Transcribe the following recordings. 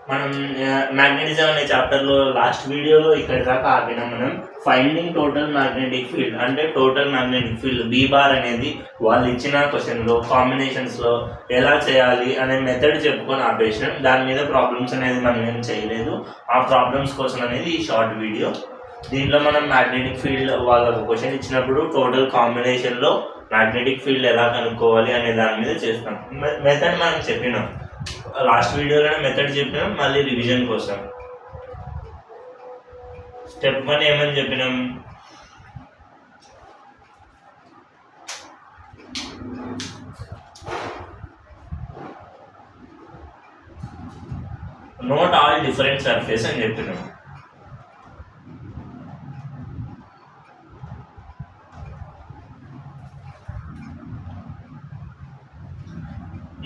మనం మ్యాగ్నెటిజం అనే చాప్టర్లో లాస్ట్ వీడియోలో ఇక్కడ దాకా ఆపినాం. మనం ఫైండింగ్ టోటల్ మ్యాగ్నెటిక్ ఫీల్డ్ అంటే total magnetic field be bar అనేది వాళ్ళు ఇచ్చిన క్వశ్చన్లో కాంబినేషన్స్లో ఎలా చేయాలి అనే మెథడ్ చెప్పుకొని ఆపేసినాం. దాని మీద ప్రాబ్లమ్స్ అనేది మనం ఏం చేయలేదు. ఆ ప్రాబ్లమ్స్ కోసం అనేది ఈ షార్ట్ వీడియో. దీంట్లో మనం మ్యాగ్నెటిక్ ఫీల్డ్ వాళ్ళకు క్వశ్చన్ ఇచ్చినప్పుడు టోటల్ కాంబినేషన్లో మ్యాగ్నెటిక్ ఫీల్డ్ ఎలా కనుక్కోవాలి అనే దాని మీద చేస్తాం. మెథడ్ మనం చెప్పినాం, లాస్ట్ వీడియోలోనే మెథడ్ చెప్పినాం. మళ్ళీ రివిజన్ కోసం స్టెప్ 1 ఏమని చెప్పినాం, నోట్ ఆల్ డిఫరెంట్ సర్ఫేస్ అని చెప్పినాం.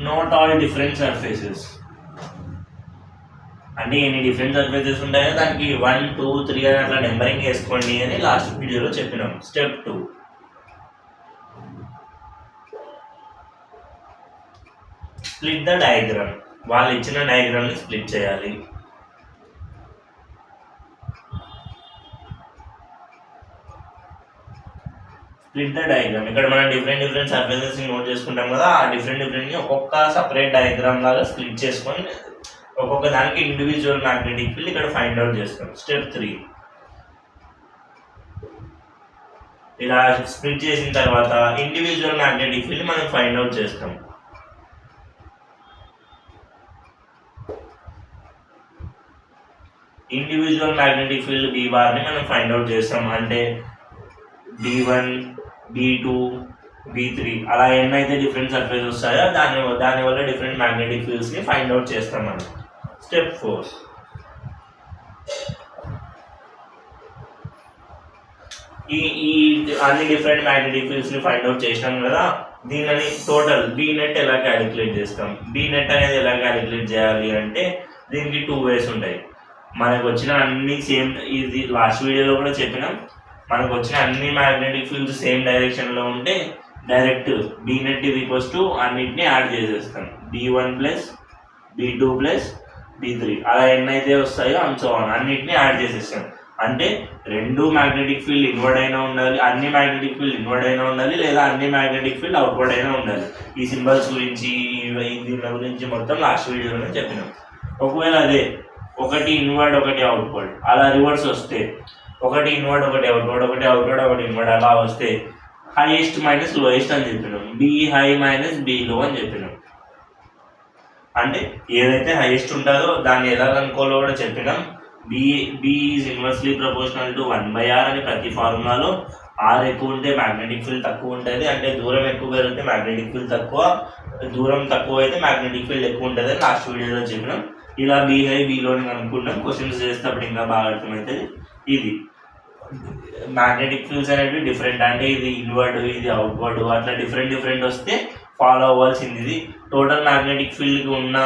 నోట్ ఆల్ డిఫరెంట్ సర్ఫేసెస్ అంటే ఎన్ని డిఫరెంట్ సర్ఫేసెస్ ఉంటాయో దానికి 1, 2, 3 అని అట్లా నెంబరింగ్ వేసుకోండి అని లాస్ట్ వీడియోలో చెప్పినాం. Step 2, split the diagram. వాళ్ళు ఇచ్చిన డయాగ్రామ్ని స్ప్లిట్ చేయాలి. Split the diagram. ఇక్కడ మనం డిఫరెంట్ సర్ఫేసెస్ నోట్ చేసుకుంటాం కదా, ఆ డిఫరెంట్ని ఒక్కొక్క సపరేట్ డయాగ్రామ్ లాగా స్ప్లిట్ చేసుకొని ఒక్కొక్క దానికి ఇండివిజువల్ మ్యాగ్నెటిక్ ఫీల్డ్ ఇక్కడ ఫైండ్ అవుట్ చేస్తాం. స్టెప్ 3, ఇలా స్ప్లిట్ చేసిన తర్వాత ఇండివిజువల్ మ్యాగ్నెటిక్ ఫీల్డ్ మనం ఫైండ్ అవుట్ చేస్తాం. ఇండివిజువల్ మ్యాగ్నెటిక్ ఫీల్డ్ బీ బార్ని మనం ఫైండ్ అవుట్ చేస్తాం. అంటే B1, B2, B3 అలా ఎన్నైతే డిఫరెంట్ సర్ఫేస్ వస్తాయో దానివల్ల డిఫరెంట్ మ్యాగ్నెటిక్ ఫీల్డ్స్ని ఫైండ్ అవుట్ చేస్తాం మనం. స్టెప్ 4, ఈ అన్ని డిఫరెంట్ మ్యాగ్నెటిక్ ఫీల్డ్స్ని ఫైండ్ అవుట్ చేసినాం కదా, దీనిని టోటల్ బీ నెట్ ఎలా క్యాలిక్యులేట్ చేస్తాం. బీ నెట్ అనేది ఎలా క్యాలిక్యులేట్ చేయాలి అంటే దీనికి 2 ways ఉంటాయి. మనకు వచ్చిన అన్ని సేమ్, ఇది లాస్ట్ వీడియోలో కూడా చెప్పినాం, మనకు వచ్చిన అన్ని మ్యాగ్నెటిక్ ఫీల్డ్స్ సేమ్ డైరెక్షన్లో ఉంటే డైరెక్ట్ బీ నెట్ అన్నిటిని యాడ్ చేసేస్తాం. B1 + B2 + B3 అలా ఎన్నైతే వస్తాయో అన్నిటిని యాడ్ చేసేస్తాం. అంటే రెండు మ్యాగ్నెటిక్ ఫీల్డ్ ఇన్వర్డ్ అయినా ఉండాలి, అన్ని మ్యాగ్నెటిక్ ఫీల్డ్ ఇన్వర్డ్ అయినా ఉండాలి, లేదా అన్ని మ్యాగ్నెటిక్ ఫీల్డ్ అవుట్వర్డ్ అయినా ఉండాలి. ఈ సింబల్స్ గురించి దీని గురించి మొత్తం లాస్ట్ వీడియోలోనే చెప్పినాం. ఒకవేళ అదే ఒకటి ఇన్వర్డ్ ఒకటి అవుట్వర్డ్ అలా రివర్స్ వస్తే, ఒకటి ఇన్వర్డ్ ఒకటి అవుట్వర్డ్, ఒకటి అవుట్వర్డ్ ఒకటి ఇన్వర్డ్ అలా వస్తే హైయెస్ట్ మైనస్ లోయెస్ట్ అని చెప్పినాం. బి హై మైనస్ బి లో అని చెప్పినాం. అంటే ఏదైతే హైయెస్ట్ ఉంటుందో దాన్ని ఎలా కనుక్కోవాలో కూడా చెప్పినాం. B is inversely proportional to 1/r అని ప్రతి ఫార్ములాలో. ఆర్ ఎక్కువ ఉంటే మ్యాగ్నెటిక్ ఫీల్డ్ తక్కువ ఉంటుంది, అంటే దూరం ఎక్కువ పెరిగితే మ్యాగ్నెటిక్ ఫీల్డ్ తక్కువ, దూరం తక్కువ అయితే మ్యాగ్నెటిక్ ఫీల్డ్ ఎక్కువ ఉంటుంది అని లాస్ట్ వీడియోలో చెప్పినాం. ఇలా బి హై బిలోని కనుక్కుంటాం. క్వశ్చన్స్ చేసేటప్పుడు ఇంకా బాగా అర్థమవుతుంది. ఇది మ్యాగ్నెటిక్ ఫీల్డ్స్ అనేవి డిఫరెంట్, అంటే ఇది ఇన్వర్డ్ ఇది అవుట్వర్డ్ అట్లా డిఫరెంట్ వస్తే ఫాలో అవ్వాల్సింది ఇది. టోటల్ మ్యాగ్నెటిక్ ఫీల్డ్కి ఉన్న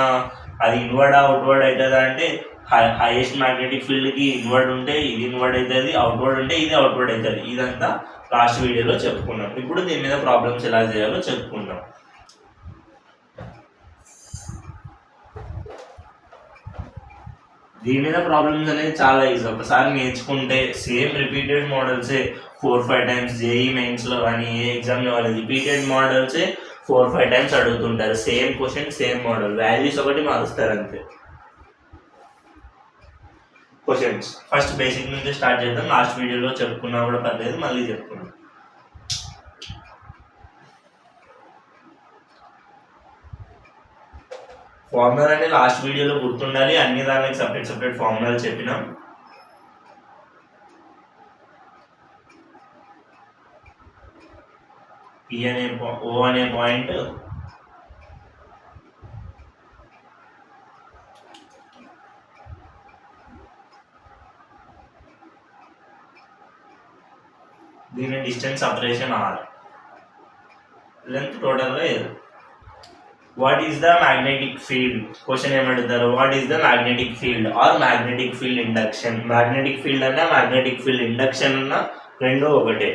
అది ఇన్వర్డ్ అవుట్వర్డ్ అవుతుందా అంటే హైయెస్ట్ మ్యాగ్నెటిక్ ఫీల్డ్కి ఇన్వర్డ్ ఉంటే ఇది ఇన్వర్డ్ అవుతుంది, అవుట్వర్డ్ ఉంటే ఇది అవుట్వర్డ్ అవుతుంది. ఇదంతా లాస్ట్ వీడియోలో చెప్పుకున్నాం. ఇప్పుడు దీని మీద ప్రాబ్లమ్స్ ఎలా చేయాలో చెప్పుకుందాం. దీని మీద ప్రాబ్లమ్స్ అనేది చాలా ఈజీ. ఒకసారి నేర్చుకుంటే సేమ్ రిపీటెడ్ మోడల్సే 4-5 టైమ్స్ జేఈ మెయిన్స్లో కానీ ఏ ఎగ్జామ్లో కానీ రిపీటెడ్ మోడల్సే 4-5 టైమ్స్ అడుగుతుంటారు. Same question same model, values ఒకటి మారుస్తారు అంతే. క్వశ్చన్స్ ఫస్ట్ బేసిక్ నుంచి స్టార్ట్ చేద్దాం. లాస్ట్ వీడియోలో చెప్పుకున్నా కూడా పర్లేదు, మళ్ళీ చెప్పుకున్నాం. ఫార్ములా అంటే లాస్ట్ వీడియోలో గుర్తుండాలి, అన్ని దానికి సపరేట్ ఫార్ములాలు చెప్పినాం. పి అనే ఓ అనే పాయింట్ దీని డిస్టెన్స్ సపరేషన్ ఆర్, లెంత్ టోటల్గా ఏది. What is the magnetic field question ఏమడుగుతారు, what is the magnetic field or magnetic field induction. Magnetic field అన్నా మ్యాగ్నెటిక్ ఫీల్డ్ ఇండక్షన్ అన్నా రెండూ ఒకటే.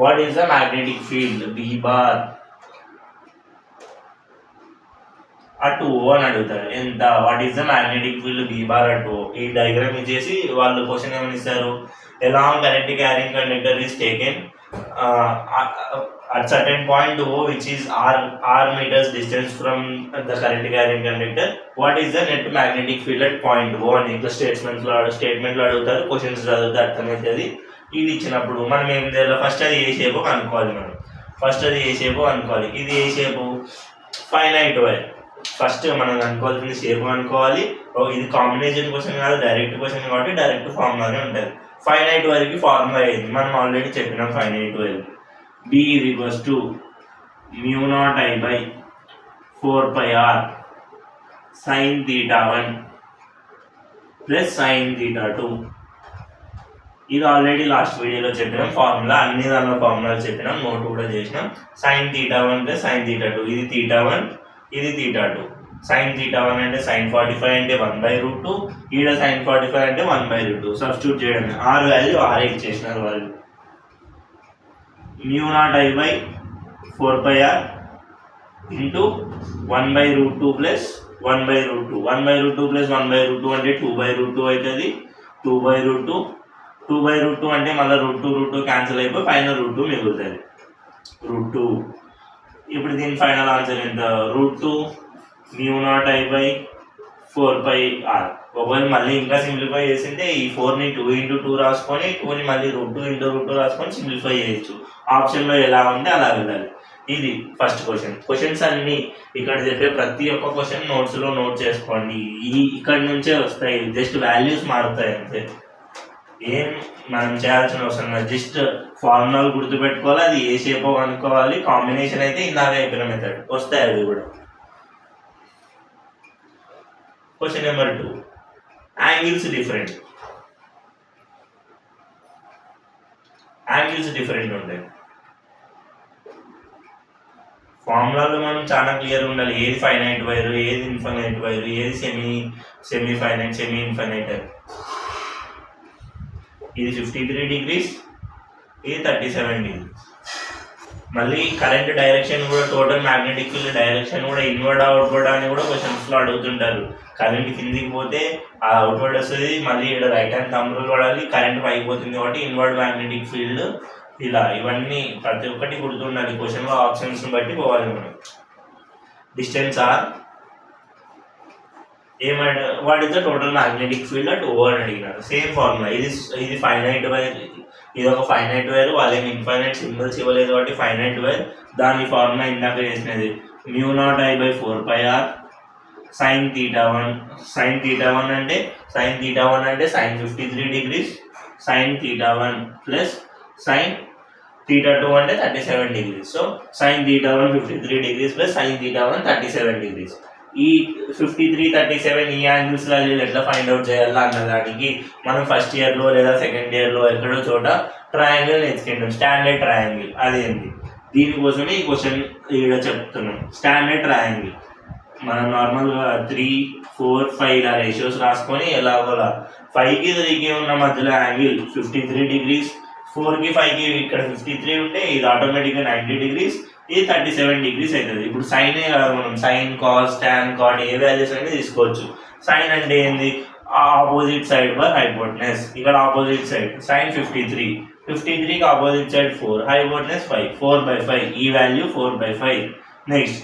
What is the magnetic field B bar ఆ 2O అని అడుగుతారు. ఎంత what is the magnetic field B bar at O. ఈ diagram ఇచ్చేసి వాళ్ళు క్వశ్చన్ ఏమని ఇస్తారు, along current carrying conductor is taken at certain point O, which is r meters distance from the current carrying conductor, what is the net magnetic field at point O అని ఇట్లా statement లో అడుగుతారు. Questions చదివితే అర్థమవుతుంది. ఇది ఇచ్చినప్పుడు మనం ఏం చేయాలి, ఫస్ట్ అది ఏ షేప్ అనుకోవాలి. ఇది ఏ షేపు, ఫైనైట్ వైర్. ఫస్ట్ మనం అనుకోవాల్సిన షేప్ అనుకోవాలి. ఇది కాంబినేషన్ క్వశ్చన్ కాదు, డైరెక్ట్ క్వశ్చన్ కాబట్టి డైరెక్ట్ ఫార్ములానే ఉంటుంది. ఫైనైట్ వైర్కి ఫార్ములా అయింది, మనం ఆల్రెడీ చెప్పినాం. Finite wire B is equals to mu naught I by 4 pi r sin theta 1 plus sin theta 2. ఇది ఆల్రెడీ లాస్ట్ వీడియోలో చెప్పినాం ఫార్ములా, అన్ని దానిలో ఫార్ములాలు చెప్పినాం, నోట్ కూడా చేసినాం. sin theta 1 plus sin theta 2, ఇది theta 1, ఇది theta 2. sin theta 1 అంటే sin 45 అంటే 1/√2, ఈడ sin 45 అంటే 1/√2. సబ్స్టిట్యూట్ చేయడమే, r వాల్యూ r ఇచ్చేసినారు వాళ్ళు. mu naught I by 4 pi r into 1/√2 plus 1/√2. 1/√2 plus 1/√2 అంటే 2/√2 అవుతుంది. 2/√2 అంటే మళ్ళీ √2 క్యాన్సిల్ అయిపోయి పైన √2 మిగులుతుంది. √2. ఇప్పుడు దీని ఫైనల్ ఆన్సర్ ఎంత, √2 mu naught I by 4 pi r. ఒకవేళ మళ్ళీ ఇంకా సింప్లిఫై చేసింటే ఈ 4ని 2 into 2 రాసుకొని 2ని మళ్ళీ √2 into √2 రాసుకొని సింప్లిఫై చేయొచ్చు. ఆప్షన్లో ఎలా ఉంటే అలా వెళ్ళాలి. ఇది ఫస్ట్ క్వశ్చన్. క్వశ్చన్స్ అన్ని ఇక్కడ చెప్పే ప్రతి ఒక్క క్వశ్చన్ నోట్స్లో నోట్ చేసుకోండి. ఇక్కడ నుంచే వస్తాయి, జస్ట్ వాల్యూస్ మారుతాయి అంతే. ఏం మనం చేయాల్సిన అవసరం లేదు, జస్ట్ ఫార్ములాలు గుర్తుపెట్టుకోవాలి, అది ఏ షేప్ అనుకోవాలి. కాంబినేషన్ అయితే ఇందాక అయిపోయిన మెథడ్ వస్తాయి అవి కూడా. క్వశ్చన్ నెంబర్ 2, యాంగిల్స్ డిఫరెంట్ ఉంటాయి. ఫార్ములాలో మనం చాలా క్లియర్గా ఉండాలి, ఏది ఫైనైట్ వైర్, ఏది ఇన్ఫైనైట్ వైర్, ఏది సెమీ ఫైనైట్, సెమీ ఇన్ఫైనైట్. ఇది 53 degrees, ఇది 37 degrees. మళ్ళీ కరెంట్ డైరెక్షన్ కూడా, టోటల్ మ్యాగ్నెటిక్ ఫీల్డ్ డైరెక్షన్ కూడా ఇన్వర్డ్ అవుట్వర్డ్ అని కూడా క్వశ్చన్స్లో అడుగుతుంటారు. కరెంట్ కిందికి పోతే ఆ అవుట్వర్డ్ వస్తుంది, మళ్ళీ ఇక్కడ రైట్ హ్యాండ్ థంబ్ రూల్ వాడాలి. కరెంట్ పైకి పోతుంది కాబట్టి ఇన్వర్డ్ మ్యాగ్నెటిక్ ఫీల్డ్. ఇలా ఇవన్నీ ప్రతి ఒక్కటి గుర్తుండాలి, క్వశ్చన్లో ఆప్షన్స్ని బట్టి పోవాలి మనం. డిస్టెన్స్ ఆర్ ఏమంటే what is the total magnetic field at O అని అడిగినారు. సేమ్ ఫార్ములా, ఇది ఫైనైట్ వైర్, ఇది ఒక ఫైనైట్ వైర్. వాళ్ళేమి ఇన్ఫైనైట్ సింబల్స్ ఇవ్వలేదు కాబట్టి ఫైనైట్ వైర్. దాని ఫార్ములా ఇందాక చేసినది mu naught I by 4 pi r sin theta 1. sin theta 1 అంటే sin 53 degrees sin theta 1 plus sin theta 2 అంటే 37 degrees. So sin theta 1 53 degrees plus sin theta 1 37 degrees. ఈ 53, 37 ఈ angles ఎట్లా ఫైండ్ అవుట్ చేయాలా అన్నదానికి మనం ఫస్ట్ ఇయర్లో లేదా సెకండ్ ఇయర్లో ఎక్కడో చోట ట్రయాంగిల్ నేర్చుకుంటాం, స్టాండర్డ్ ట్రయాంగిల్. అదేంటి, దీనికోసమే ఈ క్వశ్చన్ ఇక్కడ చెప్తున్నాం. స్టాండర్డ్ ట్రయాంగిల్ మనం నార్మల్గా 3, 4, 5 ఇలా రేషియోస్ రాసుకొని ఎలాగోలా 5కి 3కి ఉన్న మధ్యలో యాంగిల్ 53 degrees, 4కి 5కి ఇక్కడ 53 ఉంటే ఇది ఆటోమేటిక్గా 90 degrees, ఇది 37 degrees అవుతుంది. ఇప్పుడు సైన్ మనం సైన్, కాస్, టాన్, కాట్ ఏ వాల్యూస్ అనేది తీసుకోవచ్చు. సైన్ అంటే ఏంది, ఆపోజిట్ సైడ్ బై హైపోటెనస్. ఇక్కడ ఆపోజిట్ సైడ్ సైన్ 53కి ఆపోజిట్ సైడ్ 4, హైపోటెనస్ 5, 4/5. ఈ వాల్యూ 4/5. నెక్స్ట్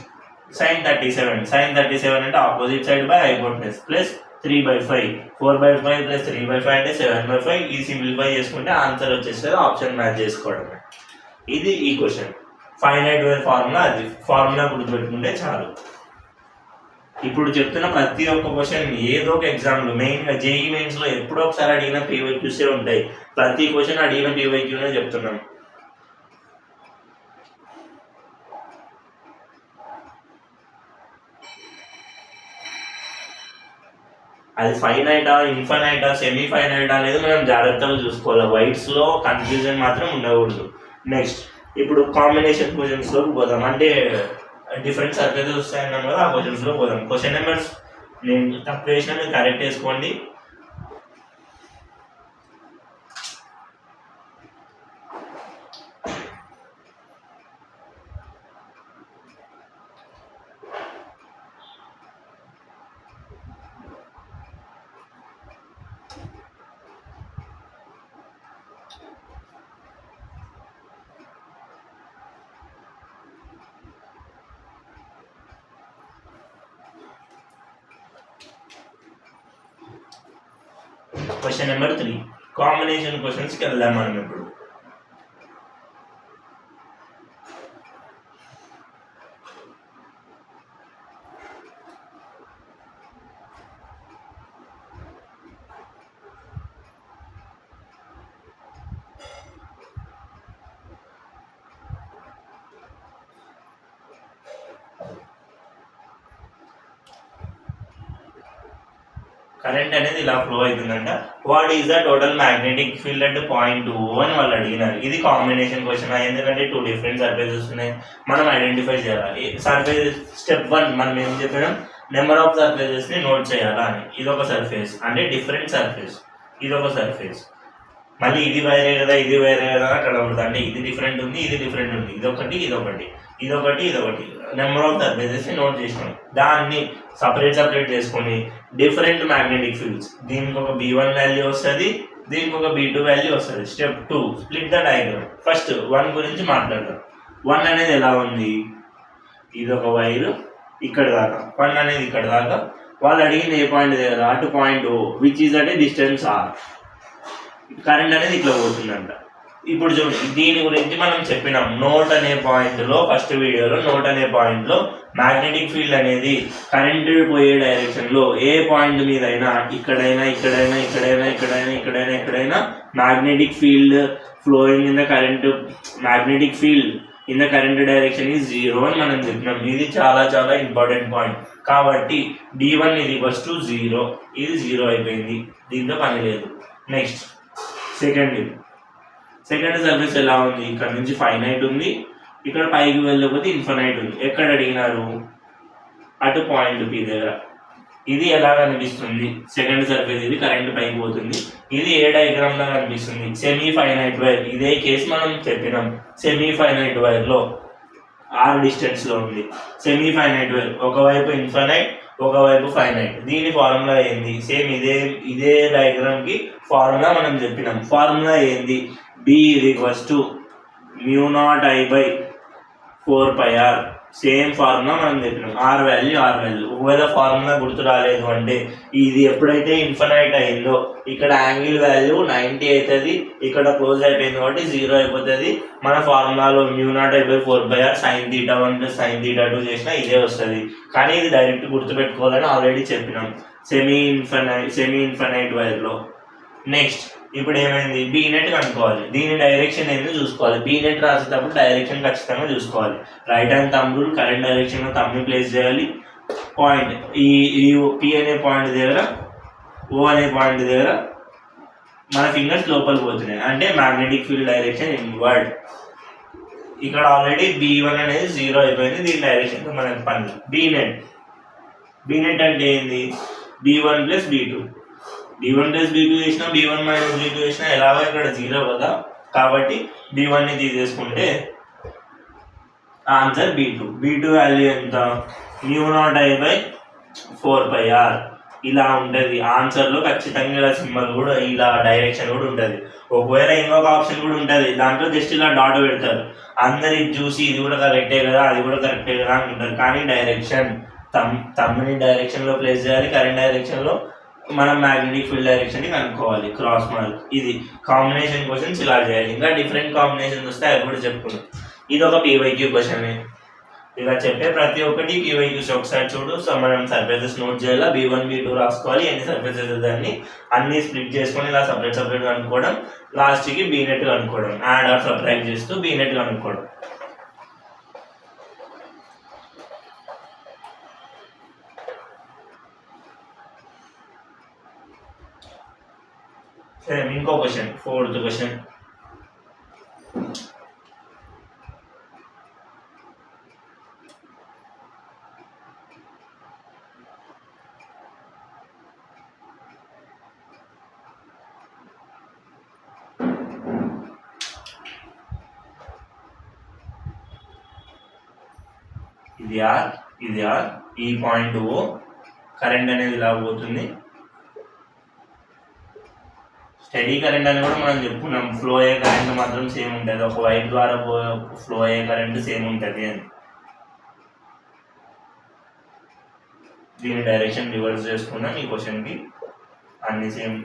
సైన్ 37 అంటే opposite side by hypotenuse plus 3/5. 4/5 plus 3/5 అంటే 7/5. ఇది సింప్లిఫై చేసుకుంటే ఆన్సర్ వచ్చేస్తుంది, ఆప్షన్ మ్యాచ్ చేసుకోవడమే. ఇది ఈ క్వశ్చన్. ఫైనైట్ వైర్ ఫార్ములా, అది ఫార్ములా గుర్తుపెట్టుకుంటే చాలు. ఇప్పుడు చెప్తున్న ప్రతి ఒక్క క్వశ్చన్ ఏదో ఒక ఎగ్జామ్లో, మెయిన్గా జేఈ మెయిన్స్లో ఎప్పుడో ఒకసారి అడిగిన పీవైక్యూసే ఉంటాయి. ప్రతి క్వశ్చన్ అడిగిన పీవైక్యూనే చెప్తున్నాం. అది ఫైనైటా, ఇన్ఫైనైటా, సెమీ ఫైనైటా అనేది మనం జాగ్రత్తగా చూసుకోవాలి. వైట్స్లో కన్ఫ్యూజన్ మాత్రం ఉండకూడదు. నెక్స్ట్ ఇప్పుడు కాంబినేషన్ క్వశ్చన్స్లోకి పోదాం. అంటే డిఫరెంట్ సర్ఫేసెస్ వస్తాయన్నాం కదా, ఆ క్వశ్చన్స్లో పోదాం. క్వశ్చన్ నెంబర్స్ నేను తప్పు వేసినా మీరు కరెక్ట్ చేసుకోండి. క్వశ్చన్ నెంబర్ 3 కాంబినేషన్ క్వశ్చన్స్కి వెళ్దాం మనం ఇప్పుడు. కరెంట్ అనేది ఇలా ఫ్లో అవుతుందంట. What is the total magnetic field at point O అని వాళ్ళు అడిగినారు. ఇది కాంబినేషన్ క్వశ్చన్, ఎందుకంటే 2 డిఫరెంట్ సర్ఫేసెస్ ఉన్నాయి, మనం ఐడెంటిఫై చేయాలి. సర్ఫేస్ స్టెప్ 1 మనం ఏం చెప్పినాం, నెంబర్ ఆఫ్ సర్ఫేసెస్ని నోట్ చేయాలా అని. ఇది ఒక సర్ఫేస్ అంటే డిఫరెంట్ సర్ఫేస్, ఇది ఒక సర్ఫేస్, మళ్ళీ ఇది వేరే కదా ఇది వేరే కదా అక్కడ ఉంటుంది, అంటే ఇది డిఫరెంట్ ఉంది ఇది డిఫరెంట్ ఉంది, ఇదొకటి ఇదొకటి ఇదొకటి ఇదొకటి నెంబర్ ఆఫ్ సర్ఫేసెస్ని నోట్ చేసినాం. దాన్ని సపరేట్ చేసుకొని డిఫరెంట్ మ్యాగ్నెటిక్ ఫీల్డ్స్, దీనికి ఒక B1 వాల్యూ వస్తుంది, దీనికి ఒక B2 వాల్యూ వస్తుంది. Step 2 split the diagram. First 1 గురించి మాట్లాడదాం. 1 అనేది ఎలా ఉంది, ఇది ఒక వైర్ ఇక్కడ దాకా, 1 అనేది ఇక్కడ దాకా, వాళ్ళు అడిగిన ఏ పాయింట్ దగ్గర అటు point O which is at a distance R. Current అనేది ఇట్లా పోతుందంట. ఇప్పుడు చూడండి, దీని గురించి మనం చెప్పినాం నోట్ అనే పాయింట్లో, ఫస్ట్ వీడియోలో నోట్ అనే పాయింట్లో మ్యాగ్నెటిక్ ఫీల్డ్ అనేది కరెంట్ పోయే డైరెక్షన్లో ఏ పాయింట్ మీద అయినా ఇక్కడైనా ఇక్కడైనా ఇక్కడైనా ఇక్కడైనా ఇక్కడైనా ఇక్కడైనా magnetic field flowing in the current, magnetic field in the current direction is 0 అని మనం చెప్పినాం. ఇది చాలా చాలా ఇంపార్టెంట్ పాయింట్. కాబట్టి D1 ఇది ఈక్వల్స్ టు 0, ఇది 0 అయిపోయింది, దీంతో పని లేదు. నెక్స్ట్ సెకండ్ సర్ఫేస్ ఎలా ఉంది, ఇక్కడ నుంచి ఫైనైట్ ఉంది, ఇక్కడ పైకి వెళ్ళకపోతే ఇన్ఫైనైట్ ఉంది. ఎక్కడ అడిగినారు, అటు పాయింట్ P దగ్గర. ఇది ఎలా కనిపిస్తుంది, సెకండ్ సర్ఫేస్, ఇది కరెంట్ పైకి పోతుంది. ఇది ఏ డయాగ్రామ్ లా కనిపిస్తుంది, సెమీ ఫైనైట్ వైర్. ఇదే కేసు మనం చెప్పినాం, సెమీ ఫైనైట్ వైర్లో R డిస్టెన్స్ లో ఉంది. సెమీ ఫైనైట్ వైర్ ఒకవైపు ఇన్ఫైనైట్ ఒకవైపు ఫైనైట్. దీని ఫార్ములా ఏంది, సేమ్ ఇదే డయాగ్రామ్ కి ఫార్ములా మనం చెప్పినాం. ఫార్ములా ఏంది, B equals to μ0I/4πr. Same formula మనం చెప్పినాం, R వాల్యూ. ఒకవేళ ఫార్ములా గుర్తు రాలేదు అంటే, ఇది ఎప్పుడైతే ఇన్ఫైనైట్ అయిందో ఇక్కడ యాంగిల్ వాల్యూ 90 అవుతుంది, ఇక్కడ క్లోజ్ అయిపోయింది కాబట్టి 0 అయిపోతుంది. మన ఫార్ములాలో μ0I/4πr sin θ1 sin θ2 చేసినా ఇదే వస్తుంది. కానీ ఇది డైరెక్ట్ గుర్తుపెట్టుకోవాలని ఆల్రెడీ చెప్పినాం సెమీ ఇన్ఫైనైట్ వైర్లో. నెక్స్ట్ ఇప్పుడు ఏమైంది, బీ నెట్ కనుక్కోవాలి. దీని డైరెక్షన్ ఏంటో చూసుకోవాలి. బీ నెట్ రాసేటప్పుడు డైరెక్షన్ ఖచ్చితంగా చూసుకోవాలి. Right hand thumb rule, current డైరెక్షన్లో థంబ్ని ప్లేస్ చేయాలి. పాయింట్ ఈ పి అనే పాయింట్ దగ్గర, ఓ అనే పాయింట్ దగ్గర మన ఫింగర్స్ లోపలికి పోతున్నాయి, అంటే మ్యాగ్నెటిక్ ఫీల్డ్ డైరెక్షన్ ఇన్వర్డ్. ఇక్కడ ఆల్రెడీ B1 అనేది 0 అయిపోయింది, దీని డైరెక్షన్తో మనకి పని. బీ నెట్ అంటే ఏంది, B1 + B2. B1 + B2 చేసినా B1 - B2 చేసినా ఎలాగో ఇక్కడ 0 కదా, కాబట్టి B1ని తీసేసుకుంటే ఆన్సర్ B2 వాల్యూ ఎంత, μ0I/4πr. ఇలా ఉంటుంది ఆన్సర్లో. ఖచ్చితంగా ఇలా సింబల్ కూడా, ఇలా డైరెక్షన్ కూడా ఉంటుంది. ఒకవేళ ఇంకొక ఆప్షన్ కూడా ఉంటుంది, దాంట్లో జస్ట్ ఇలా డాట్ పెడతారు. అందరు ఇది చూసి ఇది కూడా కరెక్టే కదా అది కూడా కరెక్టే కదా అనుకుంటారు, కానీ డైరెక్షన్ తమ్ముని డైరెక్షన్లో ప్లేస్ చేయాలి, కరెంట్ డైరెక్షన్లో మనం మ్యాగ్నెటిక్ ఫీల్డ్ డైరెక్షన్ని కనుక్కోవాలి. Cross mark. ఇది కాంబినేషన్ క్వశ్చన్స్ ఇలా చేయాలి. ఇంకా డిఫరెంట్ కాంబినేషన్స్ వస్తే అవి కూడా చెప్పుకున్నాం. ఇది ఒక PYQ క్వశ్చన్. ఇలా చెప్పే ప్రతి ఒక్కటి PYQs ఒకసారి చూడు. సో మనం సర్ఫేసెస్ నోట్ చేయాలి, B1 B2 రాసుకోవాలి, ఎన్ని సర్ఫేసెస్ దాన్ని అన్ని స్ప్లిట్ చేసుకొని ఇలా సపరేట్ కనుక్కోవడం, లాస్ట్కి బీ నెట్ కనుక్కోవడం, యాడ్ ఆర్ సబ్ట్రాక్ట్ చేస్తూ బీ నెట్ కనుక్కోవడం. సరే, ఇంకో క్వశ్చన్, 4th క్వశ్చన్. ఇది R, ఈ పాయింట్ O, కరెంట్ అనేది ఇలా పోతుంది. స్టడీ కరెంట్ అని కూడా మనం చెప్పుకున్నాం, ఫ్లో అయ్యే కరెంట్ మాత్రం సేమ్ ఉంటుంది, ఒక వైర్ ద్వారా ఫ్లో అయ్యే కరెంట్ సేమ్ ఉంటుంది అని. దీని డైరెక్షన్ రివర్స్ చేసుకున్నాం ఈ క్వశ్చన్కి, అన్ని సేమ్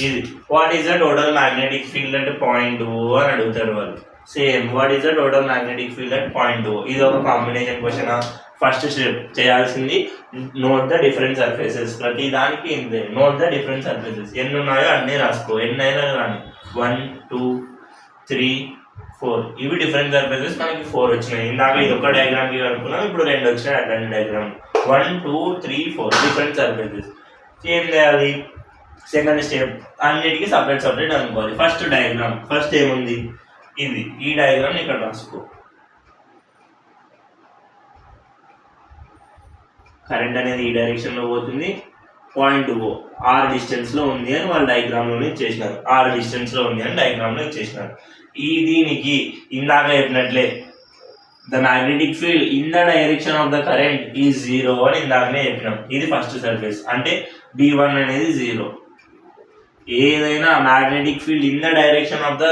ఇది what is the total magnetic field అంటే పాయింట్ ఓ అని అడుగుతారు వాళ్ళు. Same what is the total magnetic field అంటే పాయింట్ ఓ. ఇది ఒక కాంబినేషన్ క్వశ్చన్. ఫస్ట్ స్టెప్ చేయాల్సింది నోట్ ద డిఫరెంట్ సర్ఫేసెస్. ప్రతి దానికి ఏంటి నోట్ ద డిఫరెంట్ సర్ఫేసెస్. ఎన్ని ఉన్నాయో అన్నీ రాసుకో, ఎన్ని అయినా కానీ 1 2 3 4 ఇవి డిఫరెంట్ సర్ఫేసెస్. మనకి 4 వచ్చినాయి. ఇందాక ఇది ఒక డయాగ్రామ్కి అనుకున్నాం, ఇప్పుడు 2 వచ్చినాయి అట్లాంటి డయాగ్రామ్. 1 2 3 4 different surfaces. ఏం చేయాలి? సెకండ్ స్టెప్ అన్నిటికీ సపరేట్ అనుకోవాలి. ఫస్ట్ డయాగ్రామ్ ఫస్ట్ ఏముంది? ఇది ఈ డయాగ్రామ్ ఇక్కడ రాసుకో. కరెంట్ అనేది ఈ డైరెక్షన్లో పోతుంది. పాయింట్ ఓ ఆర్ డిస్టెన్స్లో ఉంది అని వాళ్ళు డయాగ్రామ్లో ఇచ్చేసినారు. ఆర్ డిస్టెన్స్లో ఉంది అని డయాగ్రామ్లో ఇచ్చేసినారు. దీనికి ఇందాక చెప్పినట్లే the magnetic field in the direction of the current is 0 అని ఇందాకనే చెప్పినాం. ఇది ఫస్ట్ సర్ఫేస్ అంటే B1 అనేది 0. ఏదైనా magnetic field in the direction of the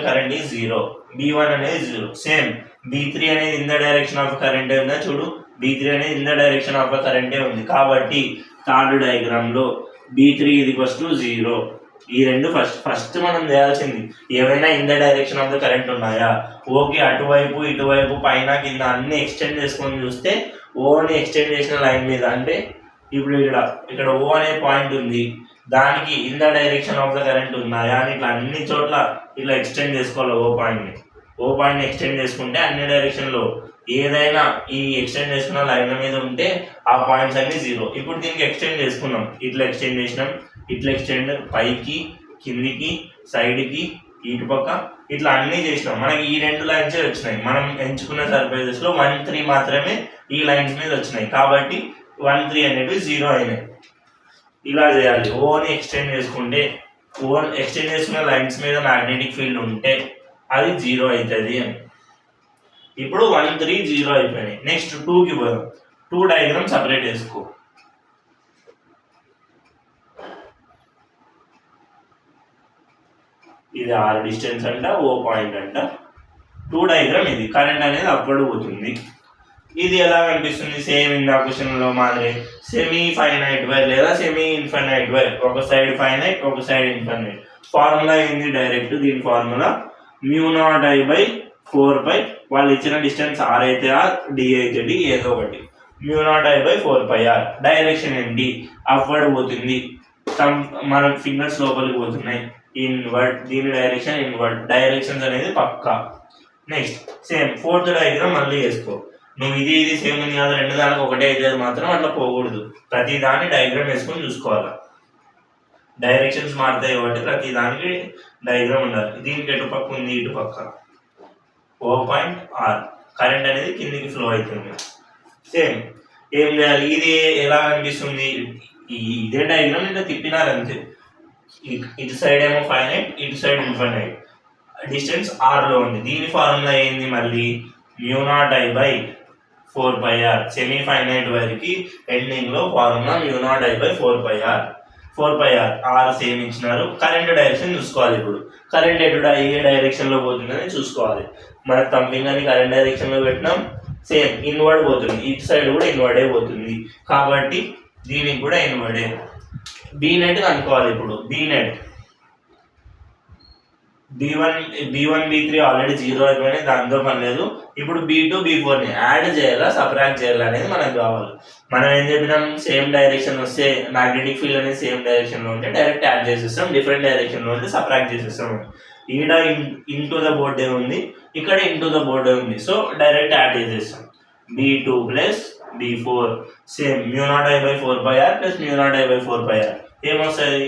current is 0. B1 అనేది 0. సేమ్ B3 అనేది in the direction of current ఉందా చూడు. B3 అనేది ఇన్ ద డైరెక్షన్ ఆఫ్ కరెంటే ఉంది కాబట్టి థర్డ్ డయాగ్రామ్లో B3 0. ఈ రెండు ఫస్ట్ మనం చేయాల్సింది ఏమైనా in the direction of the current ఉన్నాయా, ఓకే అటువైపు ఇటువైపు పైన కింద అన్ని ఎక్స్టెండ్ చేసుకొని చూస్తే ఓని ఎక్స్టెండ్ చేసిన లైన్ మీద అంటే ఇప్పుడు ఇక్కడ ఓ అనే పాయింట్ ఉంది, దానికి in the direction of the current ఉన్నాయా అని ఇట్లా అన్ని చోట్ల ఇట్లా ఎక్స్టెండ్ చేసుకోవాలి. ఓ పాయింట్ని ఎక్స్టెండ్ చేసుకుంటే అన్ని డైరెక్షన్లో ఏదైనా ఈ ఎక్స్టెండ్ చేసుకున్న లైన్ మీద ఉంటే ఆ పాయింట్స్ అన్ని 0. ఇప్పుడు దీనికి ఎక్స్టెండ్ చేసుకున్నాం, ఇట్లా ఎక్స్టెండ్ చేసినాం, ఇట్లా ఎక్స్టెండ్ పైకి కిందికి సైడ్కి ఇటుపక్క ఇట్లా అన్నీ చేసినాం. మనకి ఈ 2 లైన్సే వచ్చినాయి. మనం ఎంచుకున్న సర్ఫేసెస్లో 1 3 మాత్రమే ఈ లైన్స్ మీద వచ్చినాయి కాబట్టి 1 3 అనేవి 0 అయినాయి. ఇలా చేయాలి. ఓని ఎక్స్టెండ్ చేసుకుంటే ఎక్స్టెండ్ చేసుకున్న లైన్స్ మీద మ్యాగ్నెటిక్ ఫీల్డ్ ఉంటే అది 0 అవుతుంది అని. ఇప్పుడు 1 3 0 అయిపోయినాయి. నెక్స్ట్ 2కి పోదాం. 2 డయాగ్రామ్ సపరేట్ చేసుకో. ఇది ఆర్ డిస్టెన్స్ అంట, ఓ పాయింట్ అంట. 2 డయాగ్రామ్ ఇది. కరెంట్ అనేది అప్పుడు పోతుంది. ఇది ఎలా కనిపిస్తుంది? సేమ్ ఇందా క్వశ్చన్లో మాదిరి సెమీ ఫైనైట్ వైర్ లేదా సెమీ ఇన్ఫైనైట్ వైర్. ఒక సైడ్ ఫైనైట్, ఒక సైడ్ ఇన్ఫైనైట్. ఫార్ములా ఏంది? డైరెక్ట్ దీని ఫార్ములా μ0I/4π. వాళ్ళు ఇచ్చిన డిస్టెన్స్ ఆర్ అయితే ఆర్, డి అయితే డి, ఏదో ఒకటి. μ0I/4πr. డైరెక్షన్ ఏంటి? అప్వర్డ్ పోతుంది. మన ఫింగర్స్ లోపలికి పోతున్నాయి. ఇన్వర్డ్. దీని డైరెక్షన్ ఇన్వర్డ్. డైరెక్షన్స్ అనేది పక్కా. నెక్స్ట్ సేమ్ 4th డయాగ్రామ్ మళ్ళీ వేసుకో. నువ్వు ఇది సేమ్ ఉంది కదా, 2 దానికి ఒకటే అయితే మాత్రం అట్లా పోకూడదు. ప్రతి దాన్ని డయాగ్రామ్ వేసుకొని చూసుకోవాలి. డైరెక్షన్స్ మారుతాయి కాబట్టి ప్రతి దానికి డయాగ్రామ్ ఉండాలి. దీనికి ఎటు పక్క ఉంది, ఇటు పక్క. ఓ పాయింట్ ఆర్. కరెంట్ అనేది కిందికి ఫ్లో అవుతుంది. సేమ్ ఏం చేయాలి? ఇది ఎలా కనిపిస్తుంది? ఇదే డయాగ్రామ్ ఇంకా తిప్పినారు అంతే. ఇటు సైడ్ ఏమో ఫైనైట్, ఇటు సైడ్ ఇన్ఫైనైట్. డిస్టెన్స్ ఆర్లో ఉంది. దీని ఫార్ములా ఏంది? మళ్ళీ μ0I/4πr. సెమీ ఫైనైట్ వైర్కి ఎండింగ్లో formula μ0I/4πr. 4πr. R same ఇచ్చినారు. కరెంట్ డైరెక్షన్ చూసుకోవాలి. ఇప్పుడు కరెంట్ ఏ డైరెక్షన్లో పోతుందని చూసుకోవాలి. మన థంబింగ్ అని కరెంట్ డైరెక్షన్లో పెట్టినాం. సేమ్ ఇన్వర్డ్ పోతుంది. ఇటు సైడ్ కూడా ఇన్వర్డే పోతుంది కాబట్టి దీనికి కూడా ఇన్వర్డే. బీ నెట్ కనుక్కోవాలి. ఇప్పుడు be net B1 B3 already 0 అయిపోయినాయి, దాంతో పని లేదు. ఇప్పుడు B2 B4ని యాడ్ చేయాలా సబ్ట్రాక్ట్ చేయాలా అనేది మనకు కావాలి. మనం ఏం చెప్పినాం? సేమ్ డైరెక్షన్ వస్తే మ్యాగ్నెటిక్ ఫీల్డ్ అనేది సేమ్ డైరెక్షన్లో ఉంటే డైరెక్ట్ యాడ్ చేసేస్తాం, డిఫరెంట్ డైరెక్షన్లో ఉంటే సబ్ట్రాక్ట్ చేసేస్తాం. ఈడ ఇంటూ ద బోర్డే ఉంది, ఇక్కడ ఇంటూ ద బోర్డే ఉంది. సో డైరెక్ట్ యాడ్ చేసేస్తాం. B2 plus B4 same μ0I/4πr plus μ0I/4πr ఏమొస్తుంది?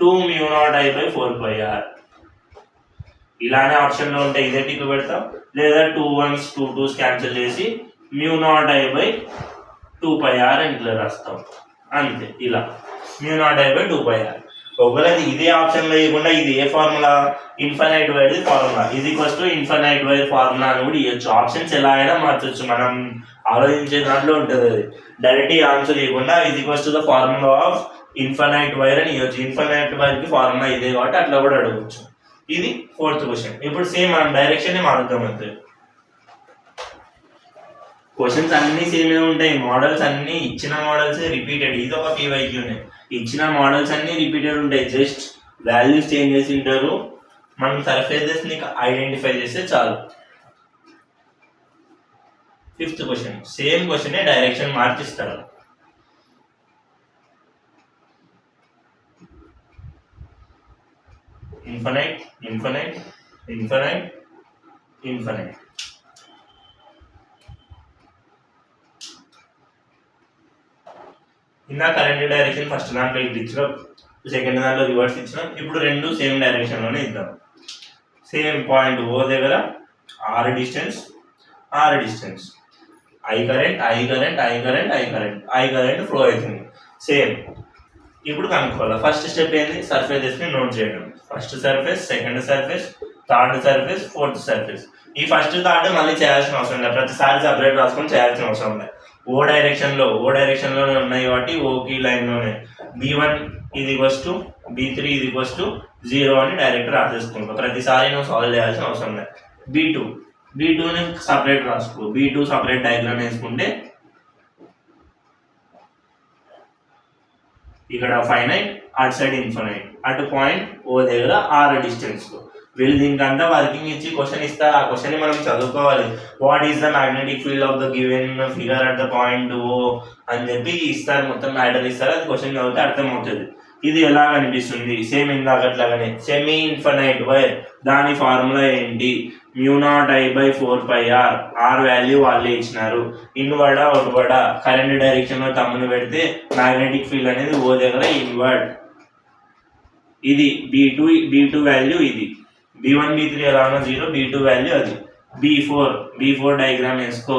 2 μ0I/4πr. ఇలానే ఆప్షన్లో ఉంటే ఇదే టిక్ పెడతాం, లేదా 2 1s 2 2s క్యాన్సిల్ చేసి μ0I/2πr అని ఇట్లా రాస్తాం అంతే. ఇలా μ0I/2πr. ఒకవేళ ఇదే ఆప్షన్లో ఇవ్వకుండా ఇది ఏ ఫార్ములా? Infinite wire formula. ఇది ఫస్ట్ ఇన్ఫైనైట్ వైర్ ఫార్ములా అని కూడా ఇవ్వచ్చు. ఆప్షన్స్ ఎలా అయినా మార్చొచ్చు, మనం ఆలోచించే దాంట్లో ఉంటుంది. అది డైరెక్ట్ ఆన్సర్ ఇవ్వకుండా ఇది first the formula of infinite wire అని ఇవ్వచ్చు. ఇన్ఫైనైట్ వైర్కి ఫార్ములా ఇదే కాబట్టి అట్లా కూడా అడగవచ్చు. ఇది 4th క్వశ్చన్. ఇప్పుడు సేమ్ మనం డైరెక్షన్ మారుద్దాం అంతే. క్వశ్చన్స్ అన్ని సేమే ఉంటాయి, మోడల్స్ అన్ని ఇచ్చిన మోడల్స్ రిపీటెడ్. ఇది ఒక పీవైక్యూనే, ఇచ్చిన మోడల్స్ అన్ని రిపీటెడ్ ఉంటాయి, జస్ట్ వాల్యూస్ చేంజ్ చేసి ఉంటారు. మనం సర్ఫేసెస్ ని ఐడెంటిఫై చేస్తే చాలు. Fifth question, same question direction మార్చిస్తారు. Infinite infinite infinite infinite. ఇందా కరెంట్ డైరెక్షన్ ఫస్ట్ దాంట్లో ఇటు ఇచ్చినాం, సెకండ్ దాంట్లో రివర్స్ ఇచ్చినాం. ఇప్పుడు రెండు సేమ్ డైరెక్షన్లోనే ఇద్దాం. సేమ్ పాయింట్ ఓ దగ్గర r distance I current flow అవుతుంది. సేమ్ ఇప్పుడు కనుక్కోవాలి. ఫస్ట్ స్టెప్ ఏంటి, సర్ఫేసెస్ని నోట్ చేయడం. First surface, second surface, third surface, fourth surface. ఈ ఫస్ట్ థర్డ్ మళ్ళీ చేయాల్సిన అవసరం లేదు, ప్రతిసారి సపరేట్ రాసుకొని చేయాల్సిన అవసరం లేదు. ఓ డైరెక్షన్లోనే ఉన్నాయి కాబట్టి ఓకి లైన్లోనే B1 ఇది ఈక్వల్స్ టు B3 ఇది ఈక్వల్స్ టు 0 అని డైరెక్ట్ రాసేసుకుంటాం. ప్రతిసారి నువ్వు సాల్వ్ చేయాల్సిన అవసరం లేదు. B2ని సపరేట్ రాసుకో. B2 సపరేట్ డయాగ్రామ్ వేసుకుంటే ఇక్కడ ఫైనైట్, అటు సైడ్ ఇన్ఫినైట్, అటు పాయింట్ ఓ దగ్గర ఆర్ డిస్టెన్స్. వీళ్ళు దీనికంతా వర్కింగ్ ఇచ్చి క్వశ్చన్ ఇస్తారు. ఆ క్వశ్చన్ మనం చదువుకోవాలి. What is the magnetic field of the given figure at the point O అని చెప్పి ఇస్తారు, మొత్తం మ్యాటర్ ఇస్తారు. అది క్వశ్చన్ చదివితే అర్థమవుతుంది. ఇది ఎలా కనిపిస్తుంది, సేమ్ ఇందాకట్లాగానే సెమీ ఇన్ఫినైట్ వైర్. దాని ఫార్ములా ఏంటి, μ0I/4πr. ఆర్ వాల్యూ వాళ్ళే ఇచ్చినారు. ఇన్వర్డ్ అవుట్వర్డ్, కరెంట్ డైరెక్షన్ లో తమ్ముని పెడితే మ్యాగ్నెటిక్ ఫీల్డ్ అనేది ఓ దగ్గర ఇన్వర్డ్. ఇది B2 వాల్యూ, ఇది B1 B3 ఎలానో 0, B2 వాల్యూ అది. B4 డయాగ్రామ్ వేసుకో.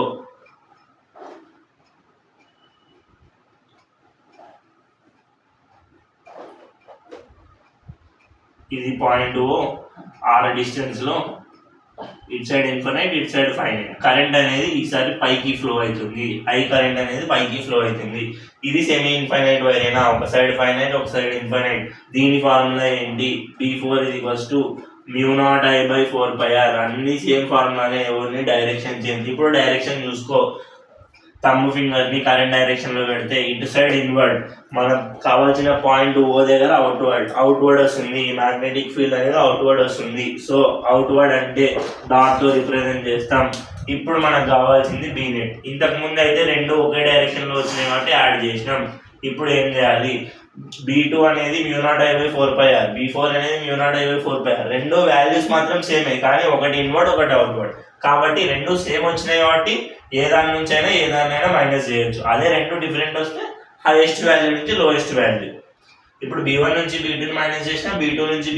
ఇది పాయింట్ ఓ, ఆర్ డిస్టెన్స్ లో, it side infinite, it side finite. Current అనేది ఈసారి పైకి ఫ్లో అవుతుంది, ఐ కరెంట్ అనేది పైకి ఫ్లో అవుతుంది. ఇది సెమీ ఇన్ఫైనైట్ వైర్ అయినా, ఒక సైడ్ ఫైనైట్, ఒక సైడ్ ఇన్ఫైనైట్. దీని ఫార్ములా ఏంటి, B4 ఇది ఈక్వల్స్ టు μ0I/4πr. అన్ని సేమ్ ఫార్ములానే, ఎవరిని డైరెక్షన్ చేంజ్. ఇప్పుడు డైరెక్షన్ చూసుకో, తమ్ము ఫింగర్ ని కరెంట్ డైరెక్షన్ లో పెడితే ఇటు సైడ్ ఇన్వర్డ్, మనం కావాల్సిన పాయింట్ ఓ దగ్గర అవుట్వర్డ్ వస్తుంది. మ్యాగ్నెటిక్ ఫీల్డ్ అనేది అవుట్వర్డ్ వస్తుంది. సో అవుట్వర్డ్ అంటే డాట్ తో రిప్రజెంట్ చేస్తాం. ఇప్పుడు మనకు కావాల్సింది B-net. ఇంతకు ముందు అయితే రెండు ఒకే డైరెక్షన్ లో వచ్చినాయి కాబట్టి యాడ్ చేసినాం. ఇప్పుడు ఏం చేయాలి, B2 అనేది μ0I/4πr, B4 అనేది μ0I/4πr. రెండు వాల్యూస్ మాత్రం సేమే, కానీ ఒకటి ఇన్వర్డ్ ఒకటి అవుట్వర్డ్. కాబట్టి రెండు సేమ్ వచ్చినాయి కాబట్టి ఏ దాన్నైనా మైనస్ చేయొచ్చు. అదే రెండు డిఫరెంట్ వస్తే హైయెస్ట్ వాల్యూ నుంచి లోయెస్ట్ వాల్యూ. ఇప్పుడు B1 నుంచి B2ని మైనస్ చేసినా, B2 నుంచి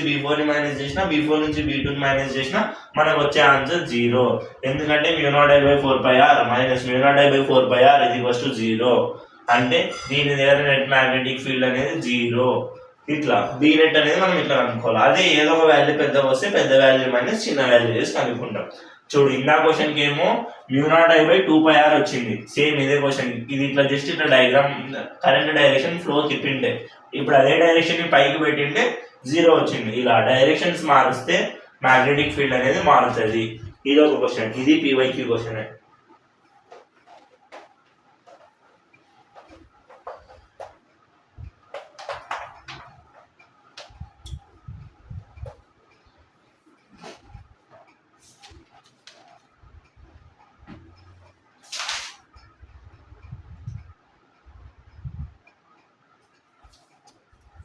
B4ని మైనస్ చేసినా, B4 నుంచి B2ని మైనస్ చేసినా మనకు వచ్చే ఆన్సర్ 0. ఎందుకంటే μ0I/4πr మైనస్ μ0I/4πr ఇది ఈక్వల్స్ టు 0. అంటే దీని దగ్గర నెట్ మ్యాగ్నెటిక్ ఫీల్డ్ అనేది 0. ఇట్లా B-net అనేది మనం ఇట్లా కనుక్కోవాలి. అదే ఏదో ఒక వాల్యూ పెద్ద వస్తే పెద్ద వాల్యూ మైనస్ చిన్న వాల్యూ చేసి కనుక్కుంటాం. చూడు, ఇందా క్వశ్చన్కి ఏమో μ0I/2πr వచ్చింది, సేమ్ ఇదే క్వశ్చన్. ఇది ఇట్లా జస్ట్ ఇట్లా డయాగ్రామ్, కరెంట్ డైరెక్షన్ ఫ్లో తిప్పింటే, ఇప్పుడు అదే డైరెక్షన్ ని పైకి పెట్టింటే 0 వచ్చింది. ఇలా డైరెక్షన్స్ మారిస్తే మ్యాగ్నెటిక్ ఫీల్డ్ అనేది మారుతుంది. ఇది ఒక క్వశ్చన్, ఇది PYQ క్వశ్చన్.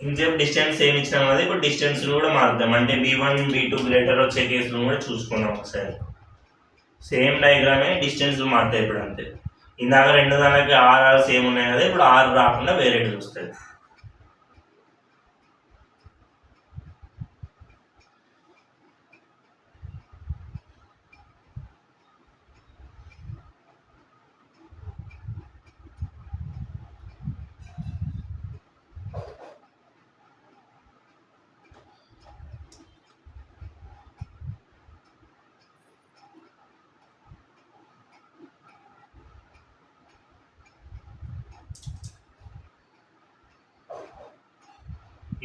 ఇంకేం డిస్టెన్స్ సేమ్ ఇచ్చినాం కదా, ఇప్పుడు డిస్టెన్స్ కూడా మారుద్దాం. అంటే B1 B2 గ్రేటర్ వచ్చే కేసులు కూడా చూసుకున్నాం ఒకసారి. సేమ్ డయాగ్రామే, డిస్టెన్స్ మారుతాయి ఇప్పుడు అంతే. ఇందాక రెండు దానికి ఆర్ సేమ్ ఉన్నాయి కదా, ఇప్పుడు ఆర్ రాకుండా వేరే వస్తుంది.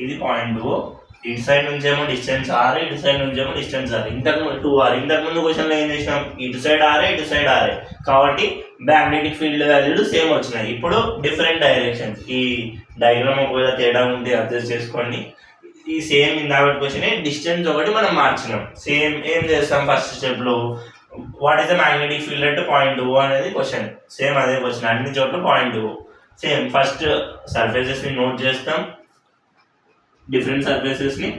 ఇది పాయింట్ ఓ, ఇటు సైడ్ నుంచి ఏమో డిస్టెన్స్ ఆర్, ఇటు సైడ్ నుంచి ఏమో డిస్టెన్స్ ఆర్. ఇంతకు 2r. ఇంతకు ముందు క్వశ్చన్లో ఏం చేసినాం, ఇటు సైడ్ ఆర్ఏ ఇటు సైడ్ ఆర్ఏ, కాబట్టి మ్యాగ్నెటిక్ ఫీల్డ్ వాల్యూలు సేమ్ వచ్చినాయి. ఇప్పుడు డిఫరెంట్ డైరెక్షన్స్. ఈ డయాగ్రామ్ ఒకవేళ తేడా ఉంటే అడ్జస్ట్ చేసుకోండి. ఈ సేమ్ ఇందాక క్వశ్చన్ డిస్టెన్స్ ఒకటి మనం మార్చినాం. సేమ్ ఏం చేస్తాం, ఫస్ట్ స్టెప్లో what is the magnetic field అంటే పాయింట్ O అనేది క్వశ్చన్. సేమ్ అదే క్వశ్చన్, అన్ని చోట్ల పాయింట్ O. సేమ్ ఫస్ట్ సర్ఫేసెస్ని నోట్ చేస్తాం, డిఫరెంట్ సర్ఫేసెస్ని.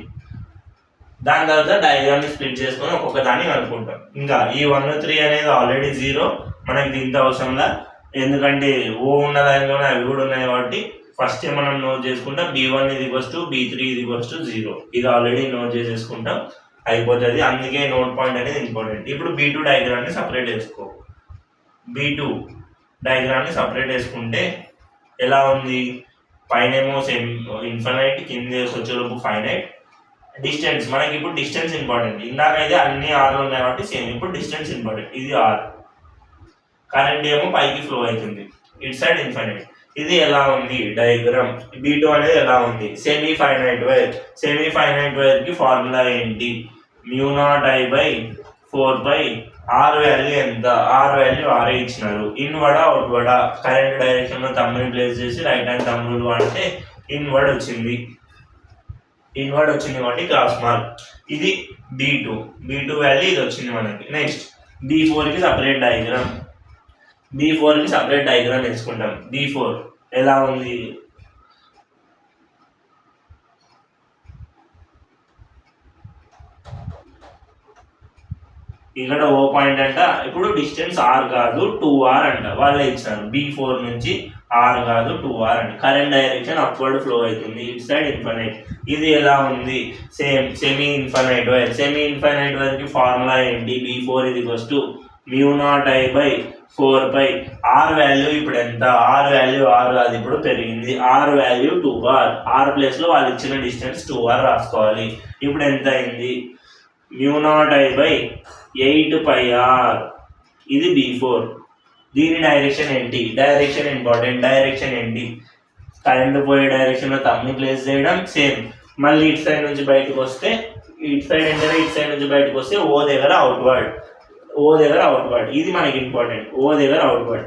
దాని తర్వాత డయాగ్రామ్ని స్ప్లిట్ చేసుకొని ఒక్కొక్క దాన్ని కనుక్కుంటాం. ఇంకా ఈ 1, 3 అనేది ఆల్రెడీ 0, మనకి దీంతో అవసరంలా, ఎందుకంటే O ఉన్న దానిలోనే అవి కూడా ఉన్నాయి కాబట్టి ఫస్ట్ మనం నోట్ చేసుకుంటాం. B1 B3 0. ఇది ఆల్రెడీ నోట్ చేసేసుకుంటాం, అయిపోతుంది. అందుకే నోట్ పాయింట్ అనేది ఇంపార్టెంట్. ఇప్పుడు B2 డయాగ్రామ్ని సపరేట్ వేసుకో. B2 డయాగ్రామ్ని సపరేట్ వేసుకుంటే ఎలా ఉంది, పైన ఏమో సేమ్ ఇన్ఫినైట్, కింద వచ్చేలోపు ఫైనైట్. డిస్టెన్స్ మనకి ఇప్పుడు డిస్టెన్స్ ఇంపార్టెంట్. ఇందాకైతే అన్ని ఆర్లు ఉన్నాయి కాబట్టి సేమ్, ఇప్పుడు డిస్టెన్స్ ఇంపార్టెంట్. ఇది ఆర్, కరెంట్ ఏమో పైకి ఫ్లో అవుతుంది, ఇటు సైడ్ ఇన్ఫినైట్. ఇది ఎలా ఉంది డయాగ్రామ్, B2 అనేది ఎలా ఉంది, semi finite wire. Semi finite వైర్కి ఫార్ములా ఏంటి, μ0I/4π. ఆర్ వాల్యూ ఎంత, ఆర్ వాల్యూ ఆరే ఇచ్చినారు. ఇన్వర్డ్ అవుట్వర్డ్, కరెంట్ డైరెక్షన్లో తమ్ముని ప్లేస్ చేసి రైట్ హ్యాండ్ తమ్ముడు అంటే ఇన్వర్డ్ వచ్చింది. ఇన్వర్డ్ వచ్చింది కాబట్టి క్రాస్ మార్క్. ఇది B2 వాల్యూ ఇది వచ్చింది మనకి. నెక్స్ట్ B4కి సపరేట్ డయాగ్రామ్. B4కి సపరేట్ డయాగ్రామ్ వేసుకుంటాం. B4 ఎలా ఉంది, ఇక్కడ O పాయింట్ అంట. ఇప్పుడు డిస్టెన్స్ ఆర్ కాదు 2r అంట, వాళ్ళే ఇచ్చారు. B4 నుంచి ఆర్ కాదు 2r అంట. కరెంట్ డైరెక్షన్ అప్వర్డ్ ఫ్లో అవుతుంది, ఇటు సైడ్ ఇన్ఫినైట్. ఇది ఎలా ఉంది, same semi infinite wire. Semi infinite వైర్కి ఫార్ములా ఏంటి, B4 μ0I/4π. ఆర్ వాల్యూ ఇప్పుడు ఎంత, ఆర్ వాల్యూ ఆర్ కాదు, ఇప్పుడు పెరిగింది. Are value 2r. ఆర్ ప్లేస్లో వాళ్ళు ఇచ్చిన డిస్టెన్స్ 2r రాసుకోవాలి. ఇప్పుడు ఎంత అయింది, μ0I/8πr. ఇది B4. దీని డైరెక్షన్ ఏంటి, డైరెక్షన్ ఇంపార్టెంట్. డైరెక్షన్ ఏంటి, కరెంట్ పోయే డైరెక్షన్లో తమ్ని ప్లేస్ చేయడం. సేమ్ మళ్ళీ ఇటు సైడ్ నుంచి బయటకు వస్తే, ఇటు సైడ్ ఎంటర్, ఇటు సైడ్ నుంచి బయటకు వస్తే O దగ్గర అవుట్వర్డ్. ఇది మనకి ఇంపార్టెంట్, O దగ్గర అవుట్వర్డ్.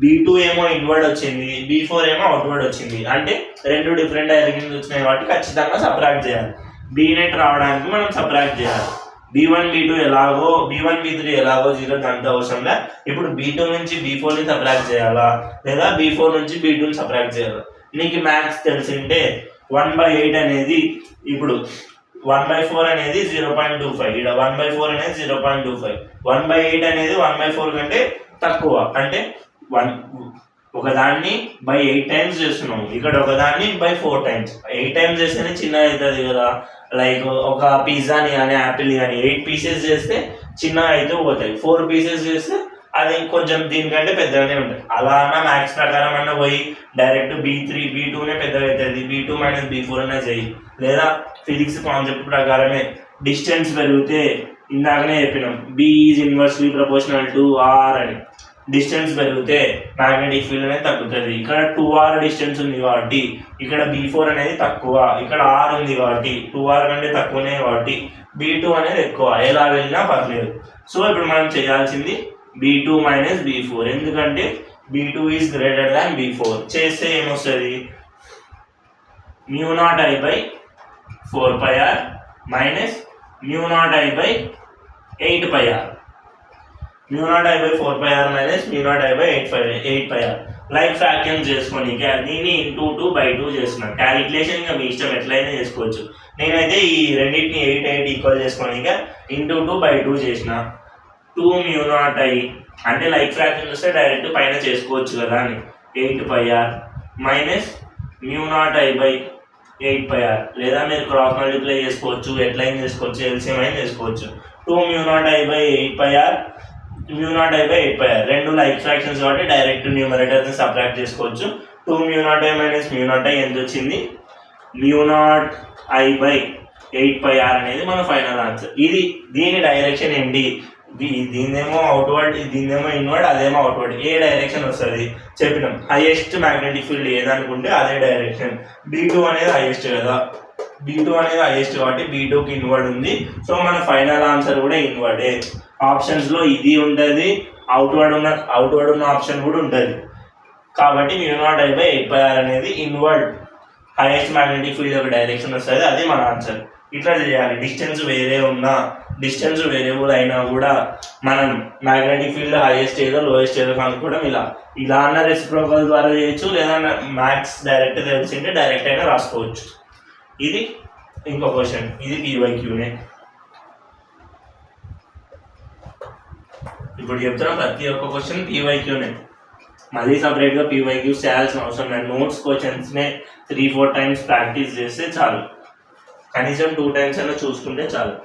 B2 ఏమో ఇన్వర్డ్ వచ్చింది, B4 ఏమో అవుట్వర్డ్ వచ్చింది. అంటే రెండు డిఫరెంట్ డైరెక్షన్స్ వచ్చినాయి కాబట్టి ఖచ్చితంగా సబ్ట్రాక్ట్ చేయాలి. B నెట్ రావడానికి మనం సబ్ట్రాక్ట్ చేయాలి. B1 B2 ఎలాగో, B1 B3 ఎలాగో 0, దాంతో అవసరంగా. ఇప్పుడు B2 నుంచి B4ని సబ్ట్రాక్ట్ చేయాలా, లేదా B4 నుంచి B2ని సబ్ట్రాక్ట్ చేయాలా. నీకు మ్యాథ్స్ తెలిసింటే 1/8 అనేది, ఇప్పుడు 1/4 అనేది 0.25, ఇక్కడ 1/4 అనేది 0.25. 1/8 అనేది 1/4 కంటే తక్కువ. అంటే ఒకదాన్ని by 8 టైమ్స్ చేస్తున్నాం, ఇక్కడ ఒకదాన్ని by 4 టైమ్స్. 8 టైమ్స్ చేస్తేనే చిన్నగా అవుతుంది కదా. లైక్ ఒక పిజ్జాని కానీ యాపిల్ కానీ 8 పీసెస్ చేస్తే చిన్నగా అయితే పోతాయి, 4 పీసెస్ చేస్తే అది కొంచెం దీనికంటే పెద్దగానే ఉంటుంది. అలా అన్న మ్యాథ్స్ ప్రకారం అన్న పోయి డైరెక్ట్ B2నే పెద్దగా అవుతుంది, B2 - B4 అనే చెయ్యి. లేదా ఫిజిక్స్ కాన్సెప్ట్ ప్రకారమే డిస్టెన్స్ పెరిగితే, ఇందాకనే చెప్పినాం B is inversely proportional to R అని. డిస్టెన్స్ పెరిగితే మ్యాగ్నెటిక్ ఫీల్డ్ అనేది తగ్గుతుంది. ఇక్కడ 2r డిస్టెన్స్ ఉంది కాబట్టి ఇక్కడ B4 అనేది తక్కువ, ఇక్కడ R ఉంది కాబట్టి 2r కంటే తక్కువనే కాబట్టి B2 అనేది ఎక్కువ. ఎలా వెళ్ళినా పర్లేదు. సో ఇప్పుడు మనం చేయాల్సింది B2 - B4, ఎందుకంటే B2 is greater than B4. చేస్తే ఏమొస్తుంది, μ0I/4πr -μ0I/8πr. μ0I/4πr -μ0I/8πr. Like fraction చేసుకొని దీన్ని ఇంటూ 2/2 చేస్తున్నాను. క్యాలిక్యులేషన్ ఇంకా మీ ఇష్టం ఎట్లయినా చేసుకోవచ్చు. నేనైతే ఈ రెండింటిని 8 ఈక్వల్ చేసుకొని ఇంటూ 2/2 చేసిన. 2μ0I అంటే లైక్ ఫ్రాక్షన్ వస్తే డైరెక్ట్ పైన చేసుకోవచ్చు కదా అని. 8πr -μ0I/8πr. లేదా మీరు క్రాస్ మల్టిప్లై చేసుకోవచ్చు, ఎట్లయినా చేసుకోవచ్చు, ఎల్సిఎం అయినా చేసుకోవచ్చు. 2μ0I/8πr μ0I/8πr. రెండు లైక్ ఫ్రాక్షన్స్ కాబట్టి డైరెక్ట్ న్యూమరేటర్ని సబ్ట్రాక్ట్ చేసుకోవచ్చు. 2μ0I - μ0I ఎంత వచ్చింది, μ0I/8πr అనేది మన ఫైనల్ ఆన్సర్. దీని డైరెక్షన్ ఏంటి, దీనిదేమో అవుట్వర్డ్, దీనిదేమో ఇన్వర్డ్, అదేమో అవుట్వర్డ్. ఏ డైరెక్షన్ వస్తుంది చెప్పినాం. హైయెస్ట్ మ్యాగ్నెటిక్ ఫీల్డ్ ఏదనుకుంటే అదే డైరెక్షన్. B2 అనేది హైయెస్ట్ కదా. B2 అనేది హైయెస్ట్ కాబట్టి B2కి ఇన్వర్డ్ ఉంది. సో మన ఫైనల్ ఆన్సర్ కూడా ఇన్వర్డే. ఆప్షన్స్లో ఇది ఉంటుంది, అవుట్వర్డ్ ఉన్న ఆప్షన్ కూడా ఉంటుంది. కాబట్టి μ0I/8πr అనేది ఇన్వర్డ్ హైయెస్ట్ మ్యాగ్నెటిక్ ఫీల్డ్ యొక్క డైరెక్షన్ వస్తుంది, అది మన ఆన్సర్. ఇట్లా చేయాలి. డిస్టెన్స్ వేరే ఉన్నా, డిస్టెన్స్ వేరియబుల్ అయినా కూడా మనం మ్యాగ్నెటిక్ ఫీల్డ్ హైయెస్ట్ ఏదో లోయెస్ట్ ఏదో కనుక్కోవడం ఇలా అన్న రెసిప్రోకల్ ద్వారా చేయొచ్చు, లేదా మ్యాథ్స్ డైరెక్ట్ తెలిసింటే డైరెక్ట్ అయినా రాసుకోవచ్చు. ఇది ఇంకో క్వశ్చన్, ఇది PYQనే. ఇప్పుడు చెప్తున్నా ప్రతి ఒక్క క్వశ్చన్ PYQనే. మళ్ళీ సపరేట్గా PYQ చేయాల్సిన అవసరం లేదు. నోట్స్ క్వశ్చన్స్నే 3-4 టైమ్స్ ప్రాక్టీస్ చేస్తే చాలు, కనీసం 2 టైమ్స్ అయినా చూసుకుంటే చాలు.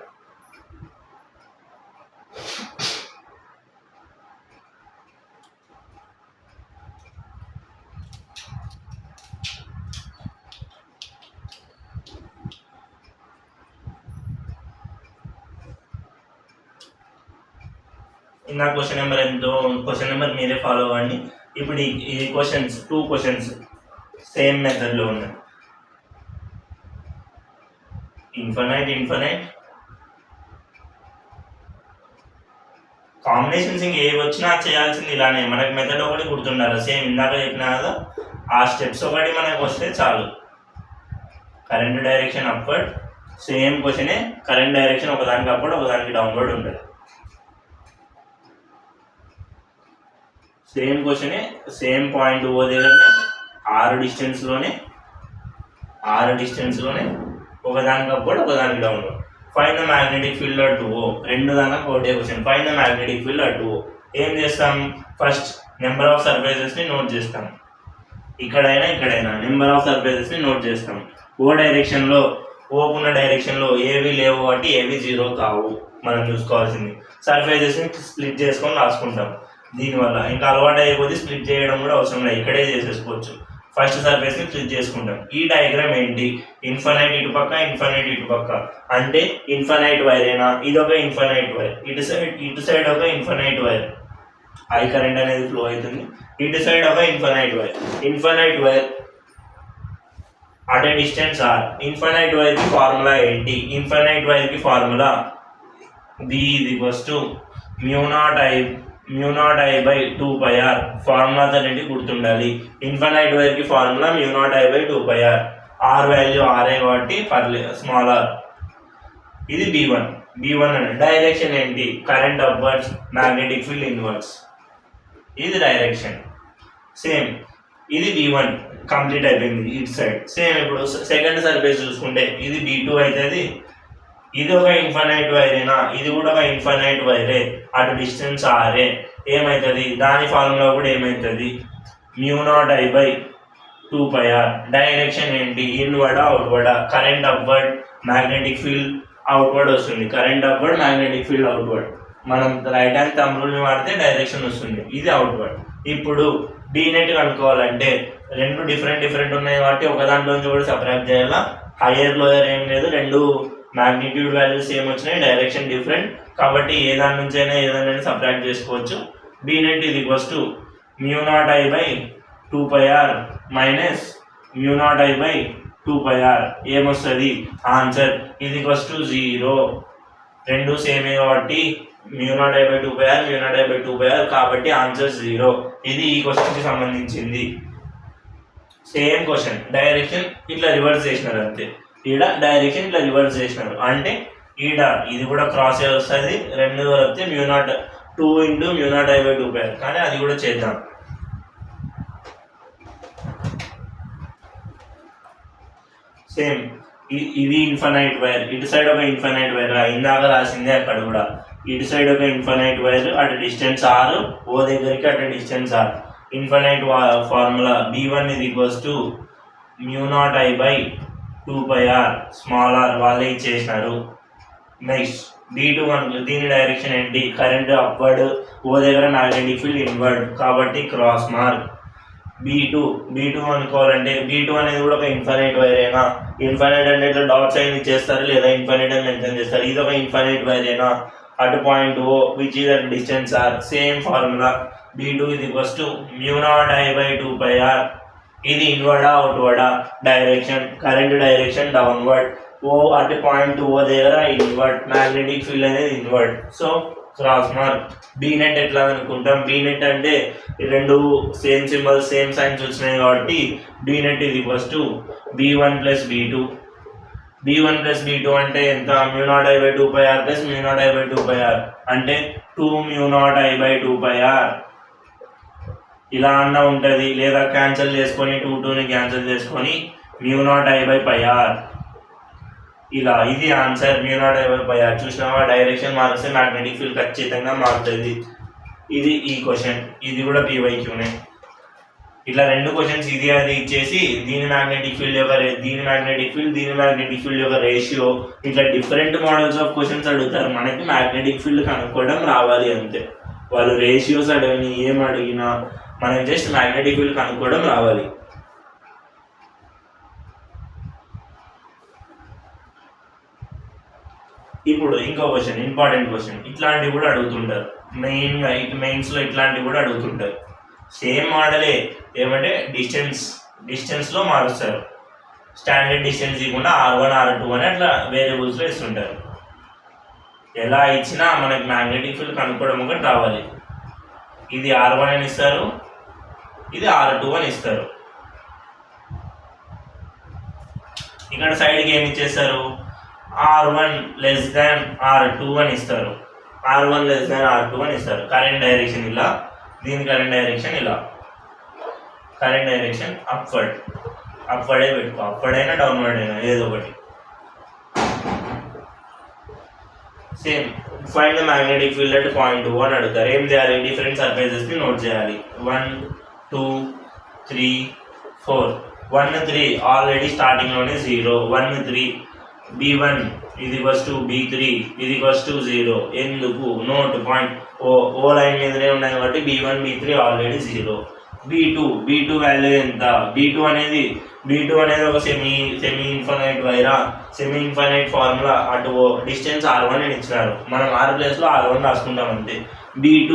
నా క్వశ్చన్ నెంబర్ ఎంతో, క్వశ్చన్ నెంబర్ మీరే ఫాలో అవ్వండి. ఇప్పుడు ఈ క్వశ్చన్స్ 2 క్వశ్చన్స్ సేమ్ మెథడ్లో ఉన్నాయి. ఇన్ఫైనైట్ కాంబినేషన్స్ ఇంక ఏవి వచ్చినా చేయాల్సింది ఇలానే. మనకి మెథడ్ ఒకటి గుర్తుండాలి, సేమ్ ఇందాక చెప్పినా కదా, ఆ స్టెప్స్ ఒకటి మనకు వస్తే చాలు. కరెంట్ డైరెక్షన్ అప్వర్డ్, సేమ్ క్వశ్చనే, కరెంట్ డైరెక్షన్ ఒకదానికి అప్వర్డ్ ఒకదానికి డౌన్వర్డ్ ఉంటుంది. సేమ్ క్వశ్చనే, సేమ్ పాయింట్ ఓ దగ్గరనే 6 డిస్టెన్స్లోనే ఒకదానికి అప్వర్డ్ ఒకదానికి downward. Find the magnetic field at O. 2 దాకా ఒకటే క్వశ్చన్. Find the magnetic field at O. ఏం చేస్తాం, ఫస్ట్ నెంబర్ ఆఫ్ సర్ఫేసెస్ని నోట్ చేస్తాం. ఇక్కడైనా నెంబర్ ఆఫ్ సర్ఫేసెస్ని నోట్ చేస్తాం. ఓకున్న డైరెక్షన్లో ఏవి లేవు కాబట్టి ఏవి 0 కావు. మనం చూసుకోవాల్సింది సర్ఫేసెస్ని స్ప్లిట్ చేసుకొని రాసుకుంటాం. దీనివల్ల ఇంకా అలవాటు అయిపోతే స్ప్లిట్ చేయడం కూడా అవసరం లేదు, ఇక్కడే చేసేసుకోవచ్చు. ఫస్ట్ సర్ఫేస్ని స్ప్లిట్ చేసుకుంటాం. ఈ డయాగ్రామ్ ఏంటి, ఇన్ఫైనైట్ ఇటుపక్క, ఇన్ఫైనైట్ ఇటుపక్క. అంటే ఇన్ఫైనైట్ వైరేనా, ఇదొక ఇన్ఫైనైట్ వైర్, ఇటు సైడ్ ఒక ఇన్ఫైనైట్ వైర్, ఐ కరెంట్ అనేది ఫ్లో అవుతుంది. ఇటు సైడ్ ఒక infinite wire at a distance R. Infinite వైర్కి ఫార్ములా ఏంటి, ఇన్ఫైనైట్ వైర్కి ఫార్ములా B μ0I/2πr. ఫార్ములాతో అనేది గుర్తుండాలి. ఇన్ఫైనైట్ వైర్కి ఫార్ములా μ0I/2πr. R వాల్యూ ఆర్ఏ కాబట్టి స్మాల్ r. ఇది B1 అంటే డైరెక్షన్ ఏంటి, current upwards, magnetic field inverse. ఇది డైరెక్షన్. సేమ్ ఇది B1 కంప్లీట్ అయిపోయింది ఇటు సైడ్. సేమ్ ఇప్పుడు సెకండ్ సర్ఫేస్ చూసుకుంటే ఇది B2 అవుతుంది. ఇది ఒక ఇన్ఫైనైట్ వైరేనా, ఇది కూడా ఒక ఇన్ఫైనైట్ వైరే, అటు డిస్టెన్స్ ఆర్ఏ. ఏమవుతుంది, దాని ఫార్ములా కూడా ఏమవుతుంది, μ0I/2πr. డైరెక్షన్ ఏంటి, inward outward, current upward, magnetic field outward వస్తుంది. Current upward, magnetic field outward. మనం రైట్ హ్యాండ్ థంబ్ రూల్ని వాడితే డైరెక్షన్ వస్తుంది, ఇది అవుట్వర్డ్. ఇప్పుడు డీనెట్ కనుక్కోవాలంటే 2 డిఫరెంట్ ఉన్నాయి కాబట్టి ఒక దాంట్లోంచి కూడా సపరేట్ చేయాలా. హయ్యర్ లోయర్ ఏం లేదు, 2 మ్యాగ్నిట్యూడ్ వాల్యూస్ సేమ్ వచ్చినాయి, డైరెక్షన్ డిఫరెంట్ కాబట్టి ఏ దాని నుంచి అయినా ఏదైనా సబ్ట్రాక్ట్ చేసుకోవచ్చు. బీనెట్ ఇది μ0I/2πr మైనస్ μ0I/2πr. ఏమొస్తుంది ఆన్సర్, ఇది 0. 2 సేమే కాబట్టి μ0I/2πr కాబట్టి ఆన్సర్ 0. ఇది ఈ క్వశ్చన్కి సంబంధించింది. సేమ్ క్వశ్చన్, డైరెక్షన్ ఇట్లా రివర్స్ చేసినారు అంతే. ఈడ డైరెక్షన్ ఇట్లా రివర్స్ చేసినారు అంటే ఈడ ఇది కూడా క్రాస్ వస్తుంది. 2 వస్తే 2 × μ0I/2πr. కానీ అది కూడా చేద్దాం. సేమ్ ఇది ఇన్ఫైనైట్ వైర్, ఇటు సైడ్ ఒక ఇన్ఫైనైట్ వైర్, ఇందాక రాసిందే అక్కడ కూడా. ఇటు సైడ్ ఒక ఇన్ఫైనైట్ వైర్, అటు డిస్టెన్స్ r, ఓ దగ్గరికి అటు distance r. Infinite formula B1 μ0I/2πr small r వాళ్ళే ఇచ్చేసినారు. నెక్స్ట్ B2 దీని డైరెక్షన్ ఏంటి, కరెంట్ అప్వర్డ్, ఓ దగ్గర మ్యాగ్నెటిక్ ఫీల్డ్ ఇన్వర్డ్ కాబట్టి క్రాస్ మార్క్. B2 అనుకోవాలంటే B2 అనేది కూడా ఒక ఇన్ఫైనైట్ వైరేనా, ఇన్ఫైనైట్ అంటే ఇట్లా డాట్ సైన్ ఇచ్చేస్తారు లేదా ఇన్ఫైనైట్ అని మెన్షన్ చేస్తారు. ఇది ఒక ఇన్ఫైనైట్ వైరేనా, అటు point O which is at distance r. Same formula B2 μ0I/2πr ఇది ఇన్వర్డా అవుట్వర్డా direction, current direction downward. O అంటే పాయింట్ ఓ దగ్గర ఇన్వర్డ్, మ్యాగ్నెటిక్ ఫీల్డ్ అనేది inward. So cross mark. B net ఎట్లా అనుకుంటాం, బీ నెట్ అంటే రెండు సేమ్ సింబల్స్ సేమ్ సైన్స్ వచ్చినాయి కాబట్టి బీ నెట్ ఇది first B1 + B2. B1 + B2 అంటే ఎంత, μ0I/2πr + μ0I/2πr అంటే 2μ0I/2πr. ఇలా అన్న ఉంటుంది, లేదా క్యాన్సిల్ చేసుకొని 2ని క్యాన్సిల్ చేసుకొని μ0I/πr. ఇలా ఇది ఆన్సర్ μ0I/πr. చూసినావా, డైరెక్షన్ మారిస్తే మ్యాగ్నెటిక్ ఫీల్డ్ ఖచ్చితంగా మారుతుంది. ఇది ఈ క్వశ్చన్, ఇది కూడా PYQనే. ఇట్లా రెండు క్వశ్చన్స్ ఇది అది ఇచ్చేసి దీని మ్యాగ్నెటిక్ ఫీల్డ్ యొక్క దీని మ్యాగ్నెటిక్ ఫీల్డ్ యొక్క రేషియో, ఇట్లా డిఫరెంట్ మోడల్స్ ఆఫ్ క్వశ్చన్స్ అడుగుతారు. మనకి మ్యాగ్నెటిక్ ఫీల్డ్ కనుక్కోవడం రావాలి అంతే. వాళ్ళు రేషియోస్ అడిగిన ఏం అడిగినా మనకి జస్ట్ మ్యాగ్నెటిక్ ఫీల్డ్ కనుక్కోవడం రావాలి. ఇప్పుడు ఇంకో క్వశ్చన్, ఇంపార్టెంట్ క్వశ్చన్. ఇట్లాంటివి కూడా అడుగుతుంటారు మెయిన్గా, మెయిన్స్లో ఇట్లాంటివి కూడా అడుగుతుంటారు. సేమ్ మోడలే, ఏమంటే డిస్టెన్స్లో మారుస్తారు. స్టాండర్డ్ డిస్టెన్స్ ఇవ్వకుండా R1 R2 అని అట్లా వేరియబుల్స్లో ఇస్తుంటారు. ఎలా ఇచ్చినా మనకి మ్యాగ్నెటిక్ ఫీల్డ్ కనుక్కోవడం ఒకటి రావాలి. ఇది R1 అని ఇస్తారు, ఇది R2 అని ఇస్తారు. ఇక్కడ సైడ్కి ఏమి ఇచ్చేస్తారు, R1 < R2 అని ఇస్తారు. R1 < R2 అని ఇస్తారు. కరెంట్ డైరెక్షన్ ఇలా, దీని కరెంట్ డైరెక్షన్ ఇలా. కరెంట్ డైరెక్షన్ అప్వర్డే పెట్టుకో, అప్వర్డ్ అయినా డౌన్వర్డ్ అయినా ఏదో ఒకటి. Same find the magnetic field at point 2 అని అడుగుతారు. ఏం చేయాలి, డిఫరెంట్ సర్ఫేసెస్ని నోట్ చేయాలి. 1 2 3 4. 1 3 ఆల్రెడీ స్టార్టింగ్లోనే 0. 1 3 B1 ఇది ఫస్ట్ B3 ఇది ఫస్ట్ 0. ఎందుకు, నోట్ పాయింట్ ఓ లైన్ మీదనే ఉన్నాయి కాబట్టి B1 B3 already 0. B2 value ఎంత, B2 అనేది ఒక semi infinite Wyra, semi infinite formula. అటు డిస్టెన్స్ R1 అని ఇచ్చినారు, మనం R ప్లేస్లో R1 రాసుకుంటాం అంతే. B2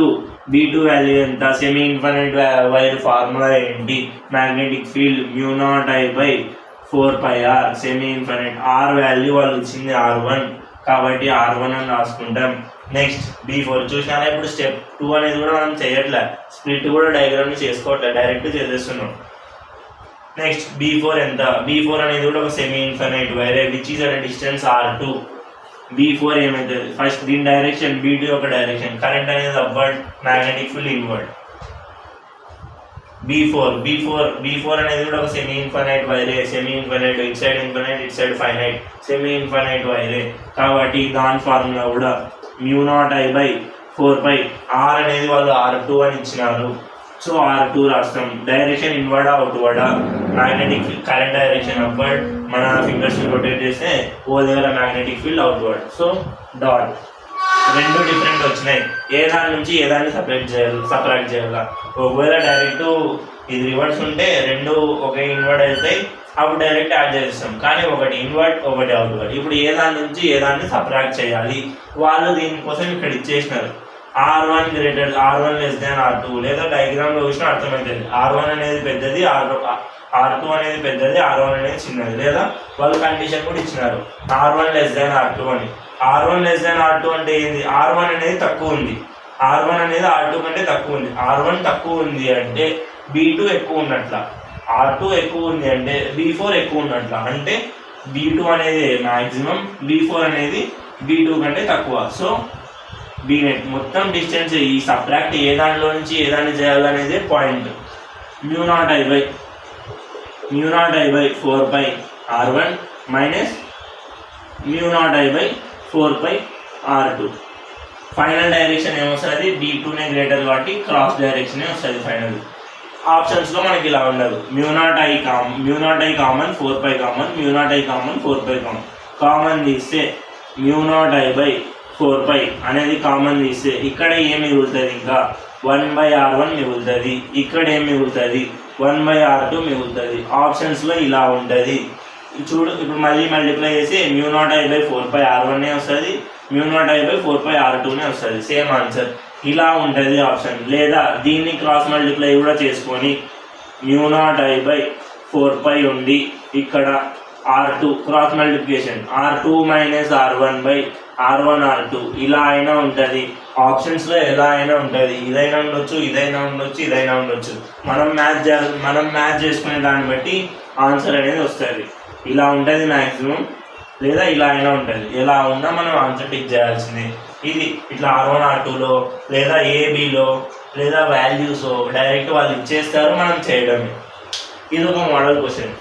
వాల్యూ ఎంత, సెమీ ఇన్ఫైనైట్ వైర్ ఫార్ములా ఏంటి, magnetic field μ0I/4πr. Semi infinite R value వాళ్ళు ఇచ్చింది R1 కాబట్టి R1 అని రాసుకుంటాం. నెక్స్ట్ B4 చూసినా, ఇప్పుడు స్టెప్ 2 అనేది కూడా మనం చేయట్లే, స్ప్లిట్ కూడా డయాగ్రామ్ని చేసుకోవట్లే, డైరెక్ట్ చేసేస్తున్నాం. నెక్స్ట్ B4 ఎంత, B4 అనేది కూడా ఒక సెమీ ఇన్ఫైనైట్ వైరే which is at distance R2. B4 ఏమవుతుంది, ఫస్ట్ దీని డైరెక్షన్ B2 యొక్క డైరెక్షన్, కరెంట్ అనేది upward, magnetic field inward. B4 అనేది కూడా ఒక సెమీ ఇన్ఫైనైట్ వైరే, సెమీ ఇన్ఫైనైట్ ఇట్ సైడ్ ఇన్ఫైనైట్ ఇట్ సైడ్ ఫైనైట్, సెమీ ఇన్ఫైనైట్ వైరే కాబట్టి దాని ఫార్ములా కూడా μ0I/4π. R అనేది వాళ్ళు R2 అని ఇచ్చినారు, సో R2 రాస్తాం. డైరెక్షన్ ఇన్వర్డా అవుట్వర్డా, magnetic field current direction upward, మన ఫింగర్స్ని రొటేట్ చేస్తే ఓ దగ్గర magnetic field outward. So dot. రెండు డిఫరెంట్ వచ్చినాయి, ఏ దాని నుంచి ఏ దాన్ని సపరేట్ చేయాలా. ఒకవేళ డైరెక్ట్ ఇది రివర్స్ ఉంటే రెండు ఒకే ఇన్వర్డ్ అవుతాయి, అప్పుడు డైరెక్ట్ యాడ్ చేస్తాం. కానీ ఒకటి ఇన్వర్డ్ ఒకటి అవుట్వర్డ్. ఇప్పుడు ఏ దాని నుంచి ఏ దాన్ని సపరేట్ చేయాలి, వాళ్ళు దీనికోసం ఇక్కడ ఇచ్చేసినారు. R1 < R2 లేదా డయాగ్రామ్లో చూసినా అర్థమవుతుంది. R1 అనేది పెద్దది, R2 అనేది పెద్దది, R1 అనేది చిన్నది. లేదా వాళ్ళు కండిషన్ కూడా ఇచ్చినారు R1 < R2 అని. R1 < R2 అంటే ఏంది, R1 అనేది తక్కువ ఉంది, R1 అనేది R2 కంటే తక్కువ ఉంది. R1 తక్కువ ఉంది అంటే B2 ఎక్కువ ఉన్నట్ల, R2 ఎక్కువ ఉంది అంటే B4 ఎక్కువ ఉన్నట్ల. అంటే B2 అనేది మ్యాక్సిమం, B4 అనేది B2 కంటే తక్కువ. సో B-net మొత్తం డిస్టెన్స్ ఈ సబ్ట్రాక్ట్ ఏ దానిలో నుంచి ఏ దాన్ని చేయాలనేది point. μ0I/4π R1 minus μ0I/4π R2. Final direction ఏమొస్తుంది, B2నే గ్రేటర్ కాబట్టి క్రాస్ డైరెక్షనే వస్తుంది ఫైనల్. ఆప్షన్స్లో మనకి ఇలా ఉండదు, μ0I common, 4π common, μ0I common, 4π common తీస్తే μ0I/4π అనేది కామన్ తీస్తే ఇక్కడ ఏం మిగులుతుంది, ఇంకా 1/R1 మిగులుతుంది. ఇక్కడ ఏం మిగులుతుంది, 1/R2 మిగులుతుంది. ఆప్షన్స్లో ఇలా ఉంటుంది చూడు. ఇప్పుడు మళ్ళీ మల్టిప్లై చేసి μ0I/4π R1నే వస్తుంది, μ0I/4π R2నే వస్తుంది. సేమ్ ఆన్సర్ ఇలా ఉంటుంది ఆప్షన్. లేదా దీన్ని క్రాస్ మల్టిప్లై కూడా చేసుకొని μ0I/4π ఉంది. ఇక్కడ R2 cross multiplication R2 minus R1/R1R2 ఇలా అయినా ఉంటుంది. ఆప్షన్స్లో ఎలా అయినా ఉంటుంది, ఇదైనా ఉండొచ్చు, ఇదైనా ఉండొచ్చు, ఇదైనా ఉండొచ్చు. మనం మ్యాచ్ చేసుకునే దాన్ని బట్టి ఆన్సర్ అనేది వస్తుంది. ఇలా ఉంటుంది మ్యాక్సిమం, లేదా ఇలా అయినా ఉంటుంది. ఎలా ఉన్నా మనం ఆన్సర్ టిక్ చేయాల్సిందే. ఇది ఇట్లా R1R2లో లేదా ఏబిలో లేదా వాల్యూస్ డైరెక్ట్ వాళ్ళు ఇచ్చేస్తారు, మనం చేయడమే. ఇది ఒక మోడల్ క్వశ్చన్.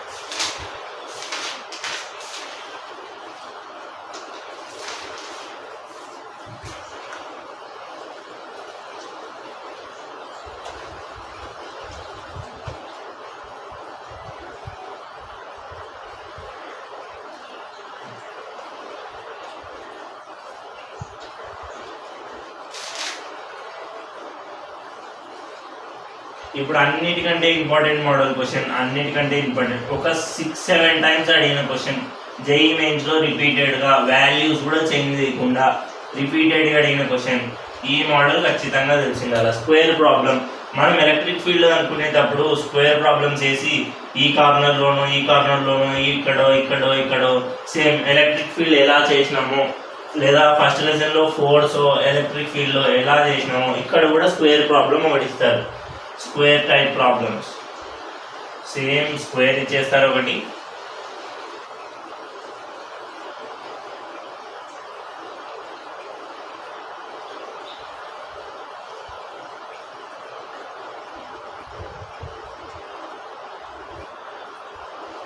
ఇప్పుడు అన్నిటికంటే ఇంపార్టెంట్ మోడల్ క్వశ్చన్, అన్నిటికంటే ఇంపార్టెంట్. ఒక 6-7 టైమ్స్ అడిగిన క్వశ్చన్. జేఈ మెయిన్స్లో రిపీటెడ్గా వాల్యూస్ కూడా చేంజ్ చేయకుండా రిపీటెడ్గా అడిగిన క్వశ్చన్. ఈ మోడల్ ఖచ్చితంగా తెలిసిండాలి. Square problem. మనం ఎలక్ట్రిక్ ఫీల్డ్ అనుకునేటప్పుడు స్క్వేర్ ప్రాబ్లమ్స్ చేసి ఈ కార్నర్లోనో ఇక్కడో సేమ్ ఎలక్ట్రిక్ ఫీల్డ్ ఎలా చేసినామో, లేదా ఫస్ట్ లెసన్లో ఫోర్స్ ఎలక్ట్రిక్ ఫీల్డ్లో ఎలా చేసినామో ఇక్కడ కూడా స్క్వేర్ ప్రాబ్లం ఒకటి ఇస్తారు. Square type problems same square ఇచ్చేస్తారు ఒకటి.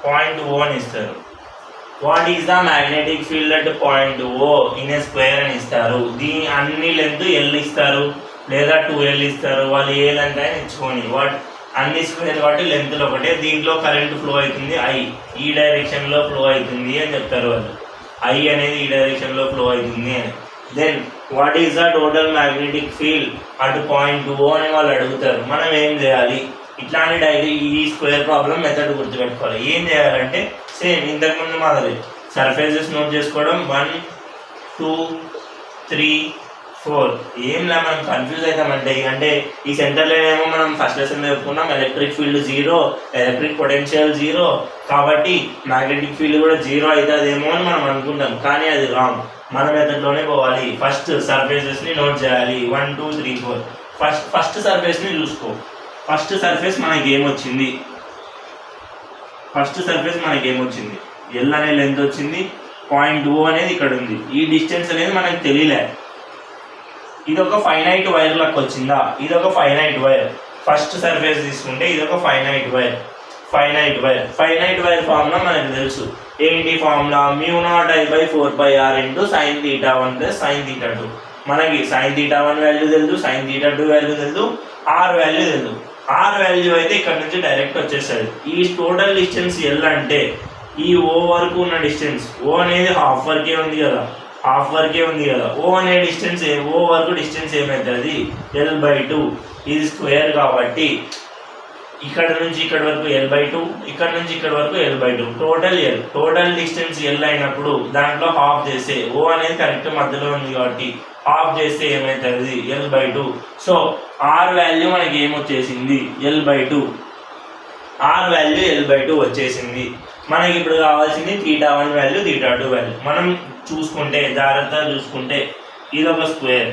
పాయింట్ O అని ఇస్తారు. What is the magnetic field at point O in a square అని ఇస్తారు. దీని అన్ని లెంత్ L ఇస్తారు లేదా 2L ఇస్తారు. వాళ్ళు ఏ లెంత్ అయినా ఇచ్చుకొని అన్ని స్క్వేర్ కాబట్టి లెంత్లో ఒకటే. దీంట్లో కరెంట్ ఫ్లో అవుతుంది I, ఈ డైరెక్షన్లో ఫ్లో అవుతుంది అని చెప్తారు వాళ్ళు. I అనేది ఈ డైరెక్షన్లో ఫ్లో అవుతుంది అని. Then what is the total magnetic field at point O అని వాళ్ళు అడుగుతారు. మనం ఏం చేయాలి? ఇట్లాంటి ఈ స్క్వేర్ ప్రాబ్లం మెథడ్ గుర్తుపెట్టుకోవాలి. ఏం చేయాలంటే సేమ్ ఇంతకుముందు మాదిరి సర్ఫేసెస్ నోట్ చేసుకోవడం. 1 2 3 4. ఏంలా మనం కన్ఫ్యూజ్ అవుతామంటే అంటే ఈ సెంటర్లో ఏమో మనం ఫస్ట్ లెసన్ చెప్పుకున్నాం ఎలక్ట్రిక్ ఫీల్డ్ 0, ఎలక్ట్రిక్ పొటెన్షియల్ 0, కాబట్టి మ్యాగ్నెటిక్ ఫీల్డ్ కూడా 0 అవుతుందేమో అని మనం అనుకుంటాం. కానీ అది రాంగ్. మన మెథడ్లోనే పోవాలి. ఫస్ట్ సర్ఫేసెస్ని నోట్ చేయాలి. 1 2 3 4. ఫస్ట్ సర్ఫేస్ని చూసుకో. ఫస్ట్ సర్ఫేస్ మనకి ఏమొచ్చింది? ఎల్ అనే లెంత్ వచ్చింది. పాయింట్ O అనేది ఇక్కడ ఉంది. ఈ డిస్టెన్స్ అనేది మనకు తెలియలే. ఇదొక ఫైనైట్ వైర్ లెక్క వచ్చిందా? ఇదొక ఫైనైట్ వైర్. ఫస్ట్ సర్ఫేస్ తీసుకుంటే ఇదొక finite wire. Finite wire formula మనకు తెలుసు. ఏంటి ఫార్ములా? μ0I/4πr × sin θ1 + sin θ2. మనకి sin θ1 వాల్యూ తెలుసు, sin θ2 వాల్యూ తెలుసు, R వాల్యూ తెలుసు. R వాల్యూ అయితే ఇక్కడ నుంచి డైరెక్ట్ వచ్చేస్తుంది. ఈ టోటల్ డిస్టెన్స్ L అంటే ఈ O వరకు ఉన్న డిస్టెన్స్. O అనేది హాఫ్ వరకే ఉంది కదా. O అనే డిస్టెన్స్ O వరకు డిస్టెన్స్ ఏమవుతుంది? L/2. ఇది స్క్వేర్ కాబట్టి ఇక్కడ నుంచి ఇక్కడ వరకు L/2, ఇక్కడ నుంచి ఇక్కడ వరకు L/2. టోటల్ డిస్టెన్స్ L అయినప్పుడు దాంట్లో హాఫ్ చేస్తే O అనేది కరెక్ట్ మధ్యలో ఉంది కాబట్టి హాఫ్ చేస్తే ఏమవుతుంది? L/2. సో R వాల్యూ మనకి ఏమొచ్చేసింది? L/2. R వాల్యూ L/2 వచ్చేసింది. మనకి ఇప్పుడు కావాల్సింది θ1 వాల్యూ, θ2 వాల్యూ. మనం చూసుకుంటే జాగ్రత్తగా చూసుకుంటే ఇదొక స్క్వేర్,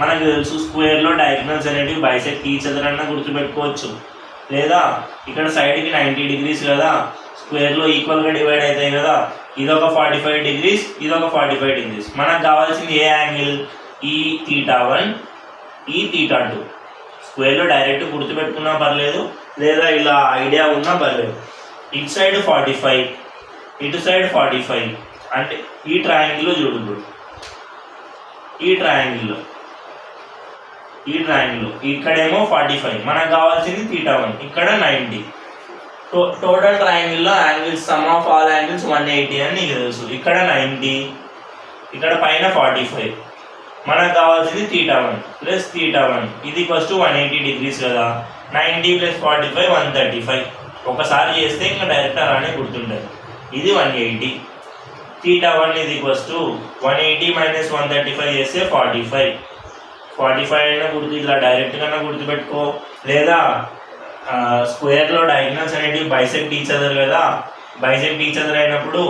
మనకు తెలుసు. స్క్వేర్లో డయాగ్నల్స్ అనేటివి బైసెక్ట్ ఈచ్ అదర్ అన్న గుర్తుపెట్టుకోవచ్చు. లేదా ఇక్కడ సైడ్కి 90 degrees కదా, స్క్వేర్లో ఈక్వల్గా డివైడ్ అవుతాయి కదా. ఇదొక 45 degrees, ఇదొక 45 degrees. మనకు కావాల్సింది ఏ యాంగిల్? ఈ θ1, ఈ θ2. స్క్వేర్లో డైరెక్ట్ గుర్తుపెట్టుకున్నా పర్లేదు, లేదా ఇలా ఐడియా ఉన్నా పర్లేదు. ఇటు సైడ్ 45, ఇటు సైడ్ 45. అంటే ఈ ట్రయాంగిల్లో చూడు, ఈ ట్రయాంగిల్లో ఇక్కడేమో 45. మనకు కావాల్సింది θ1, ఇక్కడ 90. టోటల్ ట్రయాంగిల్లో angles sum of all angles 180 అని నీకు తెలుసు. ఇక్కడ 90, ఇక్కడ పైన 45. మనకు కావాల్సింది θ1 + θ1 ఇది = 180 degrees కదా. 90 + 45 135. ఒకసారి చేస్తే ఇంకా డైరెక్ట్ అలానే గుర్తుంటుంది. ఇది 180. θ1 = 180 - 135 చేస్తే 45. 45 అయినా ఇట్లా డైరెక్ట్గా గుర్తుపెట్టుకో, లేదా స్క్వేర్లో డయాగ్నల్స్ అనేటివి బైసెక్ట్ ఈచ్ అదర్ కదా. బైసెక్ట్ ఈచ్ అదర్ అయినప్పుడు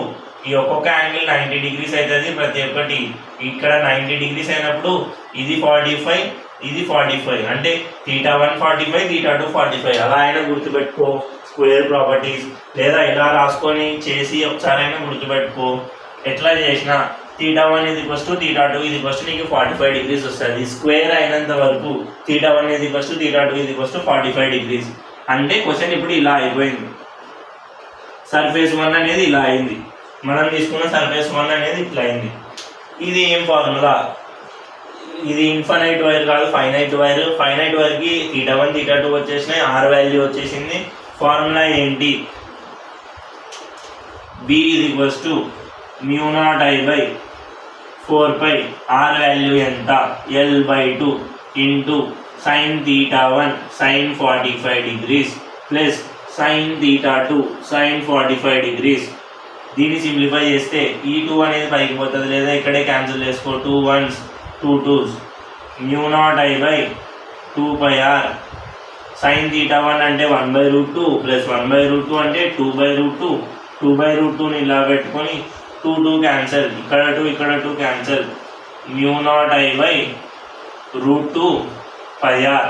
ఈ ఒక్కొక్క యాంగిల్ 90 degrees అవుతుంది ప్రతి ఒక్కటి. ఇక్కడ 90 degrees అయినప్పుడు ఇది 45 ఇది 45, అంటే θ1 45 θ2 45 అలా అయినా గుర్తుపెట్టుకో స్క్వేర్ ప్రాపర్టీస్. లేదా ఇలా రాసుకొని చేసి ఒకసారి అయినా గుర్తుపెట్టుకో. ఎట్లా చేసినా θ1 θ2 నీకు 45 degrees వస్తుంది. స్క్వేర్ అయినంత వరకు θ1 θ2 45 degrees. అంటే క్వశ్చన్ ఇప్పుడు ఇలా అయిపోయింది. సర్ఫేస్ 1 అనేది ఇలా అయింది, మనం తీసుకున్న సర్ఫేస్ 1 అనేది ఇట్లా అయింది. ఇది ఏం ఫార్ములా, ఇది ఇన్ఫైనైట్ వైర్ కాదు, ఫైనైట్ వైర్. ఫైనైట్ వైర్కి θ1 θ2 వచ్చేసినాయి, ఆర్ వాల్యూ వచ్చేసింది. ఫార్ములా ఏంటి, B = μ0I/4π, ఆర్ వాల్యూ ఎంత, L/2 into sin θ1 sin 45 degrees plus sin θ2 sin 45 degrees. దీన్ని సింప్లిఫై చేస్తే ఈ 2 అనేది పైకి పోతుంది, లేదా ఇక్కడే క్యాన్సిల్ చేసుకో. 2 1s 2 2s μ0I/2πr sin θ1 అంటే 1/√2 ప్లస్ 1/√2 అంటే 2/√2. 2/√2ని ఇలా పెట్టుకొని 2 2 క్యాన్సల్, ఇక్కడ 2 ఇక్కడ 2 క్యాన్సల్. μ0I/√2πr.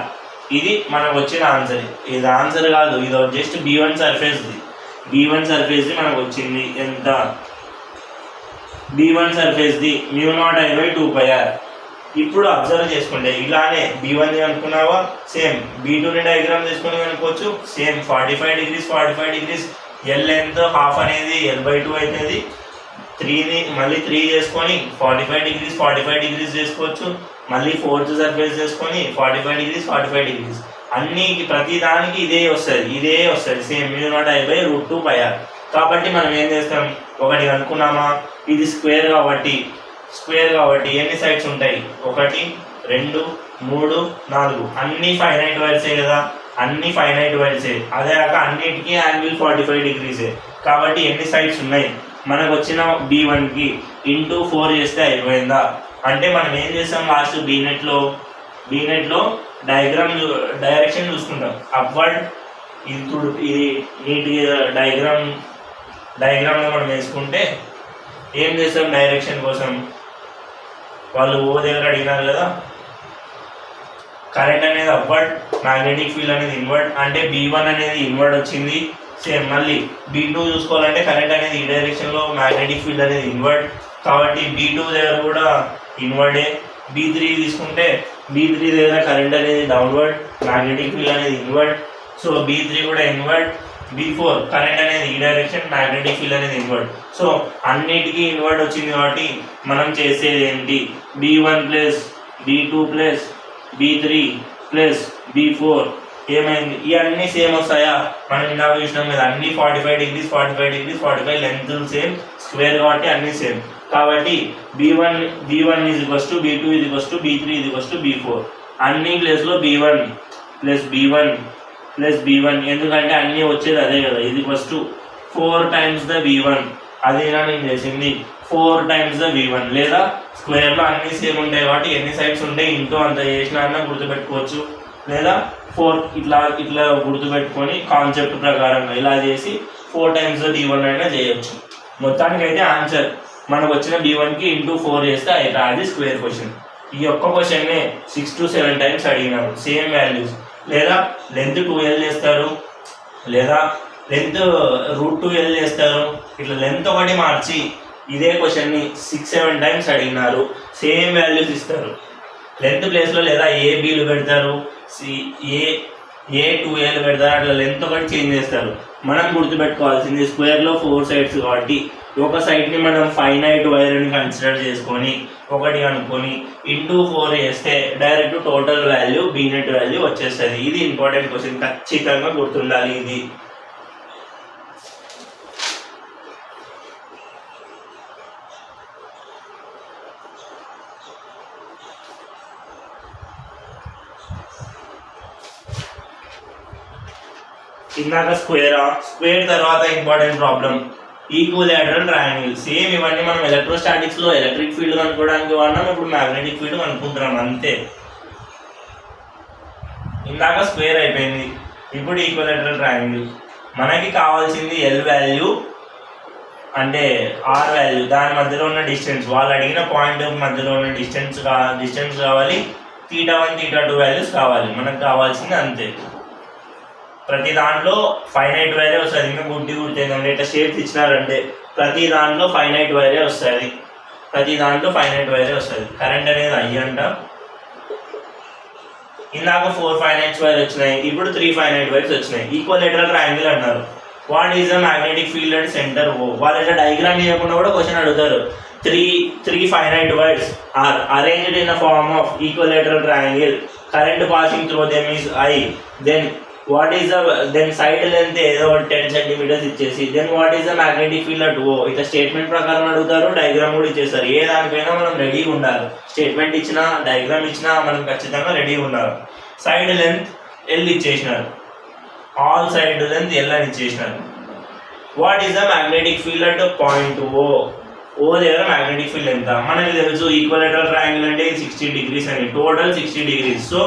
ఇది మనకు వచ్చిన ఆన్సర్. ఇది ఆన్సర్ కాదు, ఇది జస్ట్ B1 సర్ఫేస్ది. B1 సర్ఫేస్ది మనకు వచ్చింది ఎంత, B1 సర్ఫేస్ది μ0I/2πr. ఇప్పుడు అబ్జర్వ్ చేసుకుంటే ఇలానే B1 అనుకున్నావా, సేమ్ B2ని డయాగ్రామ్ తీసుకొని అనుకోవచ్చు. సేమ్ 45 degrees 45 degrees, L ఎంత హాఫ్ అనేది L/2 అవుతుంది. 3ని మళ్ళీ 3 చేసుకొని 45 degrees 45 degrees చేసుకోవచ్చు. మళ్ళీ 4th సర్ఫేస్ చేసుకొని 45 degrees 45 degrees. అన్ని ప్రతి దానికి ఇదే వస్తుంది సేమ్ μ0I/√2πr. కాబట్టి మనం ఏం చేస్తాం, ఒకటి అనుకున్నామా, ఇది స్క్వేర్ కాబట్టి ఎన్ని సైడ్స్ ఉంటాయి, 1 2 3 4, అన్ని ఫైనైట్ వైర్సే కదా, అన్ని ఫైనైట్ వైర్సే. అదే కాక అన్నిటికీ యాంగిల్ 45 degrees. కాబట్టి ఎన్ని సైడ్స్ ఉన్నాయి, మనకు వచ్చిన B1కి ఇంటూ 4 చేస్తే అయిపోయిందా. అంటే మనం ఏం చేస్తాం, లాస్ట్ బీనెట్లో డైరెక్షన్ చూసుకుంటాం, అప్వర్డ్. ఇది నీట్గా డయాగ్రామ్లో మనం వేసుకుంటే ఏం చేస్తాం, డైరెక్షన్ కోసం వాళ్ళు ఓ దగ్గర అడిగినారు కదా, కరెంట్ అనేది అప్వర్డ్, మ్యాగ్నెటిక్ ఫీల్డ్ అనేది ఇన్వర్డ్. అంటే B1 అనేది ఇన్వర్డ్ వచ్చింది. సేమ్ మళ్ళీ B2 చూసుకోవాలంటే కరెంట్ అనేది ఈ డైరెక్షన్లో, మ్యాగ్నెటిక్ ఫీల్డ్ అనేది ఇన్వర్డ్. కాబట్టి B2 దగ్గర కూడా ఇన్వర్డే. B3 తీసుకుంటే B3 దగ్గర కరెంట్ అనేది డౌన్వర్డ్, మ్యాగ్నెటిక్ ఫీల్డ్ అనేది ఇన్వర్డ్. సో B3 కూడా ఇన్వర్డ్. B4 కరెంట్ అనేది ఈ డైరెక్షన్, మ్యాగ్నెటిక్ ఫీల్డ్ అనేది ఇన్వర్డ్. సో అన్నిటికీ ఇన్వర్డ్ వచ్చింది కాబట్టి మనం చేసేది ఏంటి, B1 plus B2 plus B3 plus B4 ఏమైంది, ఇవన్నీ సేమ్ వస్తాయా. మనం ఇందాక చూసినాం కదా, అన్ని 45 degrees 45 degrees 45 length same, square కాబట్టి అన్ని సేమ్. కాబట్టి B1 B2 B3 B4 అన్ని ప్లేస్లో B1 ప్లస్ B1 ఎందుకంటే అన్నీ వచ్చేది అదే కదా. ఇది ఫస్ట్ 4 times the B1, అదేనా నేను చేసింది 4 times the B1. లేదా స్క్వేర్లో అన్నీ సేమ్ ఉంటాయి కాబట్టి ఎన్ని సైడ్స్ ఉంటాయి ఇంటూ అంత చేసినా గుర్తుపెట్టుకోవచ్చు. లేదా 4 ఇట్లా గుర్తుపెట్టుకొని కాన్సెప్ట్ ప్రకారంగా ఇలా చేసి 4 times the B1 అయినా చేయొచ్చు. మొత్తానికి అయితే ఆన్సర్ మనకు వచ్చిన B1కి ఇంటూ 4 చేస్తే అయితే అది స్క్వేర్ క్వశ్చన్. ఈ ఒక్క క్వశ్చన్నే 6 to 7 times అడిగినారు, సేమ్ వాల్యూస్. లేదా లెంత్ 2L చేస్తారు, లేదా లెంత్ √2L చేస్తారు. ఇట్లా లెంత్ ఒకటి మార్చి ఇదే క్వశ్చన్ని 6-7 times అడిగినారు, సేమ్ వాల్యూస్ ఇస్తారు. లెంత్ ప్లేస్లో లేదా ABలు పెడతారు, A2L పెడతారు, అట్లా లెంత్ ఒకటి చేంజ్ చేస్తారు. మనం గుర్తుపెట్టుకోవాల్సింది స్క్వేర్లో 4 sides కాబట్టి ఒక సైడ్ని మనం ఫైనైట్ వైర్ అని కన్సిడర్ చేసుకొని ఒకటి అనుకొని ఇంటూ 4 చేస్తే direct total value B-net value వచ్చేస్తుంది. ఇది ఇంపార్టెంట్ క్వశ్చన్, ఖచ్చితంగా గుర్తుండాలి ఇది. ఇందాక స్క్వేర్ తర్వాత important problem equilateral triangle. Same ఇవన్నీ మనం ఎలక్ట్రోస్టాటిక్స్లో ఎలక్ట్రిక్ ఫీల్డ్ కనుక్కోవడానికి వాడినాం, ఇప్పుడు మ్యాగ్నెటిక్ ఫీల్డ్ కనుక్కుంటున్నాం అంతే. ఇందాక స్క్వేర్ అయిపోయింది, ఇప్పుడు ఈక్వలేటరల్ ట్రయాంగిల్. మనకి కావాల్సింది ఎల్ వాల్యూ అంటే ఆర్ వాల్యూ, దాని మధ్యలో ఉన్న డిస్టెన్స్, వాళ్ళు అడిగిన పాయింట్ మధ్యలో ఉన్న డిస్టెన్స్ కావాలి, θ1 θ2 వాల్యూస్ కావాలి. మనకు కావాల్సింది అంతే. ప్రతి దాంట్లో ఫైనైట్ వాల్యూ వస్తుంది. ఇంకా గుర్తుందంటే ఇట్లా షేప్స్ ఇచ్చినారంటే ప్రతి దాంట్లో ఫైనైట్ వాల్యూ వస్తుంది, కరెంట్ అనేది ఐ అంట. ఇందాక 4 ఫైనైట్ వైర్స్ వచ్చినాయి, ఇప్పుడు 3 ఫైనైట్ వైర్స్ వచ్చినాయి. ఈక్వలేటరల్ ట్రయాంగిల్ అన్నారు. What is the magnetic field at centre O? వాళ్ళు ఇట్లా డయాగ్రామ్ చేయకుండా కూడా క్వశ్చన్ అడుగుతారు. Three finite wires are arranged in a form of equilateral triangle, current passing through them is I, then what is then side length ఏదో 10 centimetres ఇచ్చేసి then what is the magnetic field at ఓ. ఇట్లా statement ప్రకారం అడుగుతారు, diagram కూడా ఇచ్చేస్తారు. ఏ దానిపైనా మనం రెడీగా ఉండాలి. స్టేట్మెంట్ ఇచ్చినా డయాగ్రామ్ ఇచ్చినా మనం ఖచ్చితంగా రెడీగా ఉండాలి. సైడ్ లెంత్ ఎల్ ఇచ్చేసినారు, ఆల్ సైడ్ లెంత్ ఎల్ అని ఇచ్చేసినారు. What is the magnetic field at point O? O దగ్గర మ్యాగ్నెటిక్ ఫీల్డ్ ఎంత? మనకి తెలుసు ఈక్వలేటరల్ ట్రయాంగిల్ అంటే 60 degrees అని, total 60 degrees. So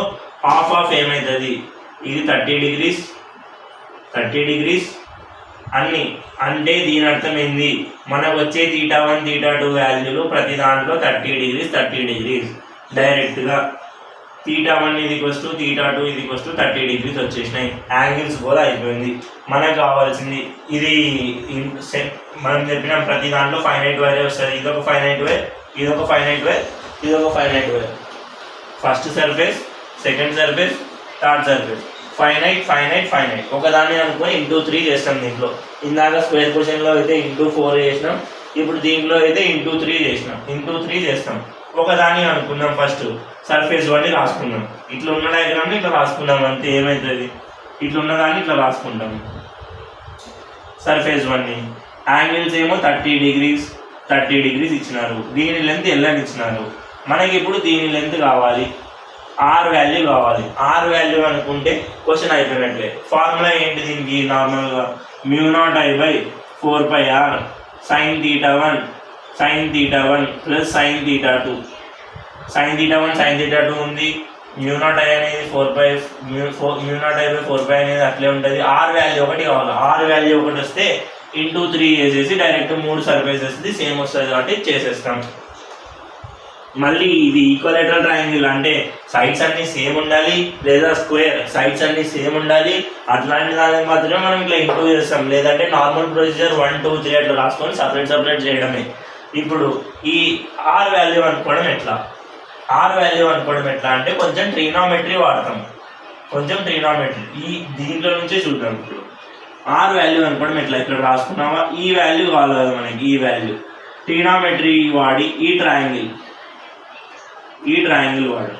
half of ఏమవుతుంది, ఇది 30 degrees అన్ని. అంటే దీని అర్థం ఏంది, మనకు వచ్చే θ1 θ2 వాల్యూలు ప్రతి దాంట్లో 30 degrees డైరెక్ట్గా. θ1 θ2 30 degrees వచ్చేసినాయి. యాంగిల్స్ కూడా అయిపోయింది. మనకు కావాల్సింది ఇది మనం చెప్పిన ప్రతి దాంట్లో ఫైనైట్ వైర్ వస్తుంది. ఇదొక ఫైనైట్ వైర్, ఇదొక finite wire. First surface, second surface, third surface. Finite ఒకదాన్ని అనుకుని ఇంటూ 3 చేస్తాం. దీంట్లో ఇందాక స్క్వేర్ క్వశ్చన్లో అయితే ఇంటూ 4 చేసినాం, ఇప్పుడు దీంట్లో అయితే ఇంటూ 3 చేస్తాం. ఒకదాన్ని అనుకున్నాం. ఫస్ట్ సర్ఫేస్ 1 రాసుకున్నాం. ఇట్లా ఉన్న డయాగ్రామ్ని ఇట్లా రాసుకున్నాం అంతే. ఏమవుతుంది, ఇట్లా ఉన్నదాన్ని ఇట్లా రాసుకుంటాం. సర్ఫేస్ 1ని యాంగిల్స్ ఏమో 30 degrees ఇచ్చినారు. దీని లెంత్ ఎల్ అని ఇచ్చినారు. మనకి ఇప్పుడు దీని లెంత్ కావాలి, ఆర్ వాల్యూ కావాలి. ఆర్ వాల్యూ అనుకుంటే క్వశ్చన్ అయిపోయినట్లే. ఫార్ములా ఏంటి దీనికి, నార్మల్గా μ0I/4πr sin θ1 plus sin θ2. sin θ1 ఉంది. μ0I అనేది 4π అనేది అట్లే ఉంటుంది. ఆర్ వాల్యూ ఒకటి కావాలి. ఆర్ వాల్యూ ఒకటి వస్తే ఇంటూ 3 వేసేసి డైరెక్ట్ 3 సర్ఫేసెస్ సేమ్ వస్తుంది కాబట్టి చేసేస్తాం. మళ్ళీ ఇది ఈక్వలేటరల్ ట్రయాంగిల్ అంటే సైడ్స్ అన్ని సేమ్ ఉండాలి, లేదా స్క్వేర్ సైడ్స్ అన్ని సేమ్ ఉండాలి. అట్లాంటి దానికి మాత్రమే మనం ఇట్లా ఇంటూ చేస్తాం. లేదంటే నార్మల్ ప్రొసీజర్ 1 2 3 అట్లా రాసుకొని సపరేట్ చేయడమే. ఇప్పుడు ఈ ఆర్ వాల్యూ అనుకోవడం ఎట్లా అంటే కొంచెం ట్రిగ్నోమెట్రీ వాడతాం. ఈ దీంట్లో నుంచే చూద్దాం. ఇప్పుడు ఆర్ వాల్యూ అనుకోవడం ఎట్లా, ఇక్కడ రాసుకున్నామా, ఈ వాల్యూ కావాలి కదా మనకి. ఈ వాల్యూ ట్రిగ్నోమెట్రీ వాడి ఈ ట్రయాంగిల్ వాడు,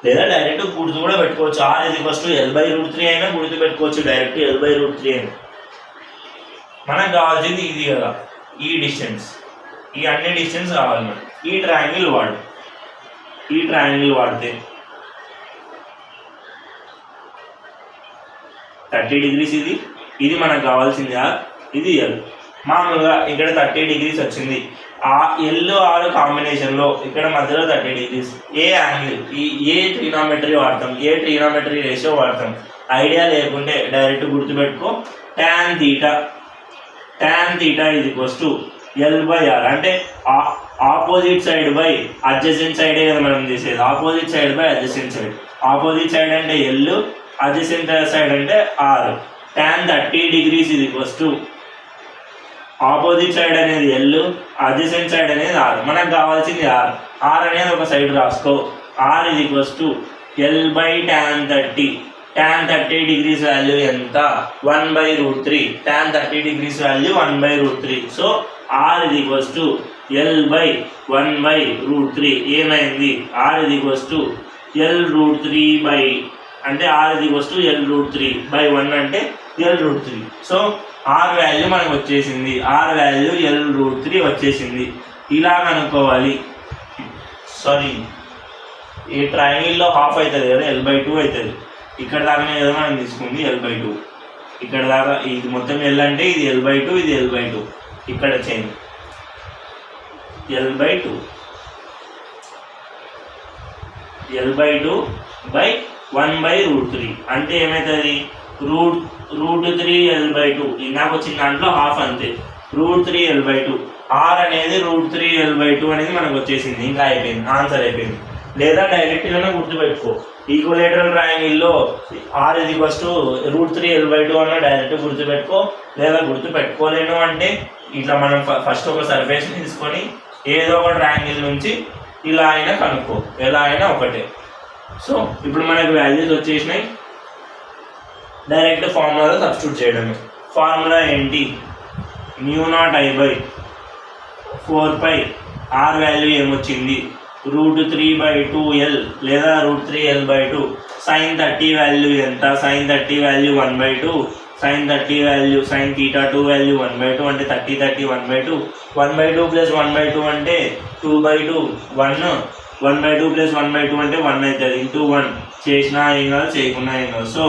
లేదా డైరెక్ట్ గుర్తు కూడా పెట్టుకోవచ్చు. ఆర్ L/√3 అయినా గుర్తు పెట్టుకోవచ్చు, డైరెక్ట్ L/√3 అయినా. మనకు కావాల్సింది ఇది కదా, ఈ డిస్టెన్స్, ఈ అన్ని డిస్టెన్స్ కావాలి మనకి. ఈ ట్రయాంగిల్ వాడితే 30 degrees ఇది మనకు కావాల్సింది ఆర్, ఇది ఎల్. మామూలుగా ఇక్కడ 30 degrees వచ్చింది. ఆ ఎల్ ఆర్ కాంబినేషన్లో ఇక్కడ మధ్యలో 30 degrees. ఏ యాంగిల్, ఏ ట్రిగ్నోమెట్రీ వాడతాం, ఏ ట్రిగ్నోమెట్రీ రేషియో వాడతాం. ఐడియా లేకుంటే డైరెక్ట్ గుర్తుపెట్టుకో, tan θ L/r. అంటే ఆపోజిట్ సైడ్ బై అడ్జసెంట్ సైడే కదా మనం చేసేది. Opposite side by adjacent side. Opposite side అంటే ఎల్, అడ్జసెంట్ సైడ్ అంటే r. tan 30 degrees opposite side అనేది ఎల్, అడ్జసెంట్ సైడ్ అనేది ఆర్. మనకు కావాల్సింది ఆర్. ఆర్ అనేది ఒక సైడ్ రాసుకో. Are L/tan 30. tan 30 degrees value ఎంత, 1/√3. tan 30 degrees value 1/√3. So R L/1/√3. ఏమైంది, R L√3 అంటే R L√3/1 అంటే L√3. సో R వాల్యూ మనకు వచ్చేసింది. R వాల్యూ L√3 వచ్చేసింది. ఇలా కనుక్కోవాలి. సారీ, ఈ ట్రయాంగిల్లో హాఫ్ అవుతుంది కదా, L/2 అవుతుంది. ఇక్కడ దాకానే కదా మనం తీసుకుంది L/2. ఇక్కడ దాకా ఇది మొత్తం L అంటే ఇది L/2, ఇది L/2. ఇక్కడ చేంజ్ L/2 L/2/1 1/√3 అంటే ఏమవుతుంది √3l/2 ఇందాక వచ్చిన దాంట్లో హాఫ్ అంతే √3l/2 r అనేది √3l/2 అనేది మనకు వచ్చేసింది ఇంకా అయిపోయింది ఆన్సర్ అయిపోయింది. లేదా డైరెక్ట్గానే గుర్తుపెట్టుకో ఈక్వలేటరల్ ట్రయాంగిల్లో r √3l/2 అన్న డైరెక్ట్ గుర్తుపెట్టుకో. లేదా గుర్తుపెట్టుకోలేను అంటే ఇట్లా మనం ఫస్ట్ ఒక సర్ఫేస్ తీసుకొని ఏదో ఒక ట్రయాంగిల్ నుంచి ఇలా అయినా కనుక్కో, ఎలా అయినా ఒకటే. సో ఇప్పుడు మనకు వాల్యూస్ వచ్చేసినాయి, డైరెక్ట్ ఫార్ములాలో సబ్స్టిట్యూట్ చేయడమే. ఫార్ములా ఏంటి μ0I/4π r వాల్యూ ఏమొచ్చింది √3/2l లేదా √3l/2 sin 30 వాల్యూ ఎంత sin 30 value 1/2 sin 30 value sin θ2 value 1/2 అంటే 30 30 1/2 1/2 + 1/2 అంటే 2/2 1 1/2 + 1/2 అంటే 1 అవుతుంది ఇంటూ 1 చేసినా ఏం కాదు చేయకున్నా ఏం కాదు. సో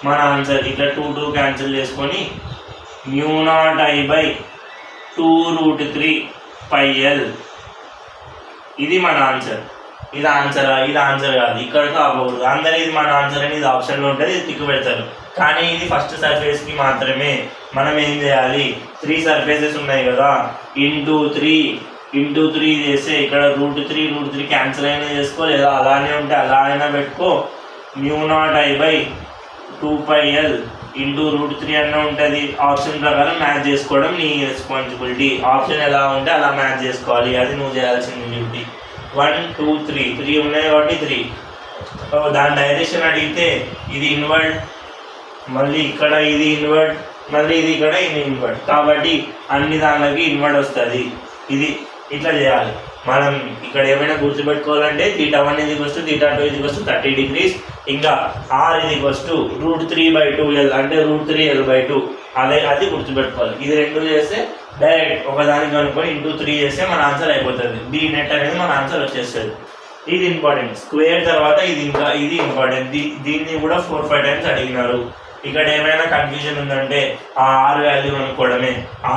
మన ఆన్సర్ ఇట్లా 2 క్యాన్సిల్ చేసుకొని μ0I/2√3πl ఇది మన ఆన్సర్. ఇది ఆన్సరా ఇది ఆన్సర్ కాదు, ఇక్కడితో అవ్వకూడదు. అందరూ ఇది మన ఆన్సర్ అని ఇది ఆప్షన్లో ఉంటుంది, ఇది టిక్ పెడతారు. కానీ ఇది ఫస్ట్ సర్ఫేస్కి మాత్రమే. మనం ఏం చేయాలి 3 సర్ఫేసెస్ ఉన్నాయి కదా ఇంటూ 3 చేస్తే ఇక్కడ √3 క్యాన్సిల్ అయినా చేసుకో, లేదా అలానే ఉంటే అలా అయినా పెట్టుకో. μ0I/2πl ఇంటూ √3 అన్న ఉంటుంది. ఆప్షన్ ప్రకారం మ్యాచ్ చేసుకోవడం నీ రెస్పాన్సిబిలిటీ. ఆప్షన్ ఎలా ఉంటే అలా మ్యాచ్ చేసుకోవాలి, అది నువ్వు చేయాల్సింది డ్యూటీ. 1 2 3 ఉన్నాయి కాబట్టి 3. దాని డైరెక్షన్ అడిగితే ఇది ఇన్వర్డ్, మళ్ళీ ఇక్కడ ఇది ఇన్వర్డ్, మళ్ళీ ఇది ఇక్కడ ఇది ఇన్వర్డ్, కాబట్టి అన్ని దానిలోకి ఇన్వర్డ్ వస్తుంది. ఇది ఇట్లా చేయాలి. మనం ఇక్కడ ఏమైనా గుర్తుపెట్టుకోవాలంటే θ1 θ2 30 degrees, ఇంకా r √3/2l అంటే √3l/2 అది గుర్తుపెట్టుకోవాలి. ఇది 2 చేస్తే డైరెక్ట్ ఒకదానికి అనుకొని ఇంటూ 3 చేస్తే మన ఆన్సర్ అయిపోతుంది. బి నెట్ అనేది మన ఆన్సర్ వచ్చేస్తుంది. ఇది ఇంపార్టెంట్. స్క్వేర్ తర్వాత ఇది ఇంపార్టెంట్. దీన్ని కూడా 4-5 టైమ్స్ అడిగినారు. ఇక్కడ ఏమైనా కన్ఫ్యూజన్ ఉందంటే ఆ r వాల్యూ అనుకోవడమే.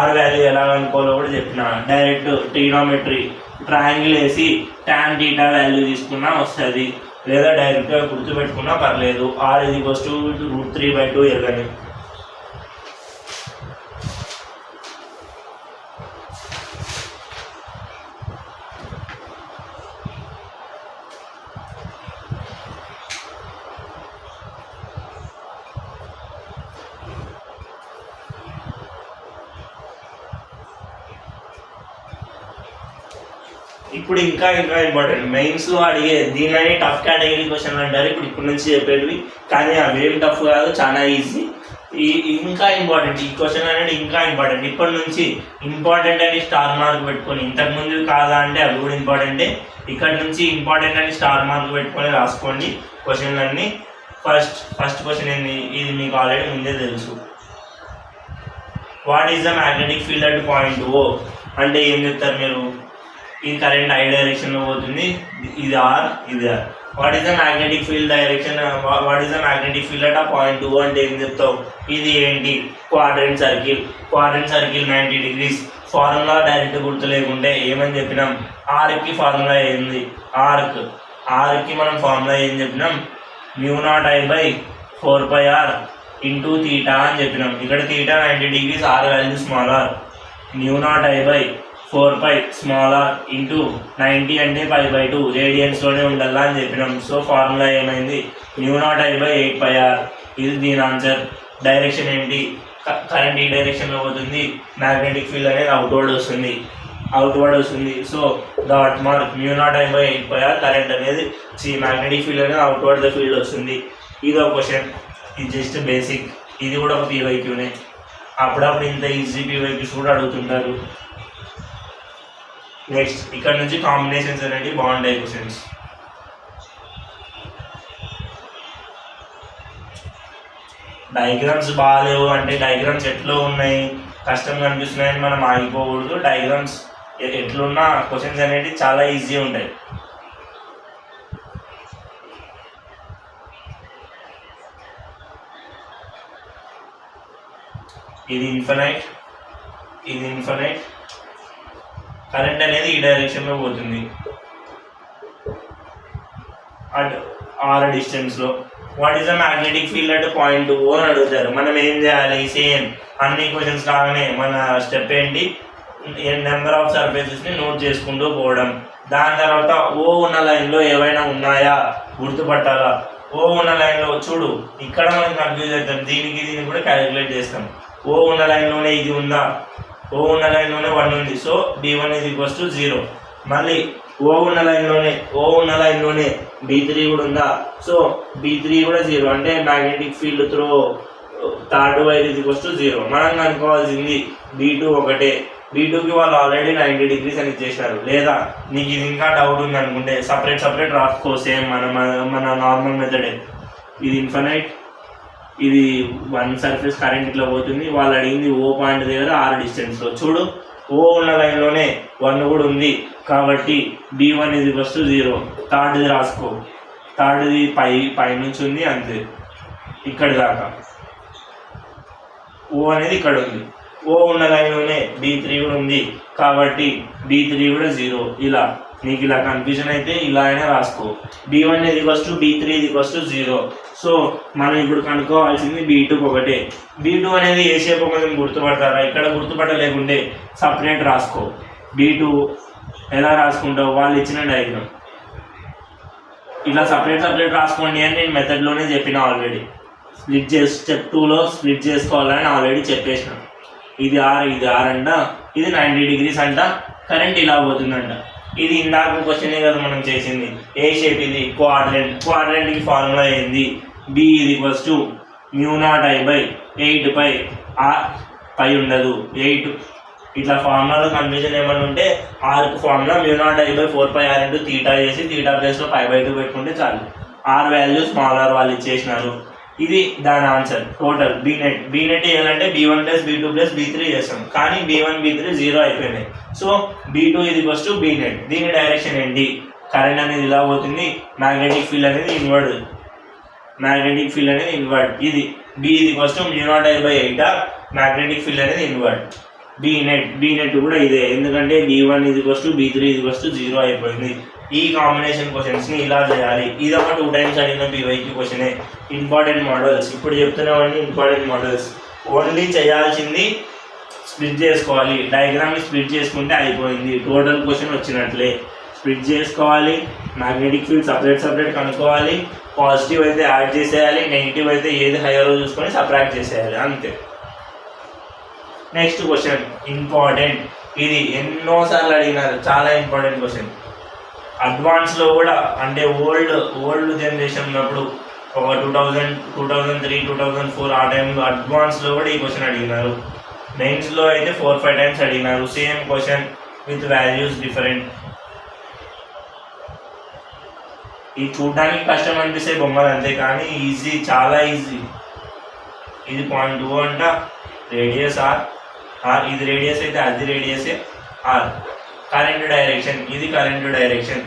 r వాల్యూ ఎలా అనుకోవాలో కూడా చెప్పిన. డైరెక్ట్ ట్రిగ్నోమెట్రీ ట్రయాంగిల్ వేసి tan θ వాల్యూ తీసుకున్నా వస్తుంది, లేదా డైరెక్ట్గా గుర్తుపెట్టుకున్నా పర్లేదు. r √3/2l అని. ఇప్పుడు ఇంకా ఇంపార్టెంట్ మెయిన్స్లో అడిగే దీనిని టఫ్ కేటగిరీ క్వశ్చన్లు అంటారు ఇప్పుడు నుంచి చెప్పేటివి, కానీ అవేం టఫ్ కాదు, చాలా ఈజీ. ఇంకా ఇంపార్టెంట్ ఈ క్వశ్చన్ అనేది ఇంకా ఇంపార్టెంట్. ఇప్పటి నుంచి ఇంపార్టెంట్ అని స్టార్ మార్క్ పెట్టుకొని, ఇంతకుముందు కాదా అంటే అవి కూడా ఇంపార్టెంటే. ఇక్కడ నుంచి ఇంపార్టెంట్ అని స్టార్ మార్క్ పెట్టుకొని రాసుకోండి క్వశ్చన్లన్నీ. ఫస్ట్ క్వశ్చన్ ఏంది, ఇది మీకు ఆల్రెడీ ముందే తెలుసు. What is the magnetic field at point O అంటే ఏం చెప్తారు మీరు, ఇది కరెంట్ I డైరెక్షన్లో పోతుంది, ఇది R ఇది R. What is the magnetic field direction, what is the magnetic field at ఆ పాయింట్ O అంటే ఏం చెప్తావు, ఇది ఏంటి quadrant circle 90 degrees. Formula direct గుర్తు లేకుంటే ఏమని చెప్పినాం, ఆర్కి ఫార్ములా ఏంది, ఆర్కి మనం ఫార్ములా ఏం చెప్పినాం μ0I/4πr ఇంటూ θ అని చెప్పినాం. ఇక్కడ θ 90 degrees, r value small r. μ0I/4π small r into 90 అంటే π/2 రేడియన్స్లోనే ఉండాలా అని చెప్పినాం. సో ఫార్ములా ఏమైంది μ0I/8πr. ఇది దీని ఆన్సర్. డైరెక్షన్ ఏంటి, కరెంట్ ఈ డైరెక్షన్లో పోతుంది, మ్యాగ్నెటిక్ ఫీల్డ్ అనేది అవుట్వర్డ్ వస్తుంది. So dot mark μ0I/8πr. Current అనేది మ్యాగ్నెటిక్ ఫీల్డ్ అనేది అవుట్వర్డ్ ద ఫీల్డ్ వస్తుంది. ఇది ఒక క్వశ్చన్, ఇది జస్ట్ బేసిక్. ఇది కూడా ఒక పీవైక్యూనే. అప్పుడప్పుడు ఇంత ఈజీ పీవైక్యూస్ కూడా అడుగుతుంటారు. నెక్స్ట్ ఇక్కడ నుంచి కాంబినేషన్స్ అనేవి బాగుంటాయి క్వశ్చన్స్. డయాగ్రామ్స్ బాగాలేవు అంటే డయాగ్రామ్స్ ఎట్లా ఉన్నాయి కష్టంగా అనిపిస్తున్నాయని మనం ఆగిపోకూడదు. డయాగ్రామ్స్ ఎట్లున్నా క్వశ్చన్స్ అనేవి చాలా ఈజీ ఉంటాయి. ఇది ఇన్ఫినైట్, కరెంట్ అనేది ఈ డైరెక్షన్లో పోతుంది అట్ r డిస్టెన్స్లో. What is the magnetic field at point O అని అడుగుతారు. మనం ఏం చేయాలి? సేమ్ అన్ని క్వశ్చన్స్ లాగానే మన స్టెప్ ఏంటి, నెంబర్ ఆఫ్ సర్ఫేసెస్ని నోట్ చేసుకుంటూ పోవడం. దాని తర్వాత ఓ ఉన్న లైన్లో ఏవైనా ఉన్నాయా గుర్తుపట్టాలా. ఓ ఉన్న లైన్లో చూడు, ఇక్కడ మనం కన్ఫ్యూజ్ అవుతాం, దీనికి కూడా క్యాలిక్యులేట్ చేస్తాం. ఓ ఉన్న లైన్లోనే ఇది ఉందా, ఓ ఉన్న లైన్లోనే 1 ఉంది, సో B1 = 0. మళ్ళీ ఓ ఉన్న లైన్లోనే B3 కూడా ఉందా, సో B3 కూడా 0, అంటే magnetic field throw third wire = 0. మనం కనుక్కోవాల్సింది B2 ఒకటే. B2కి వాళ్ళు ఆల్రెడీ 90 degrees అని ఇచ్చేసినారు. లేదా నీకు ఇది ఇంకా డౌట్ ఉంది అనుకుంటే సపరేట్ రాసుకో, సేమ్ మన నార్మల్ మెథడే. ఇది ఇన్ఫినైట్, ఇది 1 సర్ఫేస్ కరెంట్ ఇట్లా పోతుంది. వాళ్ళు అడిగింది ఓ పాయింట్ దగ్గర 6 డిస్టెన్స్లో. చూడు, ఓ ఉన్న లైన్లోనే 1 కూడా ఉంది కాబట్టి B1 = 0. థర్డ్ది రాసుకో, థర్డ్ది పై నుంచి ఉంది అంతే, ఇక్కడి దాకా. ఓ అనేది ఇక్కడ ఉంది, ఓ ఉన్న లైన్లోనే B3 కూడా ఉంది కాబట్టి B3 కూడా 0. ఇలా నీకు ఇలా కన్ఫ్యూజన్ అయితే ఇలా అయినా రాసుకో. B1 = B3 = 0. సో మనం ఇప్పుడు కనుక్కోవాల్సింది B2 ఒకటే. B2 అనేది ఏ షేప్ కొంచెం గుర్తుపడతారా? ఇక్కడ గుర్తుపట్టలేకుంటే సపరేట్ రాసుకో. B2 ఎలా రాసుకుంటావు? వాళ్ళు ఇచ్చిన డయాగ్రామ్ ఇలా సపరేట్ రాసుకోండి అని నేను మెథడ్లోనే చెప్పిన ఆల్రెడీ. స్టెప్ 2లో స్ప్లిట్ చేసుకోవాలని ఆల్రెడీ చెప్పేసిన. ఇది R అంట, ఇది 90 degrees అంట, కరెంట్ ఇలా పోతుందంట. ఇది ఇందాక క్వశ్చనే కదా మనం చేసింది. ఏ షేప్ ఇది? క్వాడ్రెంట్కి ఫార్ములా ఏంది? B = μ0I/8 R, పై ఉండదు 8. ఇట్లా ఫార్ములాలో కన్ఫ్యూజన్ ఏమైనా ఉంటే ఆర్కి ఫార్ములా μ0I/4πr × θ చేసి θ ప్లేస్లో π/2 పెట్టుకుంటే చాలు. R వాల్యూ స్మాల్ r వాళ్ళు ఇచ్చేసినారు. ఇది దాని ఆన్సర్. టోటల్ బీనెట్ చేయాలంటే B1 + B2 + B3 చేస్తాం, కానీ B1 B3 0 అయిపోయినాయి. So B2 = బీనెట్. దీని డైరెక్షన్ ఏంటి? కరెంట్ అనేది ఇలా పోతుంది, మ్యాగ్నెటిక్ ఫీల్డ్ అనేది ఇన్వర్డ్. ఇది B = μ0I/8 మ్యాగ్నెటిక్ ఫీల్డ్ అనేది ఇన్వర్డ్. బీనెట్ కూడా ఇదే, ఎందుకంటే B1 = B3 = 0 అయిపోయింది. ఈ కాంబినేషన్ క్వశ్చన్స్ని ఇలా చేయాలి. ఇది ఒక 2 times అడిగిన PYQ క్వశ్చనే. ఇంపార్టెంట్ మోడల్స్ ఇప్పుడు చెప్తున్నామని ఇంపార్టెంట్ మోడల్స్. ఓన్లీ చేయాల్సింది స్ప్లిట్ చేసుకోవాలి. డయాగ్రామ్ని స్ప్లిట్ చేసుకుంటే అయిపోయింది, టోటల్ క్వశ్చన్ వచ్చినట్లే. స్ప్లిట్ చేసుకోవాలి, మ్యాగ్నెటిక్ ఫీల్డ్ సపరేట్ కనుక్కోవాలి, పాజిటివ్ అయితే యాడ్ చేసేయాలి, నెగిటివ్ అయితే ఏది హైయరో చూసుకొని సబ్ట్రాక్ట్ చేసేయాలి, అంతే. Next question important. ఇది ఎన్నోసార్లు అడిగినారు, చాలా ఇంపార్టెంట్ క్వశ్చన్. అడ్వాన్స్లో కూడా, అంటే ఓల్డ్ జనరేషన్ ఉన్నప్పుడు ఒక 2000, 2003, 2004 ఆ టైంలో అడ్వాన్స్లో కూడా ఈ క్వశ్చన్ అడిగినారు. మెయిన్స్లో అయితే 4-5 times అడిగినారు. Same question with values different. ఇది చూడడానికి కష్టం అనిపిస్తే బొమ్మలు అంతే, కానీ ఈజీ, చాలా ఈజీ. ఇది 0.2 అంట, రేడియస్ R. ఇది రేడియస్ అయితే అది రేడియసే R. కరెంట్ డైరెక్షన్, ఇది current direction.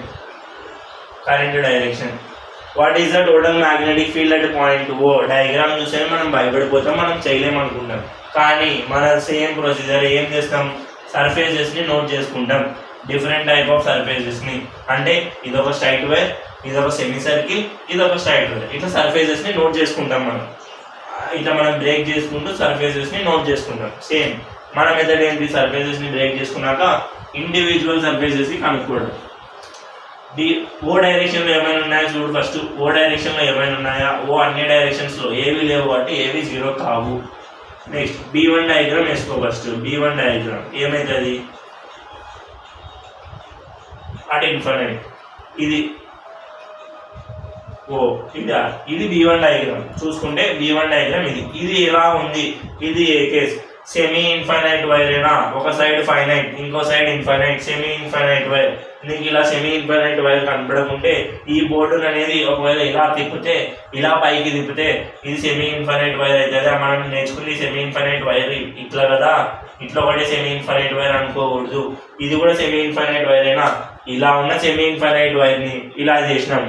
What is the total magnetic field at point O? Diagram చూస్తే మనం భయపడిపోతాం, మనం చేయలేమనుకుంటాం. కానీ మన సేమ్ ప్రొసీజర్ ఏం చేస్తాం? సర్ఫేసెస్ని నోట్ చేసుకుంటాం, డిఫరెంట్ టైప్ ఆఫ్ సర్ఫేసెస్ని. అంటే ఇదొక స్ట్రైట్ వైర్, ఇదొక సెమీ సర్కిల్, ఇదొక స్ట్రైట్ వైర్. ఇట్లా సర్ఫేసెస్ని నోట్ చేసుకుంటాం మనం. ఇట్లా మనం బ్రేక్ చేసుకుంటూ సర్ఫేసెస్ని నోట్ చేసుకుంటాం. సేమ్ మన మెథడ్ ఏంటి? సర్ఫేసెస్ని బ్రేక్ చేసుకున్నాక ఇండివిజువల్ సర్ఫేసెస్ని కనుక్కోవడం. ఓ డైరెక్షన్లో ఏమైనా ఉన్నాయా చూడు ఫస్ట్. ఓ డైరెక్షన్లో ఏమైనా ఉన్నాయా? ఓ అన్ని డైరెక్షన్స్లో ఏవి లేవు అంటే ఏవి 0 కావు. నెక్స్ట్ B1 డయాగ్రామ్ వేసుకో ఫస్ట్. B1 డయాగ్రామ్ ఏమవుతుంది? అటు ఇన్ఫినైట్. ఇది ఇది B1 డయాగ్రామ్. చూసుకుంటే B1 డయాగ్రామ్ ఇది ఎలా ఉంది? ఇది ఏ కేస్? సెమీ ఇన్ఫైనైట్ వైర్ అయినా ఒక సైడ్ ఫైనైట్, ఇంకో side infinite, semi infinite wire. నీకు ఇలా సెమీ ఇన్ఫైనైట్ వైర్ కనపడకుంటే ఈ బోర్డును అనేది ఒకవేళ ఇలా తిప్పితే, ఇలా పైకి తిప్పితే ఇది సెమీ ఇన్ఫైనైట్ వైర్ అవుతుంది. మనం నేర్చుకుని సెమీ ఇన్ఫైనైట్ వైర్ ఇట్లా కదా, ఇట్లా ఒకటే సెమీ ఇన్ఫైనైట్ వైర్ అనుకోకూడదు. ఇది కూడా సెమీ ఇన్ఫైనైట్ వైర్ అయినా ఇలా ఉన్న సెమీ ఇన్ఫైనైట్ వైర్ని ఇలా చేసినాం,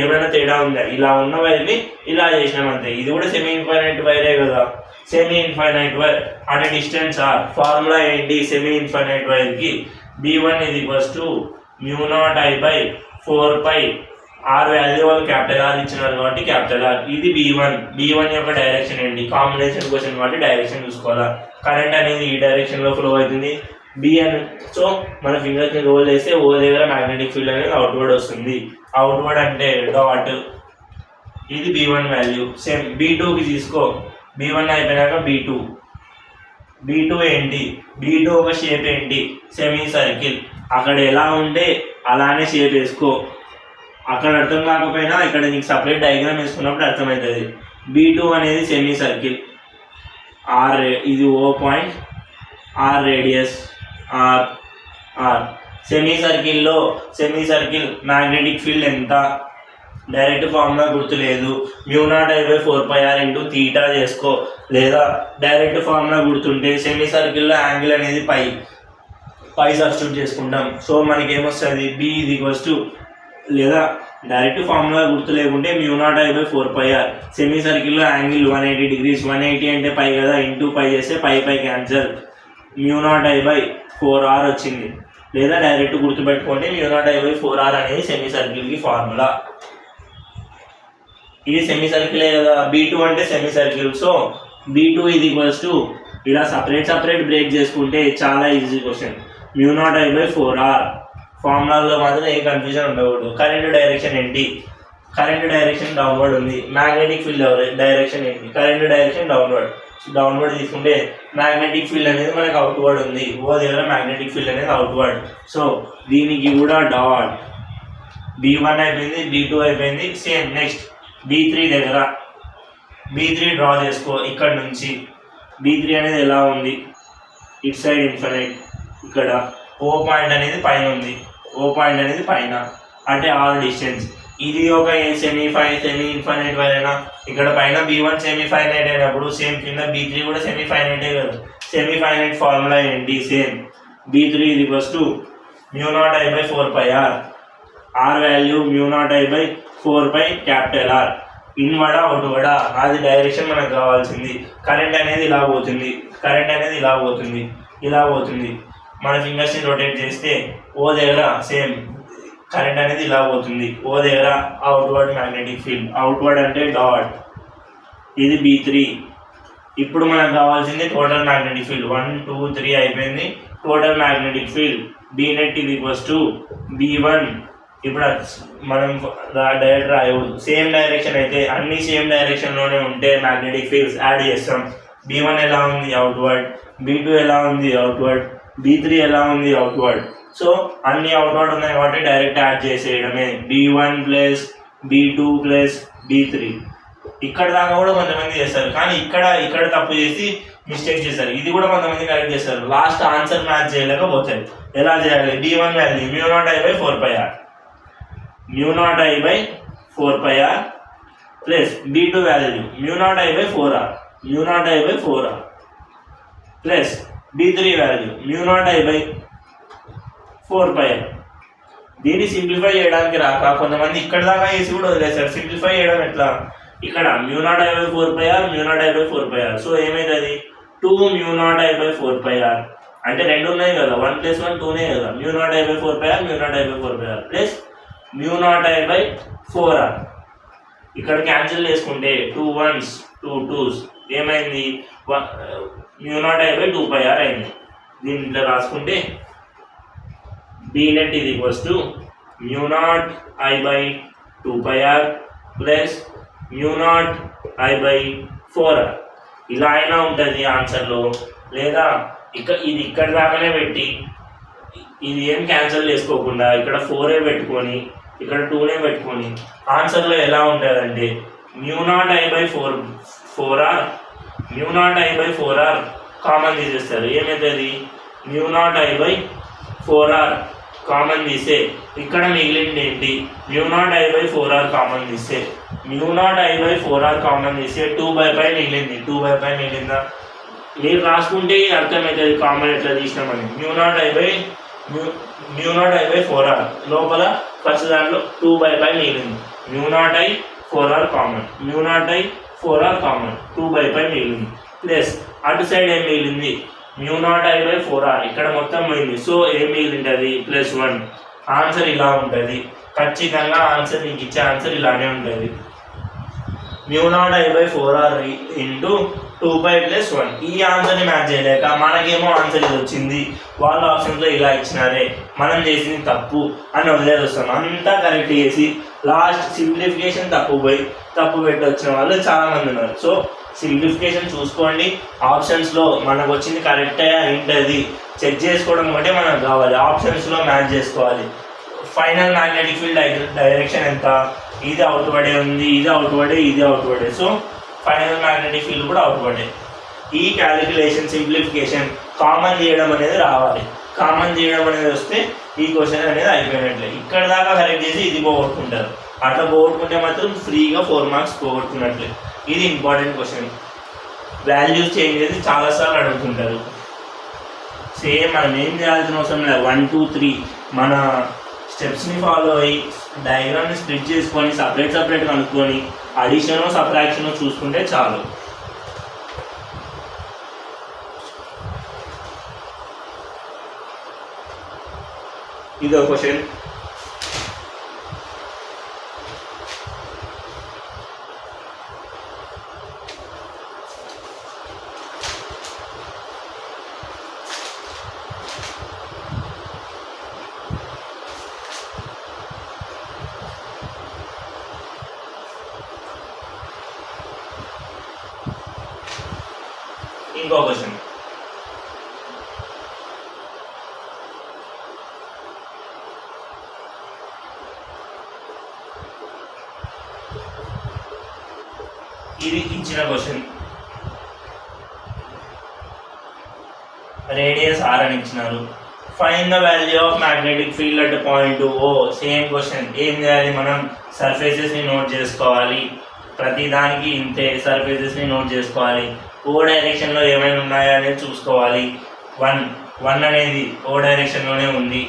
ఏమైనా తేడా ఉందా? ఇలా ఉన్న వైర్ని ఇలా చేసినాం అంతే. ఇది కూడా సెమీ ఇన్ఫైనైట్ వైరే కదా. Semi infinite wire at distance R. Formula ఏంటి సెమీ ఇన్ఫైనైట్ వైర్కి? B1 = μ0I/4πr ఆర్ వాల్యూ వాళ్ళు క్యాపిటల్ ఆర్ ఇచ్చినారు కాబట్టి క్యాపిటల్ ఆర్. ఇది B1 యొక్క డైరెక్షన్ ఏంటి, కాంబినేషన్ క్వశ్చన్ కాబట్టి డైరెక్షన్ చూసుకోవాలా. కరెంట్ అనేది ఈ డైరెక్షన్లో ఫ్లో అవుతుంది బిఎన్. సో మన ఫింగర్స్ని రోల్ చేస్తే ఓ దగ్గర మ్యాగ్నెటిక్ ఫీల్డ్ అనేది అవుట్వర్డ్ వస్తుంది. అవుట్వర్డ్ అంటే డాట్. ఇది B1 వాల్యూ. సేమ్ B2కి తీసుకో. B1 అయిపోయినాక B2 ఏంటి, B2 ఒక షేప్ ఏంటి, సెమీ సర్కిల్. అక్కడ ఎలా ఉంటే అలానే షేప్ వేసుకో. అక్కడ అర్థం కాకపోయినా ఇక్కడ నీకు సపరేట్ డయాగ్రామ్ వేసుకున్నప్పుడు అర్థమవుతుంది. B2 అనేది సెమీ సర్కిల్. ఆర్ ఇది O point, R radius R. Semi circle magnetic field ఎంత, డైరెక్ట్ ఫార్ములా గుర్తులేదు. μ0I/4πr ఇంటూ తీటా చేసుకో, లేదా డైరెక్ట్ ఫార్ములా గుర్తుంటే సెమీ సర్కిల్లో యాంగిల్ అనేది పై సబ్స్టిట్యూట్ చేసుకుంటాం. సో మనకి ఏమొస్తుంది, B లేదా డైరెక్ట్ ఫార్ములా గుర్తు లేకుంటే μ0I/4πr. సెమీ సర్కిల్లో యాంగిల్ 180 degrees. 180 అంటే పై కదా, ఇంటూ పై చేస్తే పై క్యాన్సల్, μ0I/4r వచ్చింది. లేదా డైరెక్ట్ గుర్తుపెట్టుకోండి, μ0I/4r అనేది సెమీ సర్కిల్కి ఫార్ములా. ఇది సెమీ సర్కిలే కదా. B2 అంటే సెమీ సర్కిల్. సో B2 ఇది ఇలా సపరేట్ బ్రేక్ చేసుకుంటే చాలా ఈజీ క్వశ్చన్. μ0I/4r ఫార్ములాలో మాత్రం ఏ కన్ఫ్యూజన్ ఉండకూడదు. కరెంట్ డైరెక్షన్ ఏంటి, కరెంట్ డైరెక్షన్ డౌన్వర్డ్ ఉంది. మ్యాగ్నెటిక్ ఫీల్డ్ డైరెక్షన్ ఏంటి, కరెంట్ డైరెక్షన్ డౌన్వర్డ్ తీసుకుంటే మ్యాగ్నెటిక్ ఫీల్డ్ అనేది మనకు అవుట్వర్డ్ ఉంది. ఓ దగ్గర మ్యాగ్నెటిక్ ఫీల్డ్ అనేది అవుట్వర్డ్. సో దీనికి కూడా డాట్. B1 అయిపోయింది, B2 అయిపోయింది. సేమ్ నెక్స్ట్ B3 దగ్గర B3 డ్రా చేసుకో. ఇక్కడ నుంచి B3 అనేది ఎలా ఉంది, ఇట్ సైడ్ ఇన్ఫినైట్. ఇక్కడ ఓ పాయింట్ అనేది పైన ఉంది, అంటే ఆల్ డిస్టెన్స్. ఇది ఒక సెమీ ఇన్ఫినైట్ వైరైనా, ఇక్కడ పైన B1 సెమీ ఫైనైట్ అయినప్పుడు సేమ్ కింద B3 కూడా సెమీ ఫైనైటే కదా. సెమీ ఫైనైట్ ఫార్ములా ఏంటి, same B3 μ0I/4πr. R value μ0I/4 capital R. ఇన్వర్డా అవుట్వర్డా అది డైరెక్షన్ మనకు కావాల్సింది. కరెంట్ అనేది ఇలా పోతుంది. మన ఫింగర్స్ని రొటేట్ చేస్తే ఓ దగ్గర సేమ్ కరెంట్ అనేది ఇలా పోతుంది. ఓ దగ్గర అవుట్వర్డ్ మ్యాగ్నెటిక్ ఫీల్డ్, అవుట్వర్డ్ అంటే డాట్. ఇది B3. ఇప్పుడు మనకు కావాల్సింది టోటల్ మ్యాగ్నెటిక్ ఫీల్డ్. 1 2 3 అయిపోయింది. Total magnetic field B net B1. ఇప్పుడు మనం డైరెక్ట్ రాయకూడదు. సేమ్ డైరెక్షన్ అయితే అన్ని సేమ్ డైరెక్షన్లోనే ఉంటే మ్యాగ్నెటిక్ ఫీల్డ్స్ యాడ్ చేస్తాం. B1 ఎలా ఉంది, అవుట్వర్డ్. B2 ఎలా ఉంది, అవుట్వర్డ్. B3 ఎలా ఉంది, అవుట్వర్డ్. సో అన్ని అవుట్వర్డ్ ఉన్నాయి కాబట్టి direct add చేసేయడమే. B1 + B2 + B3. ఇక్కడ దాకా కూడా కొంతమంది చేస్తారు, కానీ ఇక్కడ తప్పు చేసి మిస్టేక్ చేస్తారు. ఇది కూడా కొంతమంది కరెక్ట్ చేస్తారు. లాస్ట్ ఆన్సర్ మ్యాచ్ చేయలేకపోతారు. ఎలా చేయాలి, B1 value μ0I/4πr plus B2 value μ0I/4r plus B3 value μ0I/4πr. దీన్ని సింప్లిఫై చేయడానికి రాక కొంతమంది ఇక్కడ దాకా వేసి కూడా వదిలేస్తారు. సింప్లిఫై చేయడం ఎట్లా, ఇక్కడ μ0I/4πr. సో ఏమైతుంది, 2 μ0I/4πr అంటే 2 ఉన్నాయి కదా, 1 + 1 2నే కదా. μ0I/4πr plus μ0I/4r. ఇక్కడ క్యాన్సిల్ చేసుకుంటే 2 1s 2 2s ఏమైంది, μ0I/2πr అయింది. దీంట్లో రాసుకుంటే B net μ0I/2πr plus μ0I/4r. ఇలా అయినా ఉంటుంది ఆన్సర్లో. లేదా ఇది ఇక్కడ దాకానే పెట్టి ఇది ఏం క్యాన్సిల్ చేసుకోకుండా ఇక్కడ 4 పెట్టుకొని ఇక్కడ 2 పెట్టుకొని ఆన్సర్లో ఎలా ఉంటుందంటే μ0I/4r కామన్ తీసేస్తారు. ఏమవుతుంది, μ0I/4r కామన్ తీస్తే ఇక్కడ మిగిలింది ఏంటి, μ0I/4r కామన్ తీస్తే 2/π మిగిలింది. 2/π మిగిలిందా, మీరు రాసుకుంటే అర్థమవుతుంది కామన్ ఎట్లా తీసినామని. μ0I/4r లోపల ఫస్ట్ దాంట్లో 2/π మిగిలింది. μ0I/4r కామన్, 2/π మిగిలింది. ప్లస్ అటు సైడ్ ఏం మిగిలింది, μ0I/4r ఇక్కడ మొత్తం పోయింది. సో ఏం మిగిలింది, అది +1. ఆన్సర్ ఇలా ఉంటుంది. ఖచ్చితంగా ఆన్సర్ నీకు ఇచ్చే ఆన్సర్ ఇలానే ఉంటుంది. μ0I/4R into 2π+1. ఈ ఆన్సర్ని మ్యాచ్ చేయలేక మనకేమో ఆన్సర్ ఇది వచ్చింది, వాళ్ళ ఆప్షన్స్లో ఇలా ఇచ్చినారే, మనం చేసింది తప్పు అని వదిలేసి వస్తాం. అంతా కరెక్ట్ చేసి లాస్ట్ సింప్లిఫికేషన్ తప్పు పెట్టి వచ్చిన వాళ్ళు చాలామంది ఉన్నారు. సో సింప్లిఫికేషన్ చూసుకోండి. ఆప్షన్స్లో మనకు వచ్చింది కరెక్టే ఏంటది చెక్ చేసుకోవడం ఒకటే మనకు కావాలి. ఆప్షన్స్లో మ్యాచ్ చేసుకోవాలి. ఫైనల్ మ్యాగ్నెటిక్ ఫీల్డ్ డైరెక్షన్ ఎంత, ఇది అవుట్వర్డే ఉంది, ఇది అవుట్వర్డే. సో ఫైనల్ మ్యాగ్నెటిక్ ఫీల్డ్ కూడా అవుట్వర్డే. ఈ క్యాలిక్యులేషన్ సింప్లిఫికేషన్ కామన్ చేయడం అనేది రావాలి. కామన్ చేయడం అనేది వస్తే ఈ క్వశ్చన్ అనేది అయిపోయినట్లే. ఇక్కడ దాకా కరెక్ట్ చేసి ఇది పోగొట్టుకుంటారు. అట్లా పోగొట్టుకుంటే మాత్రం ఫ్రీగా 4 మార్క్స్ పోగొట్టుకున్నట్లే. ఇది ఇంపార్టెంట్ క్వశ్చన్. వాల్యూస్ చేంజ్ చేసి చాలాసార్లు అడుగుతుంటారు. సేమ్ మనం ఏం చేయాల్సిన అవసరం లేదు. 1 2 3 మన స్టెప్స్ని ఫాలో అయ్యి డయాగ్రామ్ని స్ప్లిట్ చేసుకొని సపరేట్ కనుక్కొని అడిషను సబ్ట్రాక్షను చూసుకుంటే చాలు. ఇదో క్వశ్చన్. ఇంకో క్వశ్చన్. ఇది ఇచ్చిన క్వశ్చన్. రేడియస్ R అని ఇచ్చినారు. Find the value of magnetic field at point O. Same question. ఏం చేయాలి? మనం సర్ఫేసెస్ని నోట్ చేసుకోవాలి. ప్రతి దానికి ఇంతే సర్ఫేసెస్ని నోట్ చేసుకోవాలి. O డైరెక్షన్లో ఏమైనా ఉన్నాయా అనేది చూసుకోవాలి. 1 అనేది O డైరెక్షన్లోనే ఉంది,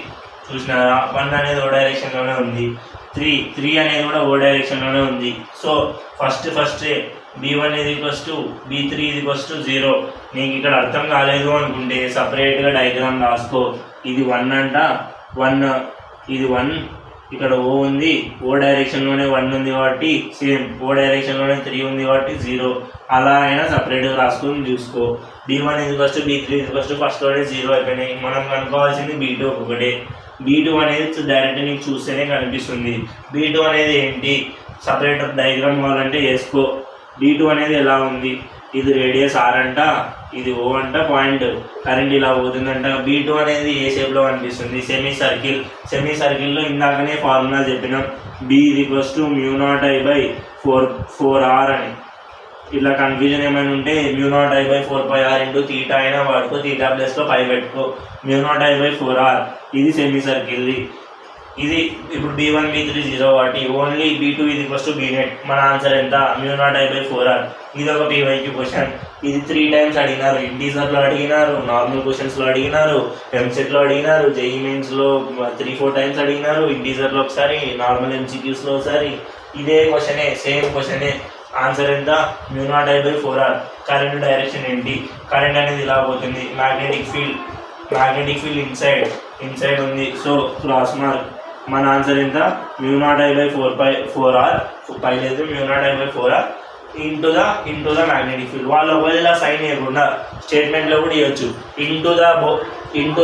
చూసినారా? 1 అనేది O డైరెక్షన్లోనే ఉంది. 3 అనేది కూడా O డైరెక్షన్లోనే ఉంది. So first B1 B3 0. నీకు ఇక్కడ అర్థం కాలేదు అనుకుంటే సపరేట్గా డయాగ్రామ్ రాసుకో. ఇది 1 అంట, 1 ఇది 1, ఇక్కడ O ఉంది, O డైరెక్షన్లోనే 1 ఉంది కాబట్టి సేమ్ O డైరెక్షన్లోనే 3 ఉంది కాబట్టి 0. అలా అయినా సపరేట్గా రాసుకొని చూసుకో. B1 B3 ఫస్ట్లోనే 0 అయిపోయినాయి. మనం కనుక్కోవాల్సింది B2 ఒకటే. B2 అనేది డైరెక్ట్ నీకు చూస్తేనే కనిపిస్తుంది. B2 అనేది ఏంటి? సపరేట్ డయాగ్రామ్ కావాలంటే వేసుకో. B2 అనేది ఎలా ఉంది? ఇది రేడియస్ R అంట, ఇది O అంట, పాయింట్ కరెంట్ ఇలా పోతుందంట. B2 అనేది ఏ షేప్లో కనిపిస్తుంది? సెమీ సర్కిల్లో ఇందాకనే ఫార్ములా చెప్పినాం. B μ0I/4R అని. ఇట్లా కన్ఫ్యూజన్ ఏమైనా ఉంటే μ0I/4πR ఇంటూ తీటా అయినా వాడుకో, తీటా ప్లస్లో పై పెట్టుకో. μ0I/4R ఇది సెమీ సర్కిల్ది. ఇది ఇప్పుడు B1 B3 0 కాబట్టి ఓన్లీ B2 Bnet. మన ఆన్సర్ ఎంత? μ0I/4R. ఇది ఒక PYQ క్వశ్చన్. ఇది 3 times అడిగినారు. ఇంటీజర్లో అడిగినారు, నార్మల్ క్వశ్చన్స్లో అడిగినారు, ఎంసెట్లో అడిగినారు, JEE మెయిన్స్లో 3-4 times అడిగినారు. ఇంటీజర్లో ఒకసారి, నార్మల్ MCQస్లో ఒకసారి. ఇదే క్వశ్చనే, సేమ్ క్వశ్చనే. ఆన్సర్ ఎంత? μ0I/4R. కరెంట్ డైరెక్షన్ ఏంటి? కరెంట్ అనేది ఇలా పోతుంది. మ్యాగ్నెటిక్ ఫీల్డ్ ఇన్సైడ్ ఉంది. So cross mark. మన ఆన్సర్ ఎంత? μ0I/4R. పై లేదు, μ0I/4R into the magnetic field. వాళ్ళు ఒకవేళ సైన్ ఇవ్వకుండా స్టేట్మెంట్లో కూడా ఇవ్వచ్చు. ఇంటూ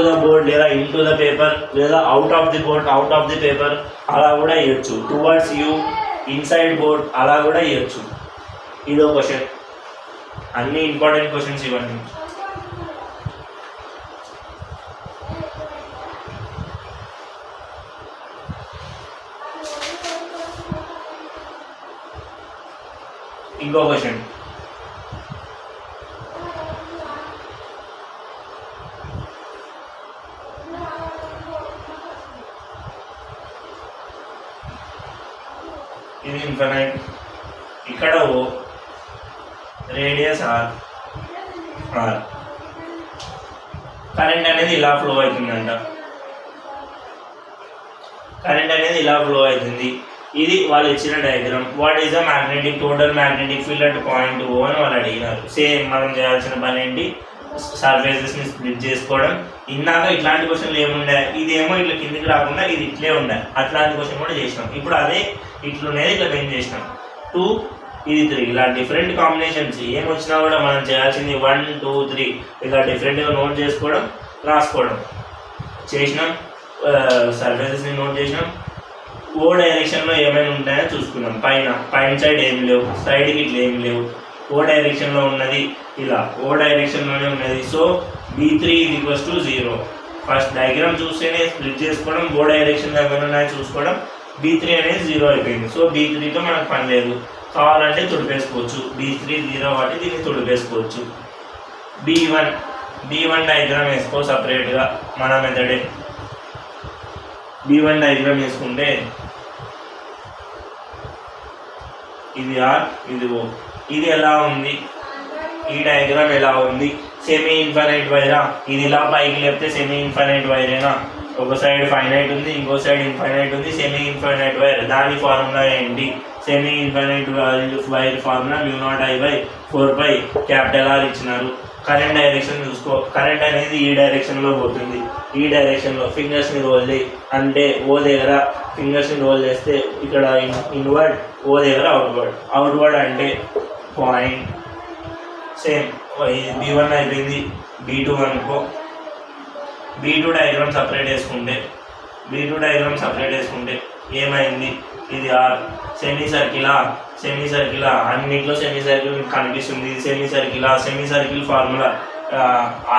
ద బోర్డ్ లేదా ఇంటూ ద పేపర్ లేదా అవుట్ ఆఫ్ ది పేపర్ అలా కూడా ఇవ్వచ్చు. టువర్డ్స్ యూ, ఇన్సైడ్ బోర్డ్ అలా కూడా ఇవ్వచ్చు. ఇదో క్వశ్చన్. అన్ని ఇంపార్టెంట్ క్వశ్చన్స్ ఇవ్వండి. ఇంకో క్వశ్చన్. ఇది ఇన్ఫినైట్. ఇక్కడ O, రేడియస్ R. కరెంట్ అనేది ఇలా ఫ్లో అవుతుందంట. ఇది వాళ్ళు ఇచ్చిన diagram. What is the total magnetic field at point O అని వాళ్ళు అడిగినారు. సేమ్ మనం చేయాల్సిన పని ఏంటి? సర్ఫేసెస్ని స్ప్లిట్ చేసుకోవడం. ఇందాక ఇట్లాంటి క్వశ్చన్లు ఏముండే, ఇదేమో ఇట్లా కిందికి రాకుండా ఇది ఇట్లే ఉండే, అట్లాంటి క్వశ్చన్ కూడా చేసినాం. ఇప్పుడు అదే ఇట్లుండేది ఇట్లా బెండ్ చేసినాం. 2 ఇది 3 ఇలా డిఫరెంట్ కాంబినేషన్స్ ఏమొచ్చినా కూడా మనం చేయాల్సింది 1 2 3 ఇలా డిఫరెంట్గా నోట్ చేసుకోవడం, రాసుకోవడం చేసినాం. సర్ఫేసెస్ని నోట్ చేసినాం. ఓ డైరెక్షన్లో ఏమైనా ఉంటాయో చూసుకున్నాం. పైన సైడ్ ఏమి లేవు, సైడ్కి ఇట్లా ఏమి లేవు. ఓ డైరెక్షన్లో ఉన్నది ఇలా, ఓ డైరెక్షన్లోనే ఉన్నది. So B3 = 0. ఫస్ట్ డయాగ్రామ్ చూస్తేనే స్ప్లిట్ చేసుకోవడం, ఓ డైరెక్షన్ ఏమైనా ఉన్నాయో చూసుకోవడం. B3 అనేది 0 అయిపోయింది. సో B3తో మనకు పని లేదు, కావాలంటే తుడిపేసుకోవచ్చు. B3 0 కాబట్టి దీన్ని తుడిపేసుకోవచ్చు. B1 డయాగ్రామ్ వేసుకో సపరేట్గా మన మెథడే. B1 డయాగ్రామ్ వేసుకుంటే ఇది R ఇది O. ఇది ఎలా ఉంది, ఈ డయాగ్రామ్ ఎలా ఉంది? సెమీ ఇన్ఫైనైట్ వైరా, ఇది ఇలా పైకి లేపితే సెమీ ఇన్ఫైనైట్ వైరేనా? ఒక సైడ్ ఫైనైట్ ఉంది, ఇంకో సైడ్ ఇన్ఫైనైట్ ఉంది. సెమీ ఇన్ఫైనైట్ వైర్ దాని ఫార్ములా ఏంటి? Semi infinite wire formula μ0I/4πR ఇచ్చినారు. కరెంట్ డైరెక్షన్ చూసుకో. కరెంట్ అనేది ఈ డైరెక్షన్లో పోతుంది, ఈ డైరెక్షన్లో. ఫింగర్స్ని రోల్ చేయి, అంటే ఓ దగ్గర ఫింగర్స్ని రోల్ చేస్తే ఇక్కడ ఇన్వర్డ్, ఓ దగ్గర అవుట్వర్డ్ అంటే పాయింట్. సేమ్ B1 అయిపోయింది. B2 అనుకో. B2 డయాగ్రామ్ సపరేట్ వేసుకుంటే ఏమైంది? ఇది R. సెమీ సర్కిలా అన్నింటిలో సెమీ సర్కిల్ కనిపిస్తుంది. ఇది semi circle formula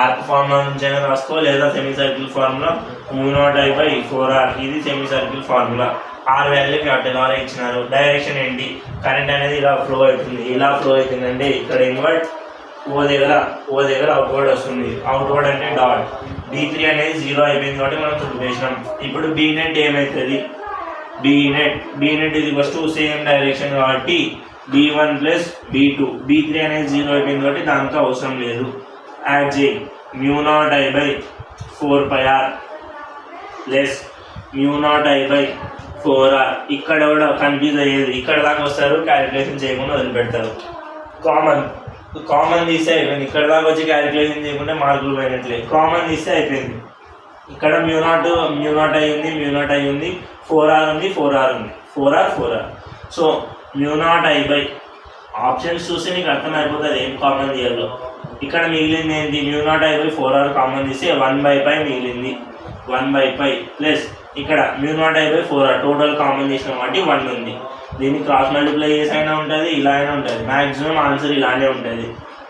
arc formula నుంచి అయినా రాసుకో, లేదా సెమీ సర్కిల్ ఫార్ములా μ0I/4R. ఇది semi circle formula. R value R ఇచ్చినారు. డైరెక్షన్ ఏంటి? కరెంట్ అనేది ఇలా ఫ్లో అవుతుంది. ఇలా ఫ్లో అవుతుందంటే ఇక్కడ ఇన్వర్డ్, ఓ దగ్గర అవుట్వర్డ్ వస్తుంది. అవుట్వర్డ్ అంటే డాట్. B3 అనేది 0 అయిపోయింది కాబట్టి మనం తుడిపేసినాం. ఇప్పుడు B-net ఏమవుతుంది? B-net = సేమ్ డైరెక్షన్ కాబట్టి B1 + B2. B3 అనేది 0 అయిపోయింది కాబట్టి దానికి అవసరం లేదు. యాడ్ చేయి. μ0I/4πR μ0I/4R. ఇక్కడ కూడా కన్ఫ్యూజ్ అయ్యేది, ఇక్కడ దాకా వస్తారు, క్యాలిక్యులేషన్ చేయకుండా వదిలిపెడతారు. కామన్ తీస్తే అయిపోయింది. ఇక్కడ దాకా వచ్చి క్యాలిక్యులేషన్ చేయకుండా మార్కులు పోయినట్లే. కామన్ తీస్తే అయిపోయింది. ఇక్కడ μ0I ఉంది, 4R ఉంది, 4R. సో μ0I/ ఆప్షన్స్ చూస్తే నీకు అర్థమైపోతుంది ఏం కామన్ తీయాలో. ఇక్కడ మిగిలింది ఏంటి? μ0I/4R కామన్ తీస్తే 1/π మిగిలింది. 1/π ప్లస్ ఇక్కడ μ0I/4R టోటల్ కామన్ చేసిన కాబట్టి 1 ఉంది. దీన్ని క్రాస్ మల్టిప్లై చేసి అయినా ఉంటుంది, ఇలా అయినా ఉంటుంది. మ్యాక్సిమం ఆన్సర్ ఇలానే ఉంటుంది.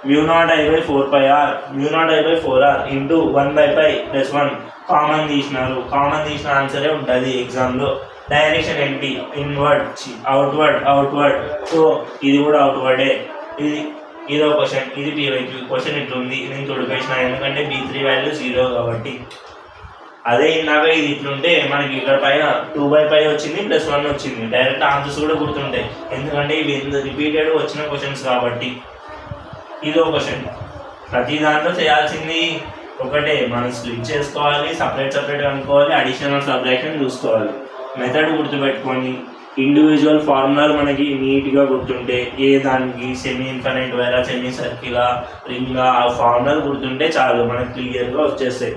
μ0I/4πR into 1/π + 1 common తీసినారు. కామన్ తీసిన ఆన్సరే ఉంటుంది ఎగ్జామ్లో. డైరెక్షన్ ఏంటి? Inward, outward. సో ఇది కూడా అవుట్వర్డే. ఇదో క్వశ్చన్. ఇది PYQ క్వశ్చన్. ఇట్లుంది, నేను తుడిపేసిన ఎందుకంటే B3 వాల్యూ 0 కాబట్టి. అదే ఇందాక ఇది ఇట్లుంటే మనకి ఇక్కడ పైన 2/π వచ్చింది, +1 వచ్చింది. డైరెక్ట్ ఆన్సర్స్ కూడా గుర్తుంటాయి, ఎందుకంటే ఇవి రిపీటెడ్ వచ్చిన క్వశ్చన్స్ కాబట్టి. ఇదో క్వశ్చన్. ప్రతి దాంట్లో చేయాల్సింది ఒకటే, మనం స్ప్లిట్ చేసుకోవాలి, సపరేట్ అనుకోవాలి, అడిషనల్ సబ్ట్రాక్షన్ చూసుకోవాలి. మెథడ్ గుర్తుపెట్టుకొని ఇండివిజువల్ ఫార్ములాలు మనకి నీట్గా గుర్తుంటే, ఏ దానికి సెమీ ఇన్ఫైనైట్ వైరా, సెమీ సర్కిలా, రింగా, ఆ ఫార్ములాలు గుర్తుంటే చాలు, మనకి క్లియర్గా వచ్చేస్తాయి.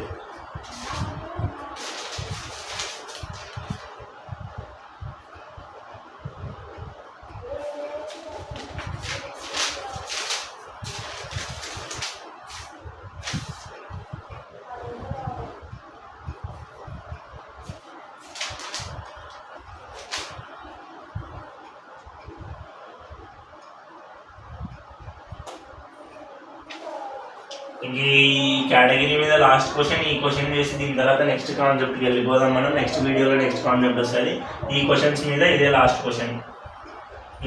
ఇంక ఈ కేటగిరీ మీద లాస్ట్ క్వశ్చన్. ఈ క్వశ్చన్ చేసి దీని తర్వాత నెక్స్ట్ కాన్సెప్ట్కి వెళ్ళిపోదాం మనం. నెక్స్ట్ వీడియోలో నెక్స్ట్ కాన్సెప్ట్ వస్తుంది. ఈ క్వశ్చన్స్ మీద ఇదే లాస్ట్ క్వశ్చన్,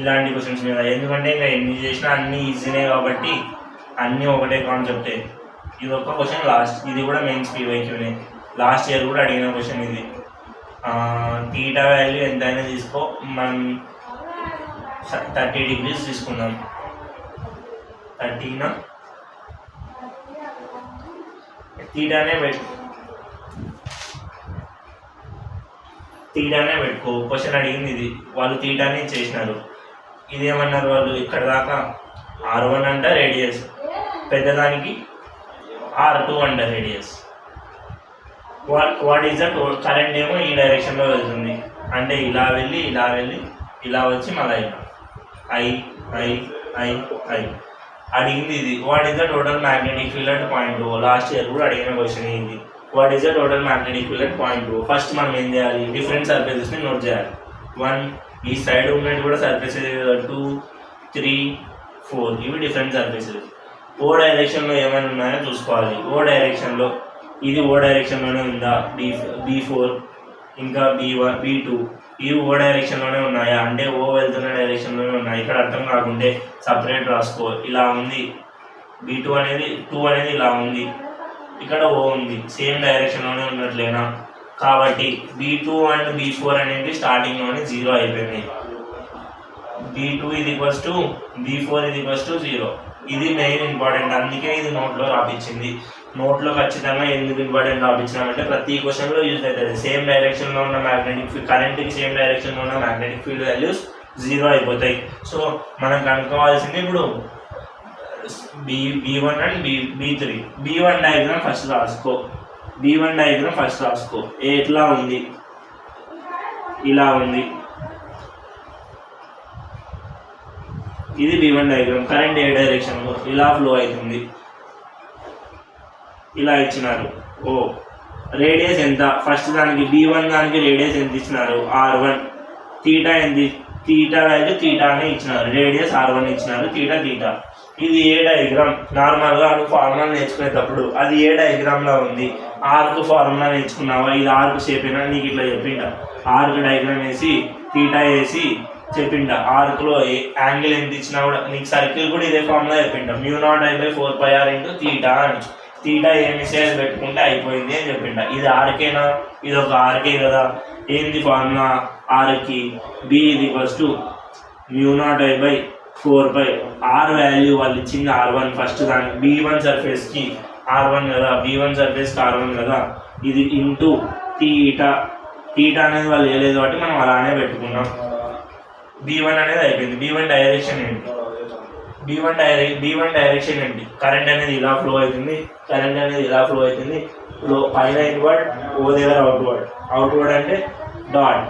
ఇలాంటి క్వశ్చన్స్ మీద. ఎందుకంటే ఇంకా ఎన్ని చేసినా అన్నీ ఈజీనే కాబట్టి అన్నీ ఒకటే కాన్సెప్టే. ఇది ఒక్క క్వశ్చన్ లాస్ట్. ఇది కూడా మెయిన్స్ PYQనే. లాస్ట్ ఇయర్ కూడా అడిగిన క్వశ్చన్ ఇది. తీటా వాల్యూ ఎంతైనా తీసుకో, మనం 30 degrees తీసుకుందాం. 30 తీటానే పెట్టుకో. క్వశ్చన్ అడిగింది ఇది, వాళ్ళు తీటానే చేసినారు. ఇదేమన్నారు వాళ్ళు? ఇక్కడ దాకా R1 అంట radius, పెద్దదానికి R2 under radius. What is the current ఏమో ఈ డైరెక్షన్లో వెళ్తుంది, అంటే ఇలా వెళ్ళి ఇలా వెళ్ళి ఇలా వచ్చి మళ్ళీ ఐ ఐ ఐ ఐ అడిగింది ఇది. What is the total magnetic field at point O. Last year కూడా అడిగిన క్వశ్చన్ ఇది. What is the total magnetic field at point O. First మనం ఏం చేయాలి, డిఫరెంట్ సర్ఫేసెస్ని నోట్ చేయాలి. 1 ఈ సైడ్ ఉన్నట్టు కూడా సర్ఫేసెస్ 2 3 4 ఇవి డిఫరెంట్ సర్ఫేసెస్. ఓ డైరెక్షన్లో ఏమైనా ఉన్నాయో చూసుకోవాలి. ఓ డైరెక్షన్లో ఇది ఓ డైరెక్షన్లోనే ఉందా, B4 ఇంకా B1 B2 ఇవి ఓ డైరెక్షన్లోనే ఉన్నాయా, అంటే ఓ వెళ్తున్న డైరెక్షన్లోనే ఉన్నాయి. ఇక్కడ అర్థం కాకుంటే సపరేట్ రాసుకో. ఇలా ఉంది B2 అనేది 2 అనేది ఇలా ఉంది, ఇక్కడ ఓ ఉంది, సేమ్ డైరెక్షన్లోనే ఉన్నట్లేనా. కాబట్టి B2 అండ్ B4 అనేది స్టార్టింగ్లోనే 0 అయిపోయినాయి. B2 = B4 = 0. ఇది మెయిన్ ఇంపార్టెంట్, అందుకే ఇది నోట్లో రాపించింది. నోట్లో ఖచ్చితంగా ఎందుకు ఇంపార్టెంట్ రాపించినామంటే ప్రతి క్వశ్చన్లో యూజ్ అవుతుంది. సేమ్ డైరెక్షన్లో ఉన్న మ్యాగ్నెటిక్ ఫీల్డ్, కరెంట్కి సేమ్ డైరెక్షన్లో ఉన్న మ్యాగ్నెటిక్ ఫీల్డ్ వాల్యూస్ 0 అయిపోతాయి. సో మనం కనుక్కోవాల్సింది ఇప్పుడు B1 and B3. B1 diagram first రాసుకో. B1 డయాగ్రామ్ ఫస్ట్ రాసుకో. ఎట్లా ఉంది, ఇలా ఉంది. ఇది B1 డయాగ్రామ్. కరెంట్ ఏ డైరెక్షన్లో ఇలా ఫ్లో అవుతుంది, ఇలా ఇచ్చినారు. ఓ రేడియస్ ఎంత, ఫస్ట్ దానికి B1 దానికి రేడియస్ ఎంత ఇచ్చినారు, R1. తీటా ఎంత, తీటా వాల్యూ తీటా అని ఇచ్చినారు, రేడియస్ R1 ఇచ్చినారు, తీటా తీటా. ఇది ఏ డయాగ్రామ్. నార్మల్గా నువ్వు ఫార్ములా నేర్చుకునేటప్పుడు అది ఏ డయాగ్రామ్లో ఉంది, ఆర్క్ ఫార్ములా నేర్చుకున్నావా, ఇది ఆర్క్ షేప్ అయినా నీకు ఇట్లా చెప్పిండ. ఆర్క్ డయాగ్రామ్ వేసి తీటా వేసి చెప్పిండ. ఆర్క్లో యాంగిల్ ఎంత ఇచ్చినా కూడా నీకు సర్కిల్ కూడా ఇదే ఫార్ములా చెప్పిండ. μ0I/4πr × తీటా అని. తీటా ఏమి సేల్ పెట్టుకుంటే అయిపోయింది అని చెప్పిండ. ఇది ఆర్కేనా, ఇది ఒక ఆర్కే కదా. ఏంది ఫార్ములా ఆర్కి, B = μ0I/4π. ఆర్ వాల్యూ వాళ్ళు ఇచ్చింది R1. ఫస్ట్ దానికి B1 సర్ఫేస్కి R1 కదా, B1 సర్ఫేస్కి R1 కదా. ఇది ఇంటూ తీటా. తీటా అనేది వాళ్ళు వేయలేదు కాబట్టి మనం అలానే పెట్టుకున్నాం. B1 అనేది అయిపోయింది. B1 డైరెక్షన్ ఏంటి, B1 డైరెక్షన్ ఏంటి, కరెంట్ అనేది ఇలా ఫ్లో అవుతుంది, కరెంట్ అనేది ఇలా ఫ్లో అవుతుంది. పైన ఇన్వర్డ్, ఓ దగ్గర అవుట్వర్డ్. అవుట్వర్డ్ అంటే డాట్.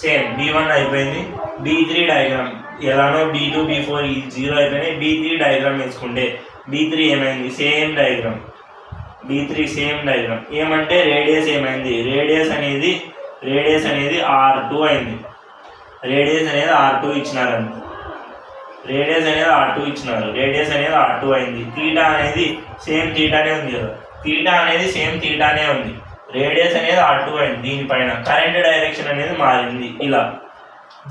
సేమ్ B1 అయిపోయింది. B3 డయాగ్రామ్ ఎలానో B2 B4 0 అయిపోయినాయి. B3 డయాగ్రామ్ వేసుకుంటే B3 ఏమైంది, same diagram. B3 same diagram. ఏమంటే రేడియస్ ఏమైంది, రేడియస్ అనేది R2 అయింది. రేడియస్ అనేది R2 ఇచ్చినారండి. రేడియస్ అనేది R2 అయింది. తీటా అనేది సేమ్ తీటానే ఉంది కదా, తీటా అనేది సేమ్ తీటానే ఉంది. రేడియస్ అనేది R2 అయింది. దీనిపైన కరెంట్ డైరెక్షన్ అనేది మారింది ఇలా.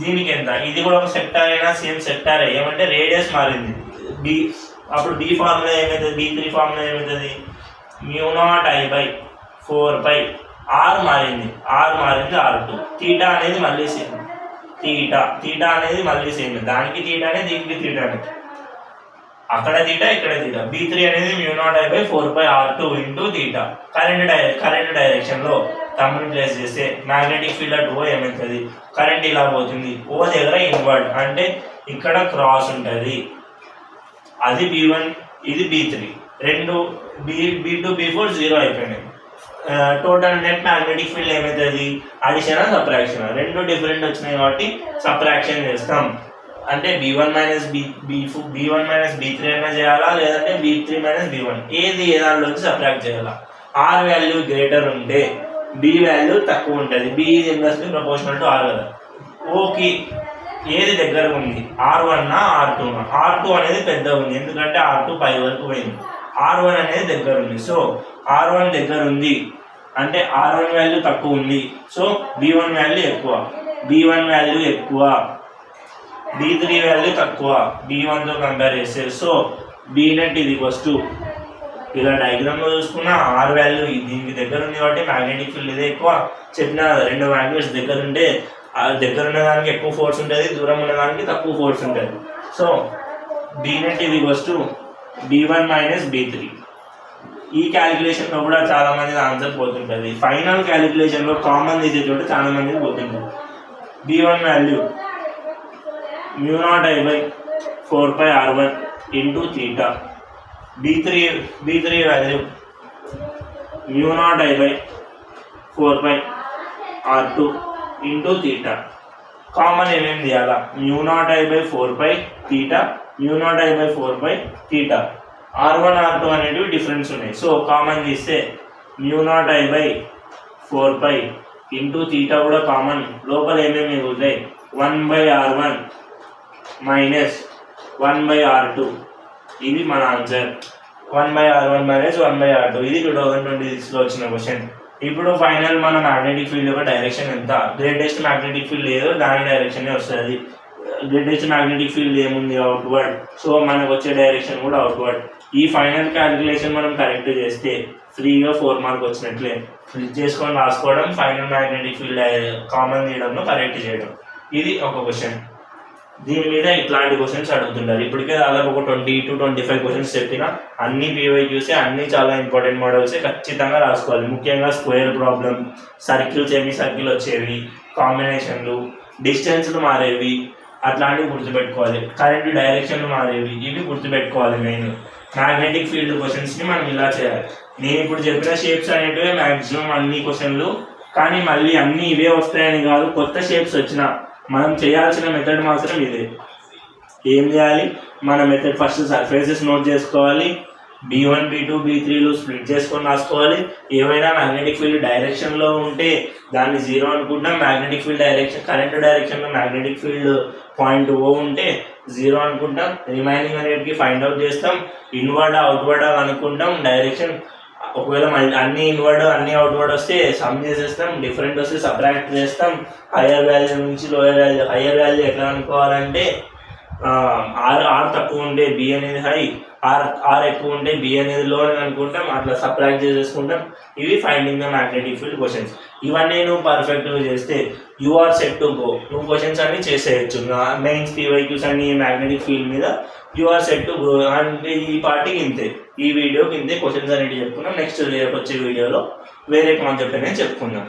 దీనికి ఎంత, ఇది కూడా ఒక సెక్టార్ అయినా సేమ్ సెక్టారే. ఏమంటే రేడియస్ మారింది. అప్పుడు B ఫార్ములా ఏమవుతుంది, B3 ఫార్ములా ఏమవుతుంది, μ0I/4π. R మారింది R2. తీటా అనేది మళ్ళీ సేమ్. తీటా అనేది మళ్ళీ సేమ్. దానికి తీటానే, దీనికి తీటానే. అక్కడ తీటా, ఇక్కడ తీటా. B3 అనేది μ0I/4π R2 × తీటా. కరెంట్ డైరెక్షన్లో తమ్ముని ప్లేస్ చేస్తే మ్యాగ్నెటిక్ ఫీల్డ్ అట్ ఓ ఏమవుతుంది, కరెంట్ ఇలా పోతుంది. ఓ దగ్గర ఇన్వర్డ్ అంటే ఇక్కడ క్రాస్ ఉంటుంది. అది B1, ఇది B3. రెండు B2 B4 0 అయిపోయినాయి. టోటల్ నెట్ మ్యాగ్నెటిక్ ఫీల్డ్ ఏమవుతుంది, అడిషనా సబ్ట్రాక్షనా. రెండు డిఫరెంట్ వచ్చినాయి కాబట్టి సబ్ట్రాక్షన్ చేస్తాం. అంటే B1 - B3 అయినా చేయాలా, లేదంటే B3 - B1 ఏది ఏ దానిలోంచి సబ్ట్రాక్ట్ చేయాలా. R వాల్యూ గ్రేటర్ ఉంటే B వాల్యూ తక్కువ ఉంటుంది. B is inversely proportional to R కదా. ఓకి ఏది దగ్గర ఉంది, R1 R2? R2 అనేది పెద్ద ఉంది, ఎందుకంటే R2 పై వరకు పోయింది. R1 అనేది దగ్గర ఉంది. సో R1 దగ్గర ఉంది అంటే R1 వాల్యూ తక్కువ ఉంది. సో B1 వాల్యూ ఎక్కువ. B1 వాల్యూ ఎక్కువ, B3 వాల్యూ తక్కువ B1తో కంపేర్ చేస్తే. సో B నెట్ = ఇలా డయాగ్రామ్లో చూసుకున్న R వాల్యూ దీనికి దగ్గర ఉంది కాబట్టి మ్యాగ్నెటిక్ ఫీల్డ్ ఇదే ఎక్కువ. చెప్పిన రెండు మ్యాగ్నెట్స్ దగ్గర ఉంటే దగ్గర ఉన్నదానికి ఎక్కువ ఫోర్స్ ఉంటుంది, దూరం ఉన్నదానికి తక్కువ ఫోర్స్ ఉంటుంది. So B net = B1 - B3. ఈ క్యాలిక్యులేషన్లో కూడా చాలా మంది ఆన్సర్ పోతుంటుంది. ఫైనల్ క్యాలిక్యులేషన్లో కామన్ తీసే చోట చాలా మంది పోతుంటుంది. B1 value μ0I/4π R1 into theta. B3 value μ0I/4πr2 into theta. Common ఏమేమి తీయాలా? μ0I/4π theta, μ0I/4π theta. R1 R2 అనేటివి డిఫరెన్స్ ఉన్నాయి. సో కామన్ తీస్తే μ0I/4π ఇంటూ తీటా కూడా కామన్. లోపల ఏమేమి మిగులుతాయి? 1/R1 minus 1/R2. ఇది మన ఆన్సర్. 1/R1 minus 1/R2. ఇది 2026లో వచ్చిన క్వశ్చన్. ఇప్పుడు ఫైనల్ మన మ్యాగ్నెటిక్ ఫీల్డ్ యొక్క డైరెక్షన్ ఎంత? గ్రేటెస్ట్ మ్యాగ్నెటిక్ ఫీల్డ్ ఏదో దాని డైరెక్షన్ వస్తుంది. గ్రేటెస్ట్ మ్యాగ్నెటిక్ ఫీల్డ్ ఏముంది? అవుట్వర్డ్. సో మనకు వచ్చే డైరెక్షన్ కూడా అవుట్వర్డ్. ఈ ఫైనల్ క్యాలిక్యులేషన్ మనం కరెక్ట్ చేస్తే ఫ్రీగా 4 మార్క్ వచ్చినట్లే. ఫ్లిప్ చేసుకొని రాసుకోవడం, ఫైనల్ మ్యాగ్నెటిక్ ఫీల్డ్ కామన్ తీయడంలో కరెక్ట్ చేయడం. ఇది ఒక క్వశ్చన్. దీని మీద ఇట్లాంటి క్వశ్చన్స్ అడుగుతుంటారు. ఇప్పటికే దాదాపు ఒక 20 to 25 క్వశ్చన్స్ చెప్పిన. అన్ని PYQs, అన్ని చాలా ఇంపార్టెంట్ మోడల్స్ ఖచ్చితంగా రాసుకోవాలి. ముఖ్యంగా square problem, circle, semi circle వచ్చేవి, కాంబినేషన్లు, డిస్టెన్స్లు మారేవి, అట్లాంటివి గుర్తుపెట్టుకోవాలి. కరెంట్ డైరెక్షన్లు మారేవి, ఇవి గుర్తుపెట్టుకోవాలి. మెయిన్ మ్యాగ్నెటిక్ ఫీల్డ్ క్వశ్చన్స్ని మనం ఇలా చేయాలి. నేను ఇప్పుడు చెప్పిన షేప్స్ అనేటివి మ్యాక్సిమం అన్ని క్వశ్చన్లు, కానీ మళ్ళీ అన్నీ ఇవే వస్తాయని కాదు. కొత్త షేప్స్ వచ్చినా మనం చేయాల్సిన మెథడ్ మాత్రం ఇదే. ఏం చేయాలి? మన మెథడ్ ఫస్ట్ సర్ఫేసెస్ నోట్ చేసుకోవాలి. B1, B2, B3లు స్ప్లిట్ చేసుకొని రాసుకోవాలి. ఏమైనా మ్యాగ్నెటిక్ ఫీల్డ్ డైరెక్షన్లో ఉంటే దాన్ని 0 అనుకుంటాం. మ్యాగ్నెటిక్ ఫీల్డ్ డైరెక్షన్, కరెంట్ డైరెక్షన్లో మ్యాగ్నెటిక్ ఫీల్డ్ పాయింట్ O ఉంటే 0 అనుకుంటాం. రిమైనింగ్ అనేటికి ఫైండ్ అవుట్ చేస్తాం. ఇన్వర్డ్ అవుట్వర్డ్ అనుకుంటాం. డైరెక్షన్ ఒకవేళ అన్ని ఇన్వర్డ్ అన్ని అవుట్వర్డ్ వస్తే సమ్ చేసేస్తాం. డిఫరెంట్ వస్తే సబ్ట్రాక్ట్ చేస్తాం. హయ్యర్ వాల్యూ నుంచి లోయర్ వాల్యూ. హయ్యర్ వాల్యూ ఎట్లా అనుకోవాలంటే ఆర్ తక్కువ ఉంటే B అనేది హై, ఆర్ ఎక్కువ ఉంటే B అనేది లో అని అనుకుంటాం. అట్లా సబ్ట్రాక్ట్ చేసేసుకుంటాం. ఇవి finding the magnetic field questions. ఇవన్నీ నువ్వు పర్ఫెక్ట్గా చేస్తే you are set to go. నువ్వు క్వశ్చన్స్ అన్ని చేసేయచ్చు. మెయిన్స్ PYQs అన్ని మ్యాగ్నెటిక్ ఫీల్డ్ మీద you are set to go. అంటే ఈ పార్టీకి ఇంతే, ఈ వీడియోకి ఇంతే క్వశ్చన్స్ అనేవి చెప్పుకున్నాం. నెక్స్ట్ రేపు వచ్చే వీడియోలో వేరే కాన్సెప్ట్ అనేది చెప్పుకుందాం.